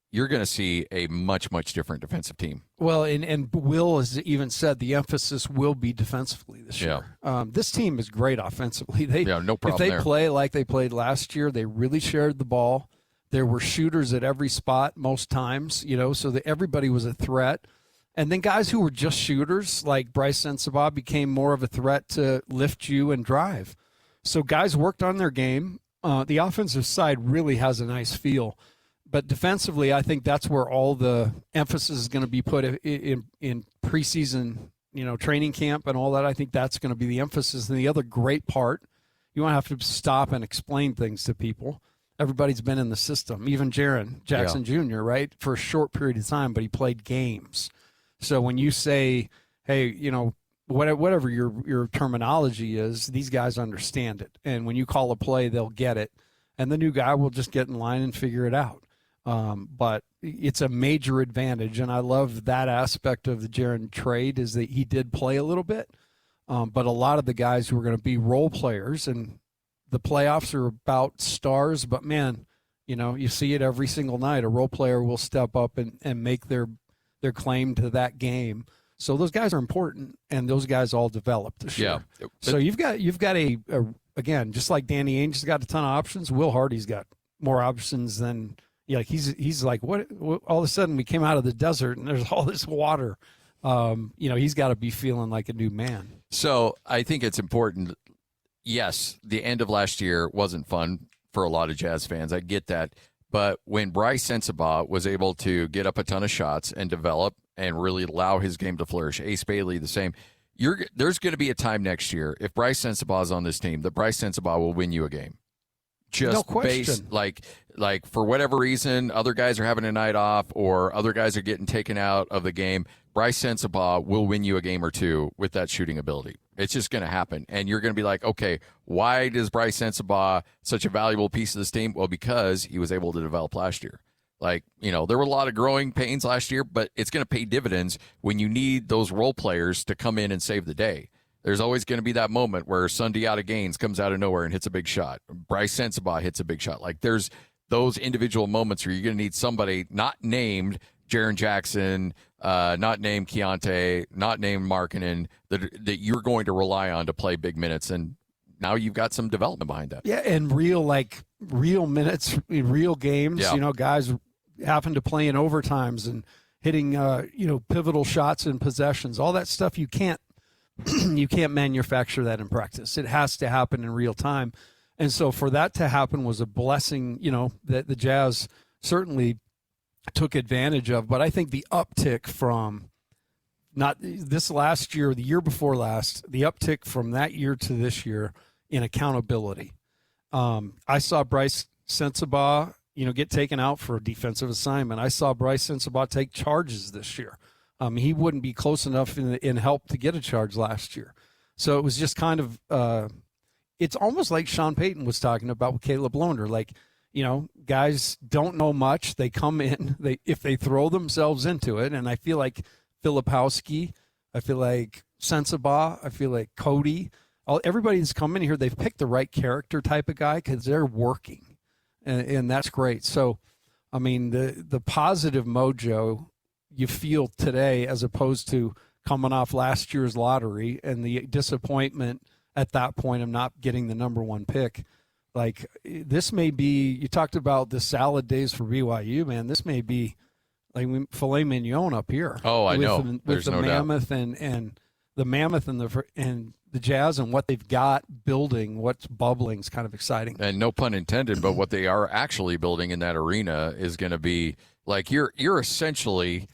you're going to see a much, much different defensive team. Well, and Will has even said the emphasis will be defensively this year. This team is great offensively. No problem if they there. play like they played last year, they really shared the ball. There were shooters at every spot most times, so that everybody was a threat. And then guys who were just shooters, like Bryce Sensabaugh, became more of a threat to lift you and drive. So guys worked on their game. The offensive side really has a nice feel. But defensively, I think that's where all the emphasis is going to be put in preseason, training camp and all that. I think that's going to be the emphasis. And the other great part, you won't have to stop and explain things to people. Everybody's been in the system, even Jaren Jackson Jr., right, for a short period of time, but he played games. So when you say, hey, whatever your terminology is, these guys understand it. And when you call a play, they'll get it. And the new guy will just get in line and figure it out. But it's a major advantage, and I love that aspect of the Jaren trade is that he did play a little bit, but a lot of the guys who are going to be role players, and the playoffs are about stars, but man, you see it every single night. A role player will step up and make their claim to that game. So those guys are important, and those guys all developed this year. So you've got a again, just like Danny Ainge's got a ton of options, Will Hardy's got more options than. Yeah, he's like, what? All of a sudden, we came out of the desert and there's all this water. he's got to be feeling like a new man. So I think it's important. Yes, the end of last year wasn't fun for a lot of Jazz fans. I get that. But when Bryce Sensabaugh was able to get up a ton of shots and develop and really allow his game to flourish, Ace Bailey the same, there's going to be a time next year, if Bryce Sensabaugh is on this team, that Bryce Sensabaugh will win you a game. Just no question. Based, like for whatever reason, other guys are having a night off or other guys are getting taken out of the game, Bryce Sensabaugh will win you a game or two with that shooting ability. It's just going to happen. And you're going to be like, okay, why does Bryce Sensabaugh such a valuable piece of this team? Well, because he was able to develop last year. Like, there were a lot of growing pains last year, but it's going to pay dividends when you need those role players to come in and save the day. There's always going to be that moment where Sundiata Gaines comes out of nowhere and hits a big shot. Bryce Sensabaugh hits a big shot. Like, there's those individual moments where you're going to need somebody not named Jaren Jackson, not named Keontae, not named Markkanen, that you're going to rely on to play big minutes. And now you've got some development behind that. Yeah, and real minutes, real games. Yeah. Guys having to play in overtimes and hitting, pivotal shots and possessions. All that stuff you can't manufacture that in practice. It has to happen in real time. And so for that to happen was a blessing, that the Jazz certainly took advantage of. But I think the uptick from not this last year, the year before last, the uptick from that year to this year in accountability. I saw Bryce Sensabaugh, get taken out for a defensive assignment. I saw Bryce Sensabaugh take charges this year. He wouldn't be close enough in help to get a charge last year. So it was just kind of it's almost like Sean Payton was talking about with Caleb Lohner. Like, guys don't know much. They come in, if they throw themselves into it, and I feel like Filipowski, I feel like Sensabaugh, I feel like Cody, everybody that's come in here, they've picked the right character type of guy because they're working, and that's great. So, I mean, the positive mojo you feel today as opposed to coming off last year's lottery and the disappointment at that point of not getting the number one pick. Like, this may be, you talked about the salad days for BYU, man. This may be like filet mignon up here. Oh, I know. With the Mammoth and the Mammoth and the Jazz and what they've got building, what's bubbling is kind of exciting. And no pun intended, but what they are actually building in that arena is going to be like you're essentially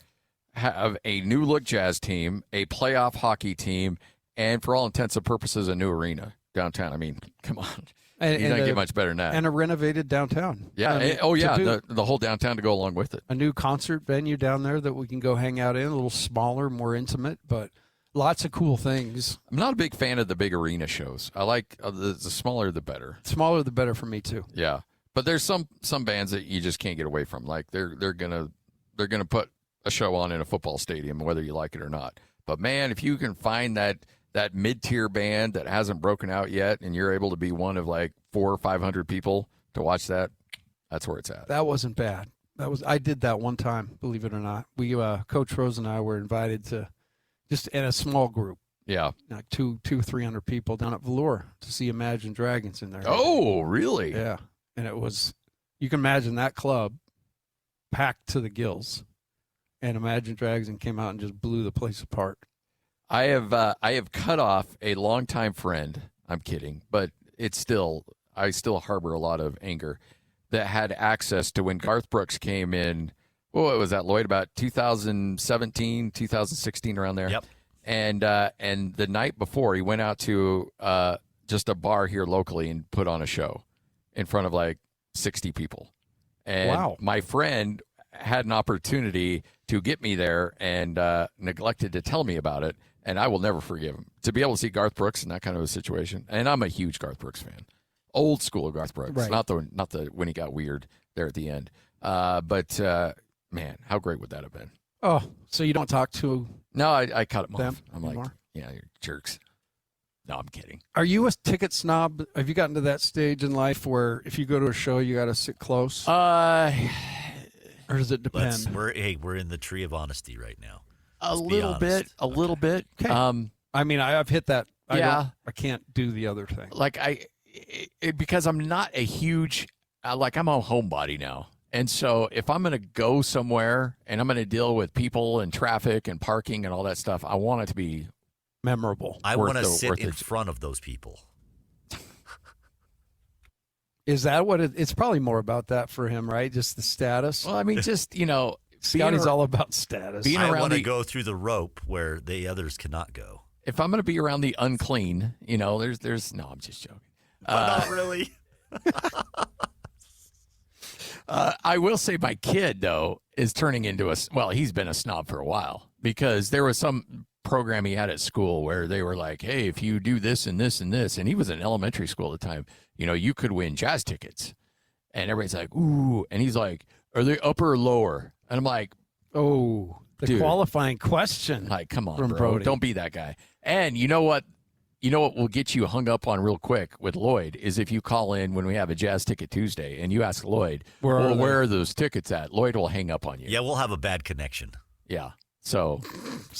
have a new look Jazz team, a playoff hockey team, and for all intents and purposes, a new arena downtown. I mean, come on. You don't get much better than that. And a renovated downtown. Yeah. The whole downtown to go along with it. A new concert venue down there that we can go hang out in, a little smaller, more intimate, but lots of cool things. I'm not a big fan of the big arena shows. I like the smaller the better. Smaller the better for me too. Yeah. But there's some bands that you just can't get away from. Like they're gonna put a show on in a football stadium, whether you like it or not. But man, if you can find that mid-tier band that hasn't broken out yet, and you're able to be one of like 400 or 500 people to watch that, that's where it's at. That wasn't bad. I did that one time, believe it or not. We Coach Rose and I were invited to just in a small group. Yeah, like 300 people down at Velour to see Imagine Dragons in there. Oh, really? Yeah, and it was. You can imagine that club packed to the gills, and Imagine Dragons came out and just blew the place apart. I have cut off a longtime friend. I'm kidding, but I still harbor a lot of anger that had access to when Garth Brooks came in. What was that, Lloyd? About 2017, 2016, around there. Yep. And the night before, he went out to just a bar here locally and put on a show in front of like 60 people. And wow. My friend had an opportunity to get me there and neglected to tell me about it. And I will never forgive him. To be able to see Garth Brooks in that kind of a situation, and I'm a huge Garth Brooks fan, old school Garth Brooks, right. not the when he got weird there at the end. But man, how great would that have been? Oh, so you don't talk to? No, I cut him off. I'm anymore? Like, yeah, you're jerks. No, I'm kidding. Are you a ticket snob? Have you gotten to that stage in life where if you go to a show, you got to sit close? Or does it depend? We're in the tree of honesty right now. A little bit. Okay. I mean, I've hit that. Yeah. I can't do the other thing. Like because I'm not a huge, I'm a homebody now. And so if I'm going to go somewhere and I'm going to deal with people and traffic and parking and all that stuff, I want it to be memorable. I want to sit in front of those people. Is that what it's probably more about that for him, right? Just the status. Well, I mean, just, Scotty's all about status. I want to go through the rope where the others cannot go. If I'm going to be around the unclean, there's no, I'm just joking. Not really. I will say my kid, though, is turning into he's been a snob for a while because there was some program he had at school where they were like, hey, if you do this and this and this, and he was in elementary school at the time, you could win jazz tickets. And everybody's like, ooh. And he's like, are they upper or lower? And I'm like, oh, the qualifying question. Like, come on, from bro. Brody. Don't be that guy. And you know what? You know what will get you hung up on real quick with Lloyd is if you call in when we have a Jazz Ticket Tuesday and you ask Lloyd, where are those tickets at? Lloyd will hang up on you. Yeah, we'll have a bad connection. Yeah. So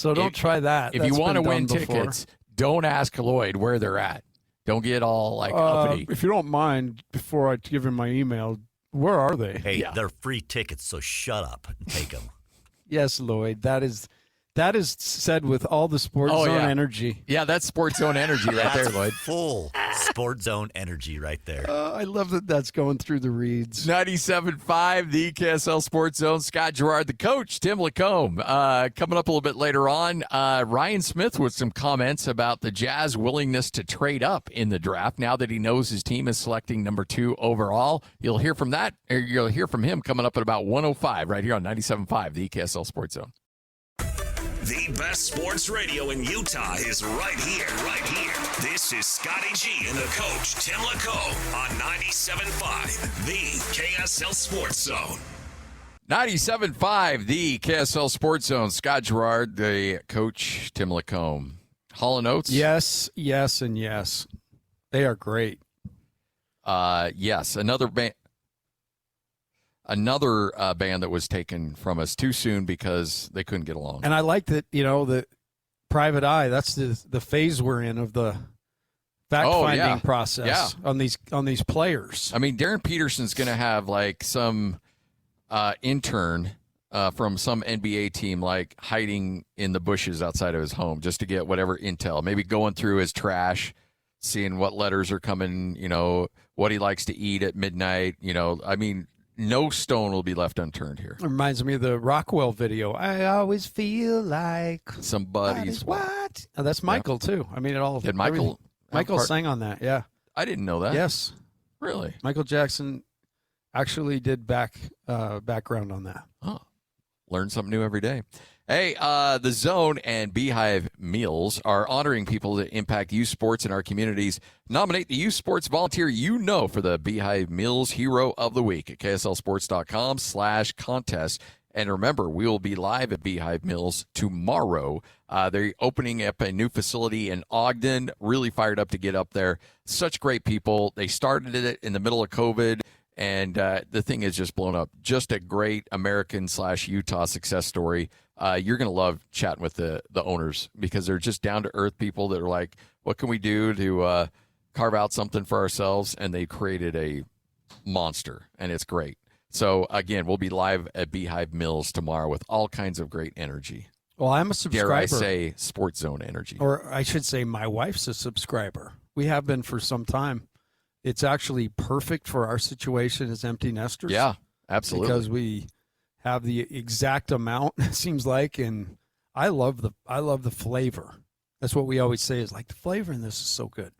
don't try that. If you want to win tickets, don't ask Lloyd where they're at. Don't get all uppity. If you don't mind, before I give him my email, where are they? Hey, they're free tickets, so shut up and take them. Yes, Lloyd. That is said with all the Sports Zone energy. Yeah, that's Sports Zone energy right there, Lloyd. Full Sports Zone energy right there. I love that that's going through the reeds. 97.5, the KSL Sports Zone. Scott Garrard, the coach, Tim LaComb. Coming up a little bit later on, Ryan Smith with some comments about the Jazz willingness to trade up in the draft now that he knows his team is selecting number 2 overall. You'll hear from him coming up at about 1:05 right here on 97.5, the KSL Sports Zone. The best sports radio in Utah is right here, right here. This is Scotty G and the coach, Tim LaComb, on 97.5, the KSL Sports Zone. 97.5, the KSL Sports Zone. Scott Garrard, the coach, Tim LaComb. Hall & Oates? Yes, yes, and yes. They are great. Yes, another band that was taken from us too soon because they couldn't get along. And I like that, the private eye, that's the phase we're in of the fact-finding process on these players. I mean, Darryn Peterson's going to have some intern from some NBA team hiding in the bushes outside of his home just to get whatever intel, maybe going through his trash, seeing what letters are coming, what he likes to eat at midnight, no stone will be left unturned here. It reminds me of the Rockwell video. I always feel like somebody's what? Oh, that's Michael too. I mean, it all. Did Michael sang on that? Yeah, I didn't know that. Yes, really. Michael Jackson actually did background on that. Oh, learn something new every day. Hey, the Zone and Beehive Meals are honoring people that impact youth sports in our communities. Nominate the youth sports volunteer for the Beehive Meals Hero of the Week at KSLSports.com/contest. And remember, we will be live at Beehive Mills tomorrow. They're opening up a new facility in Ogden. Really fired up to get up there. Such great people. They started it in the middle of COVID. And the thing has just blown up. Just a great American/Utah success story. You're going to love chatting with the owners because they're just down-to-earth people that are like, what can we do to carve out something for ourselves? And they created a monster, and it's great. So, again, we'll be live at Beehive Mills tomorrow with all kinds of great energy. Well, I'm a subscriber. Dare I say Sports Zone energy. Or I should say my wife's a subscriber. We have been for some time. It's actually perfect for our situation as empty nesters. Yeah, absolutely. Because we have the exact amount, it seems like, and I love the flavor. That's what we always say is the flavor in this is so good.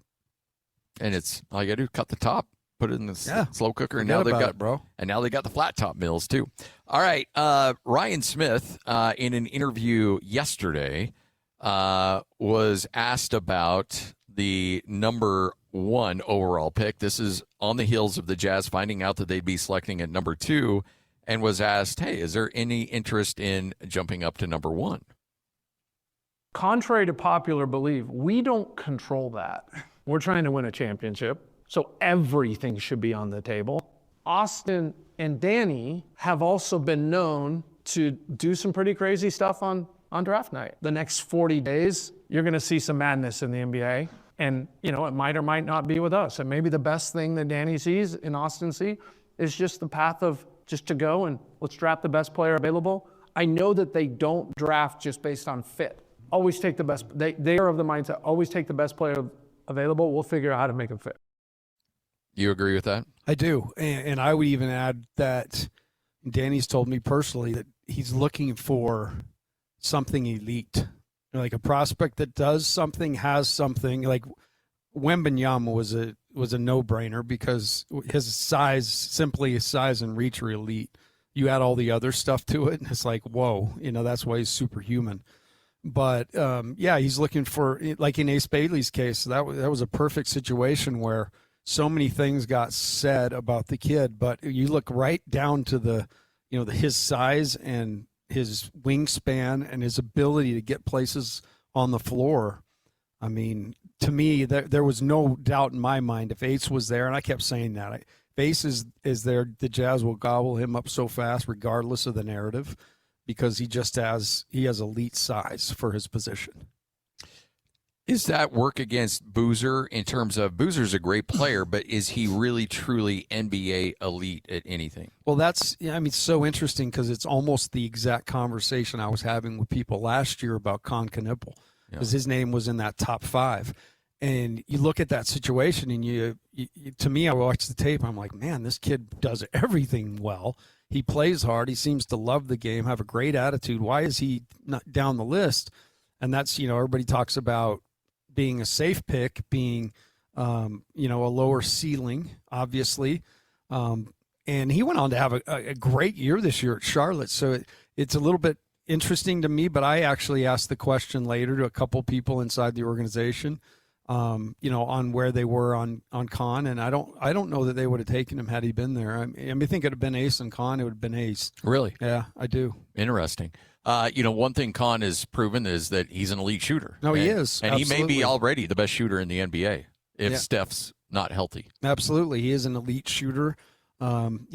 And it's all you got to do, cut the top, put it in the slow cooker, and now they've got the flat top meals too. All right, Ryan Smith in an interview yesterday was asked about the number 1 overall pick. This is on the heels of the Jazz finding out that they'd be selecting at number 2, and was asked, hey, is there any interest in jumping up to number 1? Contrary to popular belief, we don't control that. We're trying to win a championship, so everything should be on the table. Austin and Danny have also been known to do some pretty crazy stuff on draft night. The next 40 days, you're going to see some madness in the NBA. And, it might or might not be with us. And maybe the best thing that Danny sees and Austin see is just the path of just to go and let's draft the best player available. I know that they don't draft just based on fit. Always take the best. They are of the mindset, always take the best player available. We'll figure out how to make them fit. You agree with that? I do. And I would even add that Danny's told me personally that he's looking for something elite, like a prospect that does something, has something. Like Wembanyama was a no-brainer because his size and reach are elite. You add all the other stuff to it, and it's like, whoa, that's why he's superhuman. But, he's looking for, like in Ace Bailey's case, that was a perfect situation where so many things got said about the kid, but you look right down to his size and his wingspan and his ability to get places on the floor. I mean, to me, there was no doubt in my mind if Ace was there, and I kept saying that. If Ace is there, the Jazz will gobble him up so fast, regardless of the narrative, because he has elite size for his position. Is that work against Boozer in terms of Boozer's a great player, but is he really truly NBA elite at anything? Well, it's so interesting because it's almost the exact conversation I was having with people last year about Con Knipple, because his name was in that top 5. And you look at that situation and you to me, I watch the tape, I'm like, man, this kid does everything well. He plays hard. He seems to love the game, have a great attitude. Why is he not down the list? And that's, everybody talks about being a safe pick, being, a lower ceiling, obviously. And he went on to have a great year this year at Charlotte. So it's a little bit interesting to me, but I actually asked the question later to a couple people inside the organization, on where they were on Con. And I don't know that they would have taken him had he been there. I think it would have been Ace and Con. It would have been Ace. Really? Yeah, I do. Interesting. One thing Con has proven is that he's an elite shooter. No, he is. And Absolutely. he may be already the best shooter in the NBA if Steph's not healthy. Absolutely. He is an elite shooter, and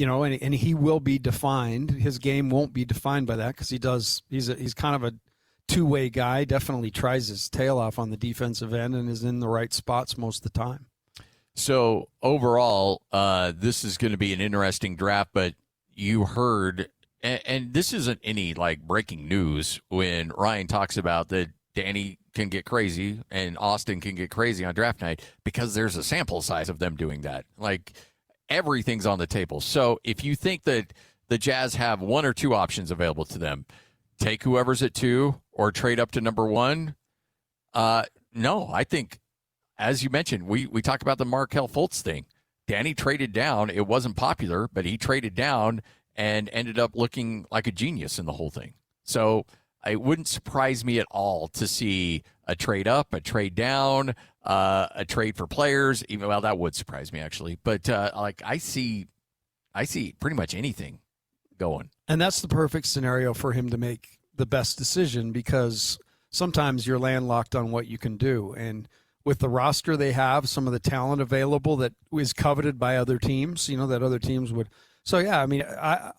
he will be defined. His game won't be defined by that because he's kind of a two-way guy, definitely tries his tail off on the defensive end and is in the right spots most of the time. So overall, this is going to be an interesting draft, but you heard – and this isn't any breaking news when Ryan talks about that Danny can get crazy and Austin can get crazy on draft night because there's a sample size of them doing that. Everything's on the table. So if you think that the Jazz have one or two options available to them, take whoever's at 2 or trade up to number 1. No, I think, as you mentioned, we talk about the Markelle Fultz thing. Danny traded down. It wasn't popular, but he traded down and ended up looking like a genius in the whole thing. So it wouldn't surprise me at all to see a trade up, a trade down, a trade for players. Well, that would surprise me, actually. But, I see pretty much anything going. And that's the perfect scenario for him to make the best decision because sometimes you're landlocked on what you can do. And with the roster they have, some of the talent available that is coveted by other teams, that other teams would – so, yeah,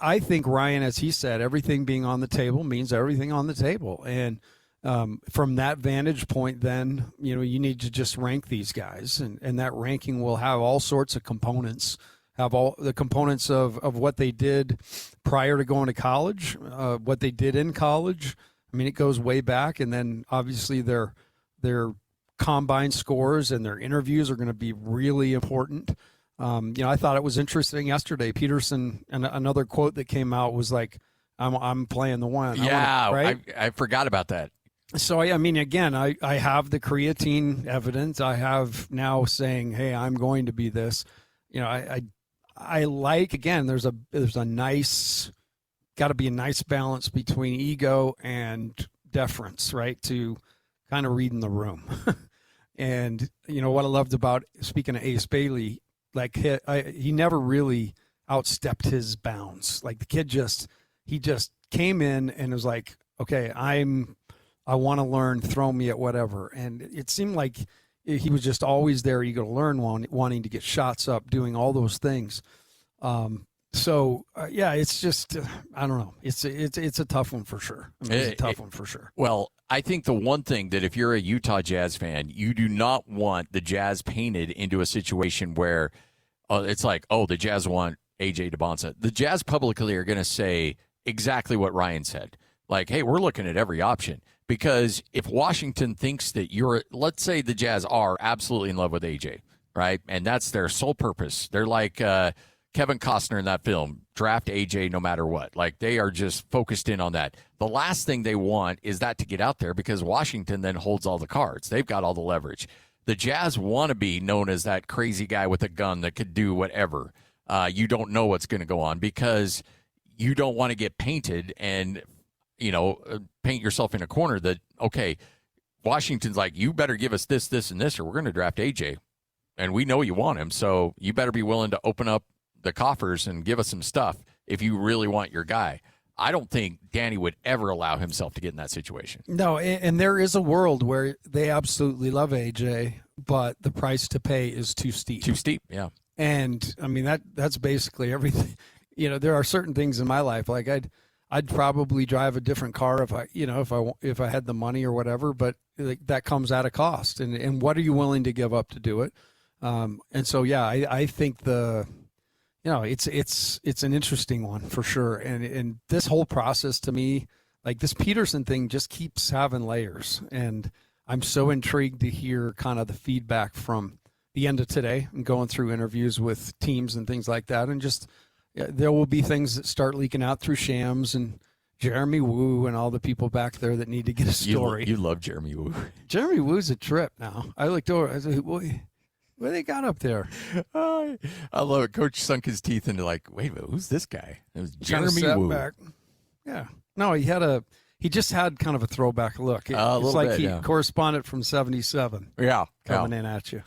I think Ryan, as he said, everything being on the table means everything on the table. And from that vantage point, then, you need to just rank these guys. And that ranking will have all sorts of components, have all the components of what they did prior to going to college, what they did in college. It goes way back. And then, obviously, their combine scores and their interviews are going to be really important. I thought it was interesting yesterday. Peterson, and another quote that came out was like, I'm playing the one. Yeah, right? I forgot about that. So, again, I have the creatine evidence. I have now saying, hey, I'm going to be this. I like, again, there's a nice, got to be a nice balance between ego and deference, right, to kind of reading the room. And, what I loved about, speaking of Ace Bailey, he never really outstepped his bounds. The kid he just came in and was like, okay, I want to learn, throw me at whatever. And it seemed like he was just always there, eager to learn, wanting to get shots up, doing all those things. It's just, I don't know. It's a tough one for sure. It's a tough one for sure. Well, I think the one thing that if you're a Utah Jazz fan, you do not want the Jazz painted into a situation where it's like, oh, the Jazz want A.J. Dybantsa. The Jazz publicly are going to say exactly what Ryan said. Like, hey, we're looking at every option. Because if Washington thinks that let's say the Jazz are absolutely in love with A.J., right? And that's their sole purpose. They're like Kevin Costner in that film, draft A.J. no matter what. Like, they are just focused in on that. The last thing they want is that to get out there because Washington then holds all the cards. They've got all the leverage. The Jazz want to be known as that crazy guy with a gun that could do whatever. You don't know what's going to go on because you don't want to get painted and, paint yourself in a corner that, okay, Washington's like, you better give us this, this, and this, or we're going to draft AJ. And we know you want him, so you better be willing to open up the coffers and give us some stuff if you really want your guy. I don't think Danny would ever allow himself to get in that situation. No, and there is a world where they absolutely love AJ, but the price to pay is too steep. Too steep, yeah. And I mean that's basically everything. There are certain things in my life like I'd probably drive a different car if I had the money or whatever, but that comes at a cost. And what are you willing to give up to do it? And so yeah, I think it's an interesting one for sure. And this whole process to me, like this Peterson thing just keeps having layers. And I'm so intrigued to hear kind of the feedback from the end of today and going through interviews with teams and things like that. And just, there will be things that start leaking out through Shams and Jeremy Woo and all the people back there that need to get a story. You love Jeremy Woo. Jeremy Woo's a trip now. I looked over, I said, what they got up there? I love it. Coach sunk his teeth into wait a minute, who's this guy? It was Jeremy Woo. Back. Yeah. No, he just had kind of a throwback look. It's like he corresponded from 77. Yeah. Coming in at you.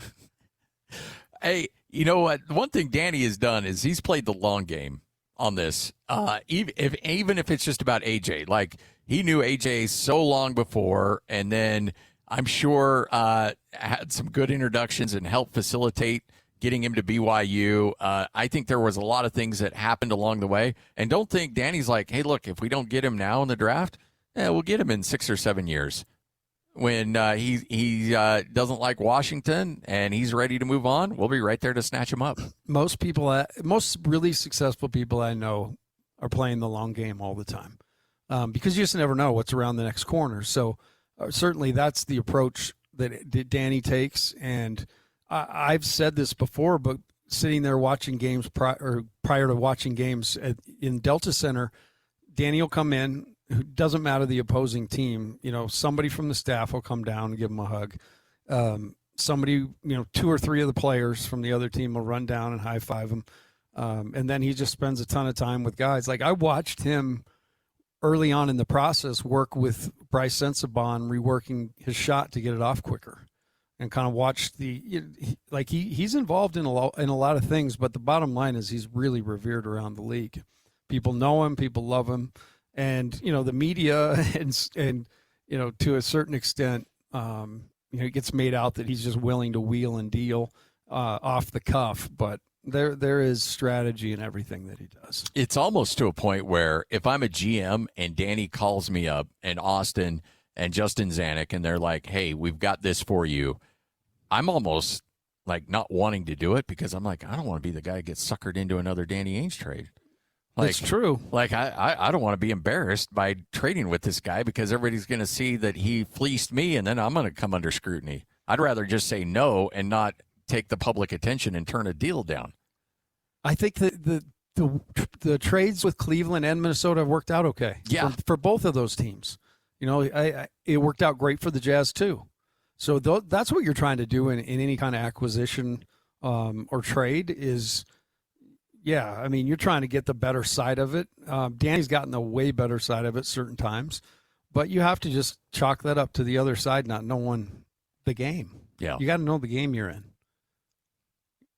Hey, you know what? One thing Danny has done is he's played the long game on this. Even if it's just about AJ, like he knew AJ so long before, and then I'm sure had some good introductions and helped facilitate getting him to BYU. I think there was a lot of things that happened along the way, and don't think Danny's like, hey, look, if we don't get him now in the draft, we'll get him in 6 or 7 years. When he doesn't like Washington and he's ready to move on, we'll be right there to snatch him up. Most really successful people I know are playing the long game all the time because you just never know what's around the next corner. So certainly that's the approach that Danny takes. And I've said this before, but sitting there watching games prior to watching games in Delta Center, Danny will come in. It doesn't matter the opposing team, somebody from the staff will come down and give him a hug. Somebody, 2 or 3 of the players from the other team will run down and high five him. And then he just spends a ton of time with guys. Like I watched him early on in the process work with Bryce Sensabaugh, reworking his shot to get it off quicker, and kind of watched he's involved in a lot of things. But the bottom line is he's really revered around the league. People know him, people love him. And, the media and to a certain extent, it gets made out that he's just willing to wheel and deal off the cuff. But there is strategy in everything that he does. It's almost to a point where if I'm a GM and Danny calls me up and Austin and Justin Zanuck and they're like, hey, we've got this for you, I'm almost like not wanting to do it because I'm like, I don't want to be the guy that gets suckered into another Danny Ainge trade. That's true. Like, I don't want to be embarrassed by trading with this guy because everybody's going to see that he fleeced me and then I'm going to come under scrutiny. I'd rather just say no and not take the public attention and turn a deal down. I think that the trades with Cleveland and Minnesota have worked out okay. Yeah. For both of those teams. It worked out great for the Jazz too. So that's what you're trying to do in any kind of acquisition or trade is – yeah, I mean, you're trying to get the better side of it. Danny's gotten the way better side of it certain times, but you have to just chalk that up to the other side not knowing the game. Yeah. You got to know the game you're in.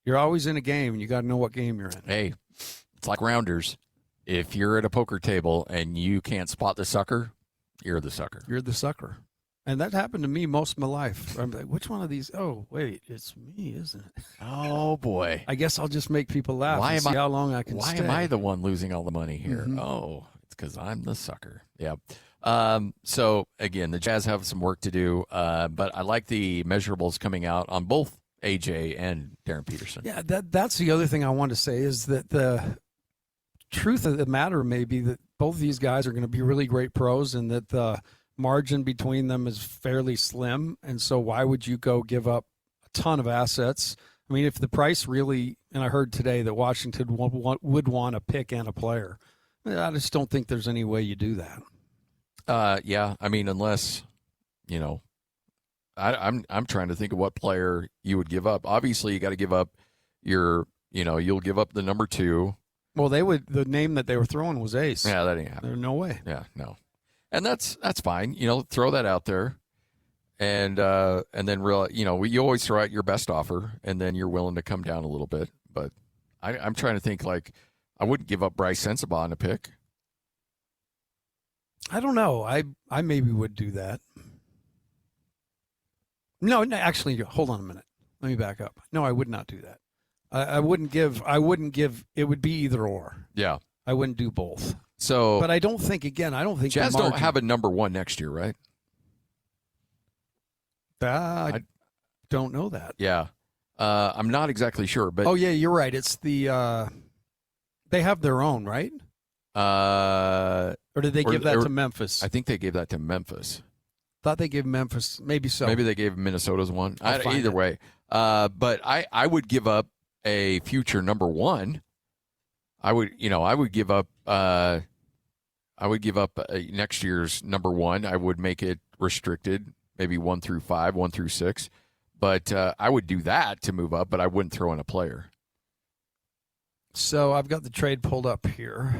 You're always in a game, and you got to know what game you're in. Hey, it's like rounders. If you're at a poker table and you can't spot the sucker, you're the sucker. You're the sucker. And that happened to me most of my life. I'm like, which one of these? Oh, wait, it's me, isn't it? Oh, boy. I guess I'll just make people laugh and see how long I can stay. Why am I the one losing all the money here? Mm-hmm. Oh, it's because I'm the sucker. Yeah. So, again, the Jazz have some work to do, but I like the measurables coming out on both AJ and Darryn Peterson. Yeah, that's the other thing I want to say is that truth of the matter may be that both of these guys are going to be really great pros, and that the margin between them is fairly slim. And so why would you go give up a ton of assets? I mean, if the price really, and I heard today that Washington would want a pick and a player, I just don't think there's any way you do that. Yeah, I mean, unless, I'm trying to think of what player you would give up. Obviously, you got to give up you'll give up the number 2. Well, the name that they were throwing was Ace. Yeah, that ain't happening. There's no way. Yeah, no. And that's fine. Throw that out there. And then you always throw out your best offer, and then you're willing to come down a little bit. But I'm trying to think, like, I wouldn't give up Bryce Sensabaugh on a pick. I don't know. I maybe would do that. No, actually, hold on a minute. Let me back up. No, I would not do that. I wouldn't give. It would be either or. Yeah, I wouldn't do both. So, but I don't think Jazz don't have a number 1 next year, right? I don't know that. Yeah, I'm not exactly sure, but yeah, you're right. It's the they have their own, right? Or did they give that to Memphis? I think they gave that to Memphis. Thought they gave Memphis, maybe so. Maybe they gave Minnesota's one. Either way, but I would give up a future number 1. I would give up. I would give up next year's number 1. I would make it restricted, maybe 1 through 5, 1 through 6. But I would do that to move up, but I wouldn't throw in a player. So I've got the trade pulled up here.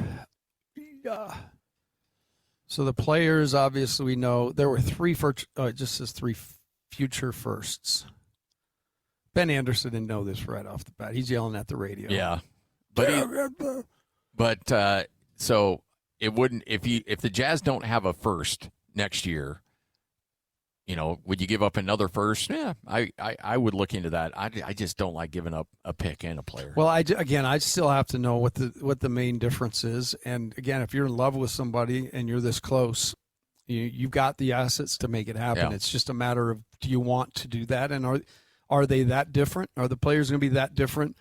So the players, obviously, we know there were 3 it just says 3 future firsts. Ben Anderson didn't know this right off the bat. He's yelling at the radio. Yeah, but so it wouldn't if the Jazz don't have a first next year. Would you give up another first? Yeah, I would look into that. I just don't like giving up a pick and a player. Well, I still have to know what the main difference is. And again, if you're in love with somebody and you're this close, you've got the assets to make it happen. Yeah. It's just a matter of, do you want to do that? And are they that different? Are the players going to be that different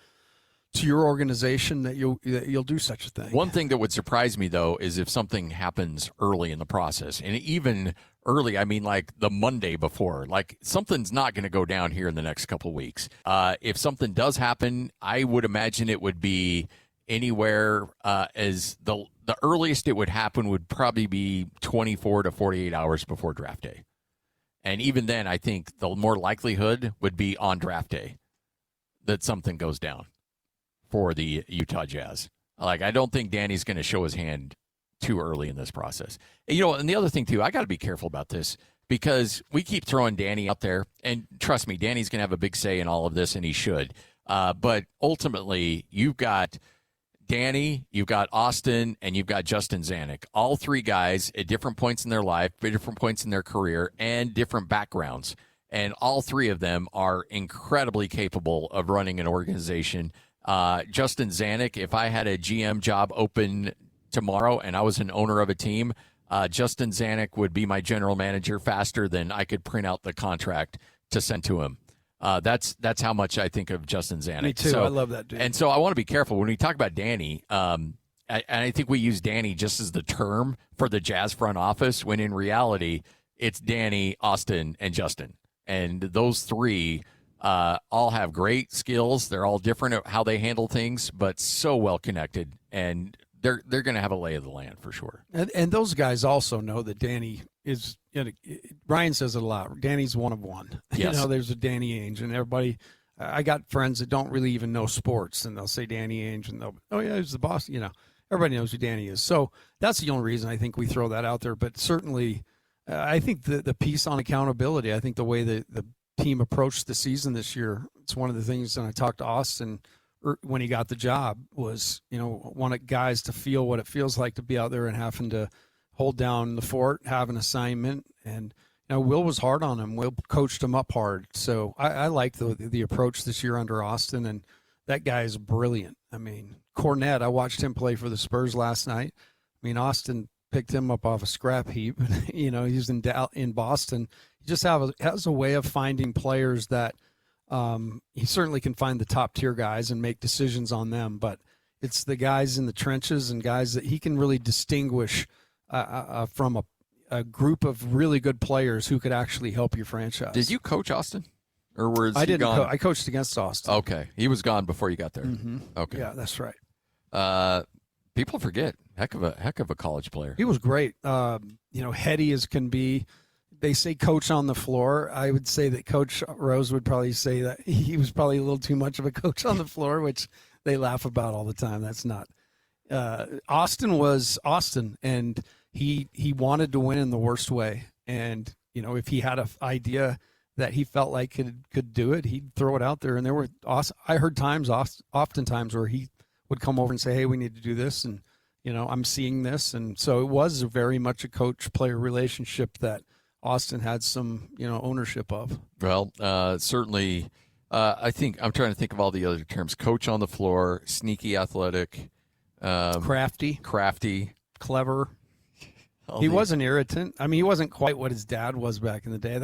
to your organization that you'll do such a thing? One thing that would surprise me, though, is if something happens early in the process, and even early, I mean like the Monday before, like something's not going to go down here in the next couple of weeks. If something does happen, I would imagine it would be anywhere as the earliest it would happen would probably be 24 to 48 hours before draft day. And even then, I think the more likelihood would be on draft day that something goes down for the Utah Jazz. Like, I don't think Danny's going to show his hand too early in this process. And the other thing, too, I got to be careful about this because we keep throwing Danny out there. And trust me, Danny's going to have a big say in all of this, and he should. But ultimately, you've got Danny, you've got Austin, and you've got Justin Zanuck. All 3 guys at different points in their life, different points in their career, and different backgrounds. And all 3 of them are incredibly capable of running an organization. Justin Zanuck, if I had a GM job open tomorrow and I was an owner of a team, Justin Zanuck would be my general manager faster than I could print out the contract to send to him. That's how much I think of Justin Zanuck. Me too. So, I love that dude. And so I want to be careful when we talk about Danny. I think we use Danny just as the term for the Jazz front office, when in reality it's Danny, Austin, and Justin. And those 3 all have great skills. They're all different at how they handle things, but so well connected, and they're going to have a lay of the land for sure. And those guys also know that Danny is. Ryan says it a lot. Danny's one of one. Yes. There's a Danny Ainge, and everybody. I got friends that don't really even know sports, and they'll say Danny Ainge, and they'll, he's the boss. Everybody knows who Danny is. So that's the only reason I think we throw that out there. But certainly, I think the piece on accountability. I think the way that the team approached the season this year, it's one of the things, and I talked to Austin when he got the job, was, wanted guys to feel what it feels like to be out there and having to hold down the fort, have an assignment. And, Will was hard on him. Will coached him up hard. So I like the approach this year under Austin, and that guy is brilliant. I mean, Cornette, I watched him play for the Spurs last night. I mean, Austin picked him up off a scrap heap. He's in Boston. He just has a way of finding players that he certainly can find the top tier guys and make decisions on them. But It's the guys in the trenches and guys that he can really distinguish from a group of really good players who could actually help your franchise. Did you coach Austin? Or was I he didn't. gone? I coached against Austin. Okay. He was gone before you got there. Mm-hmm. Okay. Yeah, that's right. People forget. Heck of a college player. He was great. Heady as can be. They say coach on the floor. I would say that Coach Rose would probably say that he was probably a little too much of a coach on the floor, which they laugh about all the time. That's not. Austin was Austin, and he wanted to win in the worst way. And, if he had an idea that he felt like could do it, he'd throw it out there. And there were I heard oftentimes where he would come over and say, hey, we need to do this. And, I'm seeing this. And so it was very much a coach-player relationship that Austin had some, ownership of. Well, certainly, I think I'm trying to think of all the other terms. Coach on the floor, sneaky athletic. Crafty. Clever. He was an irritant. I mean, he wasn't quite what his dad was back in the day.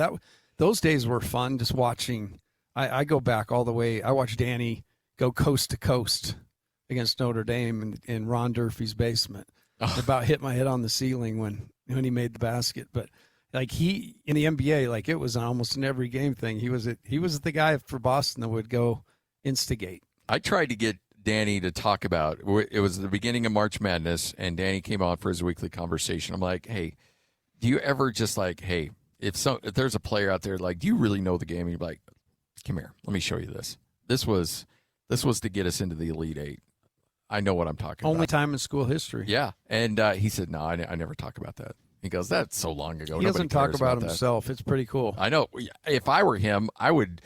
Those days were fun, just watching. I go back all the way. I watched Danny go coast to coast against Notre Dame in Ron Durfee's basement. About hit my head on the ceiling when he made the basket. But he in the NBA, it was almost an every game thing. He was the guy for Boston that would go instigate. I tried to get Danny to talk about it. Was the beginning of March Madness, and Danny came on for his weekly conversation. I'm like, hey, do you ever just hey, if there's a player out there, do you really know the game? And you're like, come here, let me show you this. This was to get us into the Elite Eight. I know what I'm talking about. Only time in school history. Yeah. And he said, no, I never talk about that. He goes, that's so long ago. He doesn't talk about himself. It's pretty cool. I know. If I were him, I would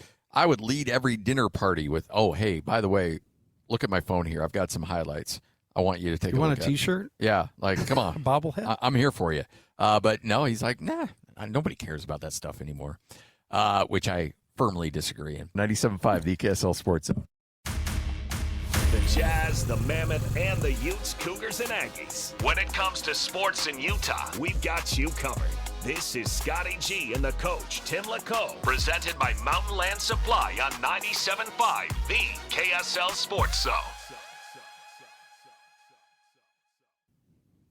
lead every dinner party with, oh, hey, by the way, look at my phone here. I've got some highlights. I want you to take a look at. You want a T-shirt? Yeah. Come on. A bobblehead? I'm here for you. But no, he's like, nah, nobody cares about that stuff anymore, which I firmly disagree in. 97.5, the KSL Sports Zone. The Jazz, the Mammoth, and the Utes, Cougars, and Aggies. When it comes to sports in Utah, we've got you covered. This is Scotty G and the coach, Tim LaComb, presented by Mountain Land Supply on 97.5, the KSL Sports Zone.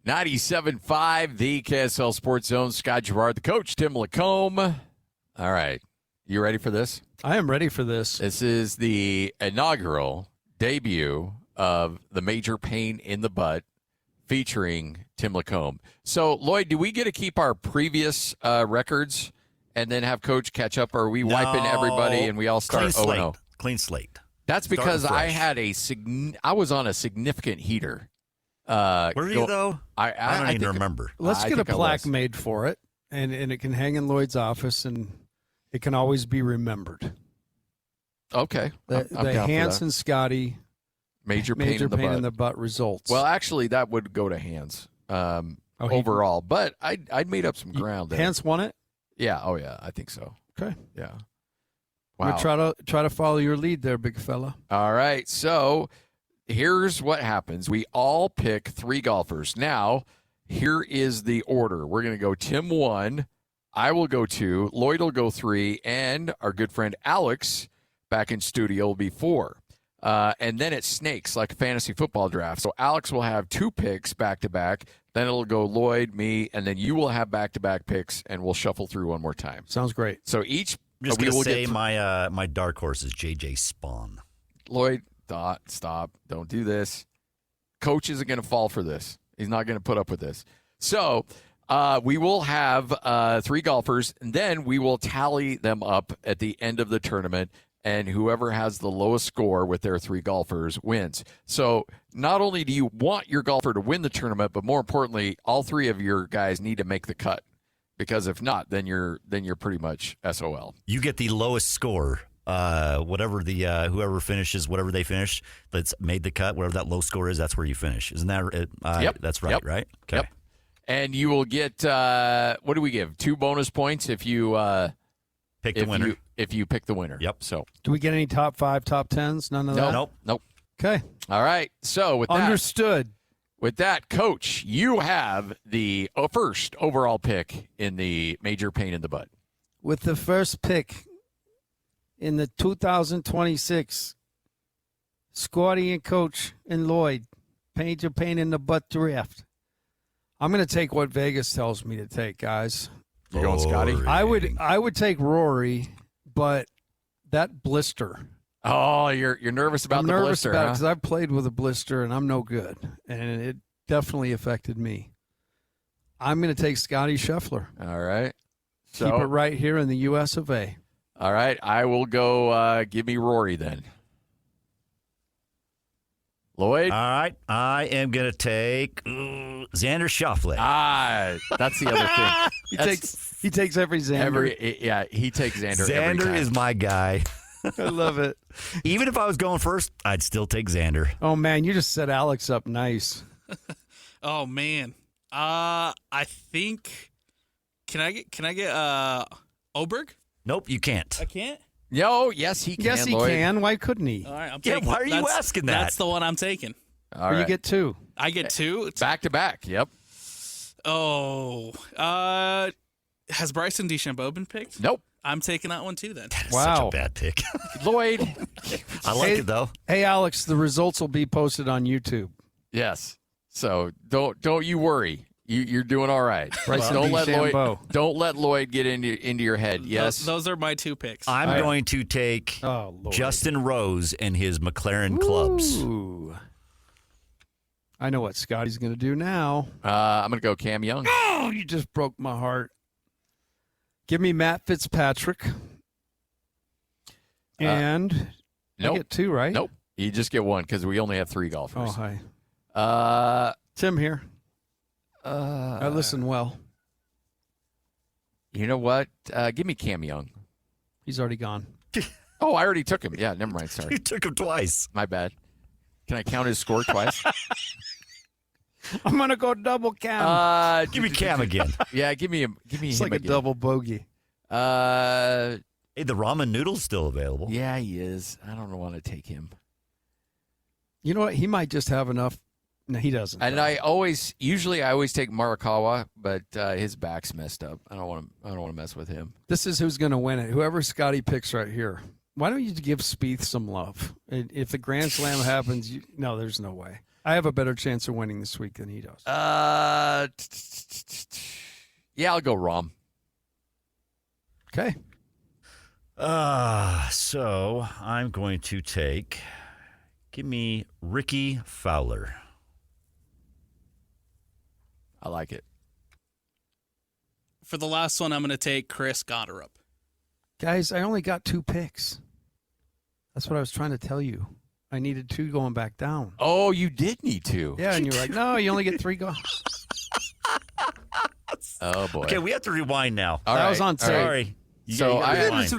97.5, the KSL Sports Zone. Scott Garrard, the coach, Tim LaComb. All right. You ready for this? I am ready for this. This is the inaugural debut of the Major Pain in the Butt featuring Tim LaComb. So, Lloyd, do we get to keep our previous records and then have Coach catch up, or are we wiping everybody and we all start 0-0? Clean slate. That's because I had I was on a significant heater. Were you, though? I don't even remember. Let's get a plaque made for it, and it can hang in Lloyd's office, and it can always be remembered. Okay. The Hans and Scotty Major pain in the butt results. Well, actually, that would go to Hans overall, but I'd made up some ground there. Hans won it? Yeah. Oh, yeah. I think so. Okay. Yeah. Wow. We'll try to follow your lead there, big fella. All right. So here's what happens. We all pick 3 golfers. Now, here is the order. We're going to go Tim 1, I will go 2, Lloyd will go 3, and our good friend Alex back in studio will be 4. And then it snakes like a fantasy football draft. So Alex will have 2 picks back-to-back. Then it'll go Lloyd, me, and then you will have back-to-back picks, and we'll shuffle through one more time. Sounds great. So each I'm just going to say my dark horse is J.J. Spawn. Lloyd, stop. Don't do this. Coach isn't going to fall for this. He's not going to put up with this. So we will have 3 golfers, and then we will tally them up at the end of the tournament, and whoever has the lowest score with their 3 golfers wins. So not only do you want your golfer to win the tournament, but more importantly, all 3 of your guys need to make the cut, because if not, then you're pretty much SOL. You get the lowest score. Whatever the whoever finishes, whatever they finish, that's made the cut, whatever that low score is, that's where you finish. Isn't that it? Yep. That's right, Yep. right? Okay. Yep. And you will get, what do we give? 2 bonus points if you pick the winner. If you pick the winner. Yep. So do we get any top 5, top 10s? None of that? Nope. Okay. All right. So with that. Understood. With that, Coach, you have the first overall pick in the Major Pain in the Butt. With the first pick in the 2026 Scotty and Coach and Lloyd. Pain in the butt draft. I'm going to take what Vegas tells me to take, guys. You're going Scotty? I would take Rory, but that blister. Oh, you're nervous about the blister, I'm nervous about it huh? because I've played with a blister, and I'm no good. And it definitely affected me. I'm going to take Scotty Scheffler. All right. So, keep it right here in the U.S. of A. All right. I will go give me Rory then. Lloyd? All right. I am going to take Xander Schauffele. That's the other thing. He takes every Xander. He takes Xander every Xander time. is my guy. I love it. Even if I was going first, I'd still take Xander. Oh, man, you just set Alex up nice. Oh, man. I think can I get Oberg? Nope, you can't. I can't? Yes, he can. Yes, he Lloyd. can. Why couldn't he? All right, I'm Yeah, taking why are you asking that? That's the one I'm taking. All right. You get two. I get two. Back to back. Yep. Oh, has Bryson DeChambeau been picked? Nope. I'm taking that one too then. Such a bad pick. Lloyd. I like it though. Hey, Alex, the results will be posted on YouTube. Yes. So don't you worry. You're doing all right. Bryson Don't DeChambeau. let Lloyd get into your head. Yes. Those are my two picks. I'm going to take Justin Rose and his McLaren clubs. Ooh. I know what Scotty's going to do now. I'm going to go Cam Young. Oh, you just broke my heart. Give me Matt Fitzpatrick. And I get two, right? Nope. You just get one because we only have three golfers. Oh, hi. Tim here. I listen well. You know what? Give me Cam Young. He's already gone. Oh, I already took him. Yeah, never mind. Sorry. You took him twice. My bad. Can I count his score twice? I'm gonna go double Cam. Give me Cam again. Yeah, give me him. It's him like again. a double bogey. Hey, the ramen noodle's still available. Yeah, he is. I don't want to take him. You know what? He might just have enough. No, he doesn't. And I always take Morikawa, but his back's messed up. I don't want to mess with him. This is who's going to win it. Whoever Scotty picks right here. Why don't you give Spieth some love? If the Grand Slam happens, no, there's no way. I have a better chance of winning this week than he does. Yeah, I'll go Rahm. Okay. So I'm going to give me Ricky Fowler. I like it. For the last one, I'm going to take Chris Garrard. Guys, I only got two picks. That's what I was trying to tell you. I needed two going back down. Oh, you did need two. Yeah, and you're like, no, you only get three going. Oh, boy. Okay, we have to rewind now. All that right. was on tape. Sorry. So All right.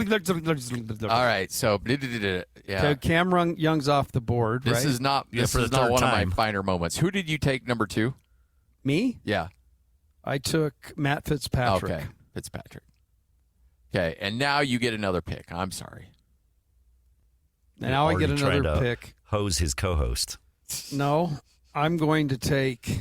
So yeah. Okay, Cam Young's off the board. This right? is not one of my finer moments. Who did you take number 2? Me? Yeah. I took Matt Fitzpatrick. Okay, Fitzpatrick. Okay, and now you get another pick. I'm sorry. And now I get another pick. Hose his co-host. No, I'm going to take.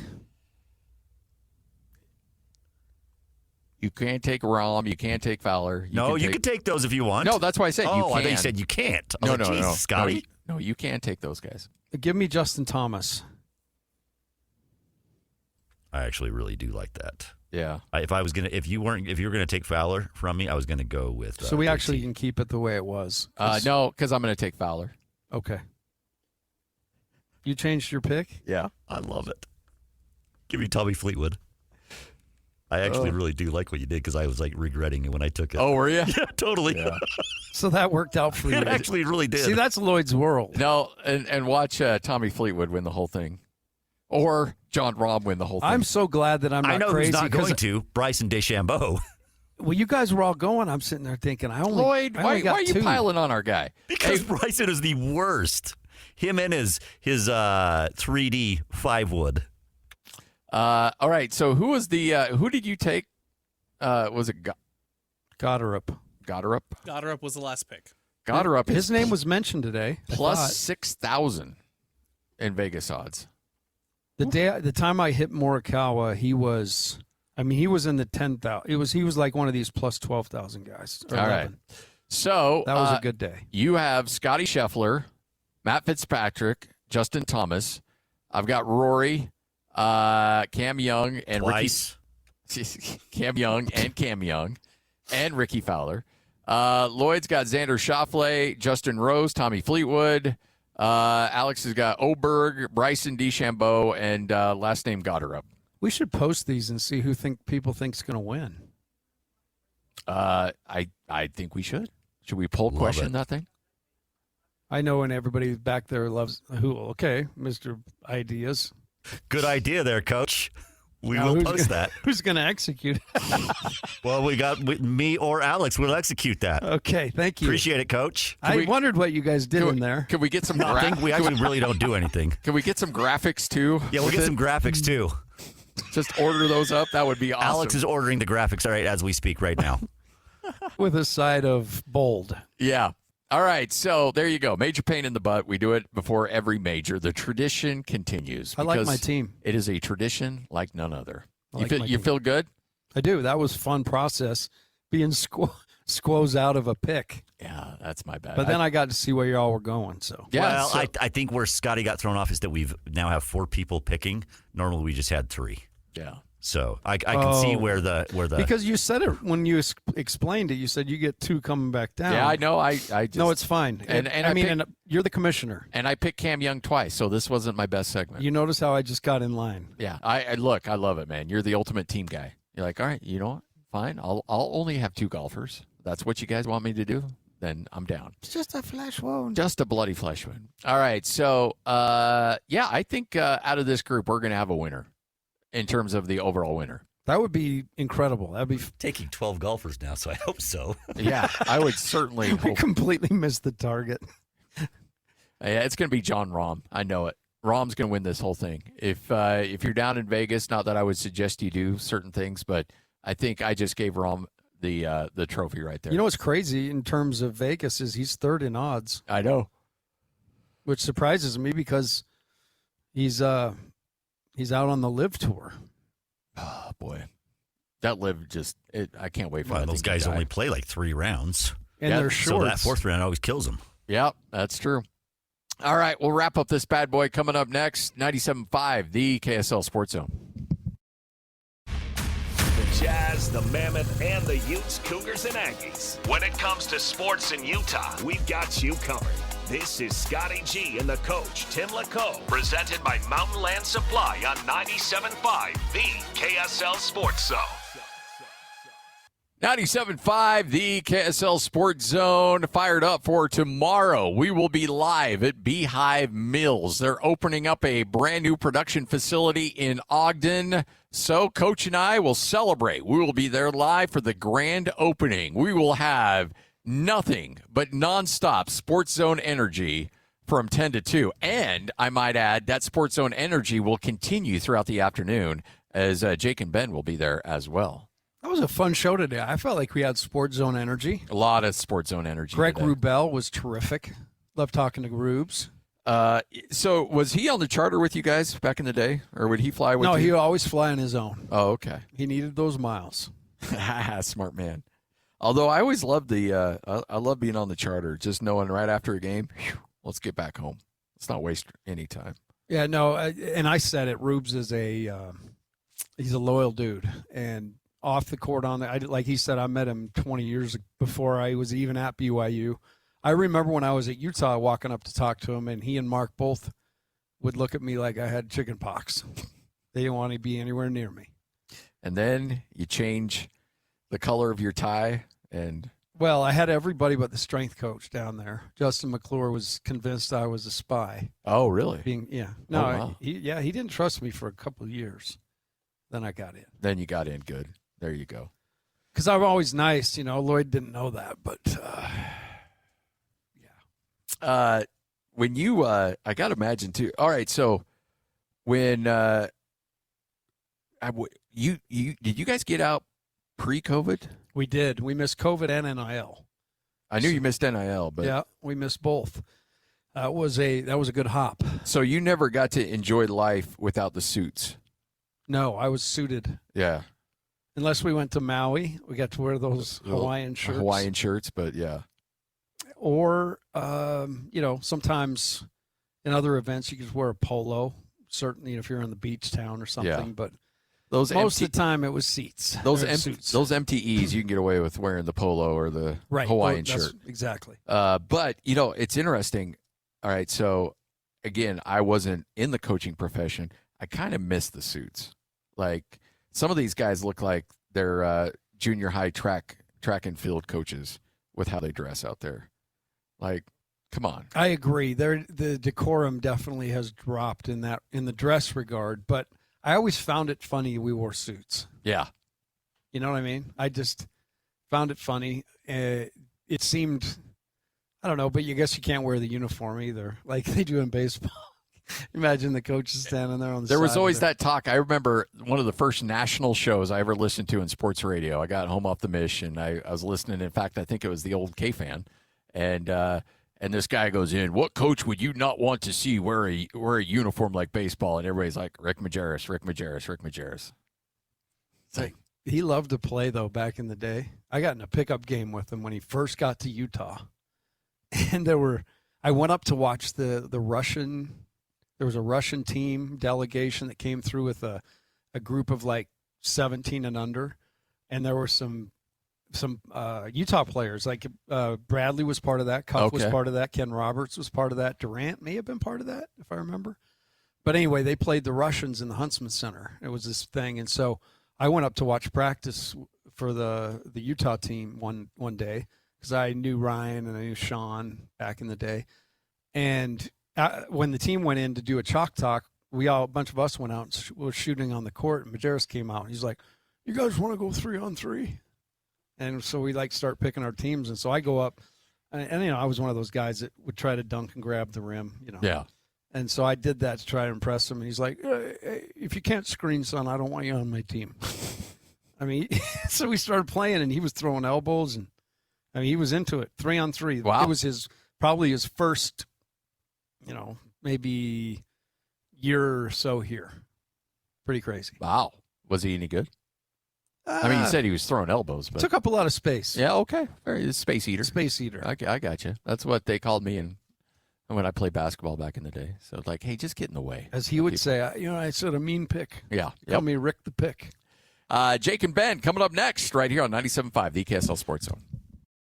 You can't take Rahm. You can't take Fowler. You can take those if you want. No, that's why I said you can. Oh, I thought you said you can't. No, Jesus, Scotty. No, you can't take those guys. Give me Justin Thomas. I actually really do like that. Yeah. If you were gonna take Fowler from me, I was gonna go with. So we actually can keep it the way it was. No, because I'm going to take Fowler. Okay. You changed your pick? Yeah. I love it. Give me Tommy Fleetwood. I actually really do like what you did because I was like regretting it when I took it. Oh, were you? Yeah, totally. Yeah. So that worked out for you. It actually really did. See, that's Lloyd's world. No, and watch Tommy Fleetwood win the whole thing. Or John Rahm win the whole thing. I'm so glad that I'm not crazy. I know who's not going to. Bryson DeChambeau. Well, you guys were all going. I'm sitting there thinking, Lloyd, why are you piling on our guy? Because Bryson is the worst. Him and his 3D 5-wood. All right. So who did you take? Was it Gotterup? Gotterup was the last pick. Gotterup. His name was mentioned today. Plus 6,000 in Vegas odds. The time I hit Morikawa, he was in the 10,000. He was like one of these plus 12,000 guys. All right. So that was a good day. You have Scotty Scheffler, Matt Fitzpatrick, Justin Thomas. I've got Rory, Cam Young, and Twice. Cam Young, and Ricky Fowler. Lloyd's got Xander Schauffele, Justin Rose, Tommy Fleetwood. Alex has got Oberg, Bryson DeChambeau, and last name Goddard. We should post these and see who people think's going to win. I think we should. Should we poll question that thing? I know, and everybody back there loves who. Okay, Mr. Ideas. Good idea there, Coach. We will post that. Who's going to execute? Well, we got me or Alex will execute that. Okay, thank you. Appreciate it, Coach. I wondered what you guys did in there. Can we get some Nothing. We actually really don't do anything. Can we get some graphics, too? Yeah, we'll get some graphics, too. Just order those up. That would be awesome. Alex is ordering the graphics, all right, as we speak right now. With a side of bold. Yeah. All right, so there you go. Major pain in the butt. We do it before every major. The tradition continues. I like my team. It is a tradition like none other. You feel good? I do. That was a fun process, being squoze out of a pick. Yeah, that's my bad. But then I got to see where y'all were going. So well, I think where Scotty got thrown off is that we've now have 4 people picking. Normally we just had 3. Yeah. So I can see where the because you said it when you explained it. You said you get 2 coming back down. Yeah, I know. I just, no, it's fine. And I mean, you're the commissioner, and I picked Cam Young twice, so this wasn't my best segment. You notice how I just got in line. Yeah, I look. I love it, man. You're the ultimate team guy. You're like, all right, you know what? Fine. I'll only have 2 golfers. That's what you guys want me to do. Then I'm down. It's just a flesh wound. Just a bloody flesh wound. All right. So, yeah, I think out of this group, we're going to have a winner in terms of the overall winner. That would be incredible. That'd be taking 12 golfers now, so I hope so. Yeah, I would certainly. We completely missed the target. Yeah, it's going to be John Rahm. I know it. Rahm's going to win this whole thing. If you're down in Vegas, not that I would suggest you do certain things, but I think I just gave Rahm the trophy right there. You know what's crazy in terms of Vegas is he's 3rd in odds. I know, which surprises me because he's out on the Live Tour. Oh boy, that Live I can't wait for that. Those guys only play like 3 rounds, and they're short. So that 4th round always kills them. Yep, that's true. All right, we'll wrap up this bad boy coming up next. 97.5, the KSL Sports Zone. The Jazz, the Mammoth, and the Utes, Cougars, and Aggies. When it comes to sports in Utah, we've got you covered. This is Scotty G and the coach, Tim LaComb, presented by Mountain Land Supply on 97.5, the KSL Sports Zone. 97.5, the KSL Sports Zone, fired up for tomorrow. We will be live at Beehive Mills. They're opening up a brand new production facility in Ogden. So Coach and I will celebrate. We will be there live for the grand opening. We will have nothing but nonstop Sports Zone energy from 10 to 2. And I might add that Sports Zone energy will continue throughout the afternoon as Jake and Ben will be there as well. That was a fun show today. I felt like we had Sports Zone energy. A lot of Sports Zone energy. Greg Wrubell was terrific. Loved talking to Rubes. So was he on the charter with you guys back in the day, or would he fly with you? No, he would always fly on his own. Oh, okay. He needed those miles. Smart man. Although I always loved I love being on the charter, just knowing right after a game, let's get back home. Let's not waste any time. Yeah, no, and I said it. Rubes is he's a loyal dude, and off the court like he said, I met him 20 years before I was even at BYU. I remember when I was at Utah walking up to talk to him, and he and Mark both would look at me like I had chicken pox. They didn't want to be anywhere near me. And then you change the color of your tie, and well, I had everybody but the strength coach down there. Justin McClure was convinced I was a spy. Oh, really? Wow. He didn't trust me for a couple of years. Then I got in. Then you got in. Good. There you go. Because I'm always nice, Lloyd didn't know that, but yeah. When you, I got to imagine too. All right, so when did you guys get out pre-COVID? We did. We missed COVID and NIL. I knew you missed NIL, but yeah, we missed both. That was a good hop. So you never got to enjoy life without the suits. No, I was suited. Yeah. Unless we went to Maui, we got to wear those Hawaiian shirts. Hawaiian shirts, but yeah. Or, sometimes In other events, you could wear a polo. Certainly, if you're in the beach town or something. But most of the time, it was seats. Those MTEs, you can get away with wearing the polo or the Hawaiian shirt. Exactly. But it's interesting. All right, so again, I wasn't in the coaching profession. I kind of miss the suits. Like some of these guys look like they're junior high track and field coaches with how they dress out there. Like, come on. I agree. The decorum definitely has dropped in the dress regard, but I always found it funny we wore suits. Yeah. You know what I mean? I just found it funny. It seemed, I don't know, but I guess you can't wear the uniform either, like they do in baseball. Imagine the coaches standing there on the side. There was always that talk. I remember one of the first national shows I ever listened to in sports radio. I got home off the Mish, and I was listening. In fact, I think it was the old K-Fan. And this guy goes in, what coach would you not want to see wear a uniform like baseball? And everybody's like, Rick Majerus. It's like, he loved to play, though, back in the day. I got in a pickup game with him when he first got to Utah. And I went up to watch the Russian. There was a Russian team delegation that came through with a group of like 17 and under. And there were some Utah players, like Bradley was part of that. Cuff was part of that. Ken Roberts was part of that. Durant may have been part of that, if I remember. But anyway, they played the Russians in the Huntsman Center. It was this thing. And so I went up to watch practice for the Utah team one day because I knew Ryan and I knew Sean back in the day. And when the team went in to do a chalk talk, a bunch of us went out and were shooting on the court. And Majerus came out. And he's like, you guys want to go 3-on-3? And so we start picking our teams. And so I go up and I was one of those guys that would try to dunk and grab the rim, Yeah. And so I did that to try to impress him. And he's like, hey, if you can't screen, son, I don't want you on my team. I mean, so we started playing and he was throwing elbows and he was into it. 3-on-3. Wow. It was probably his first, maybe year or so here. Pretty crazy. Wow. Was he any good? I mean, you said he was throwing elbows, but took up a lot of space. Yeah, okay. Space eater. Space eater. I got you. That's what they called me when I played basketball back in the day. So like, hey, just get in the way. As he would say, I said a mean pick. Yeah. Call me Rick the Pick. Jake and Ben coming up next right here on 97.5, the KSL Sports Zone.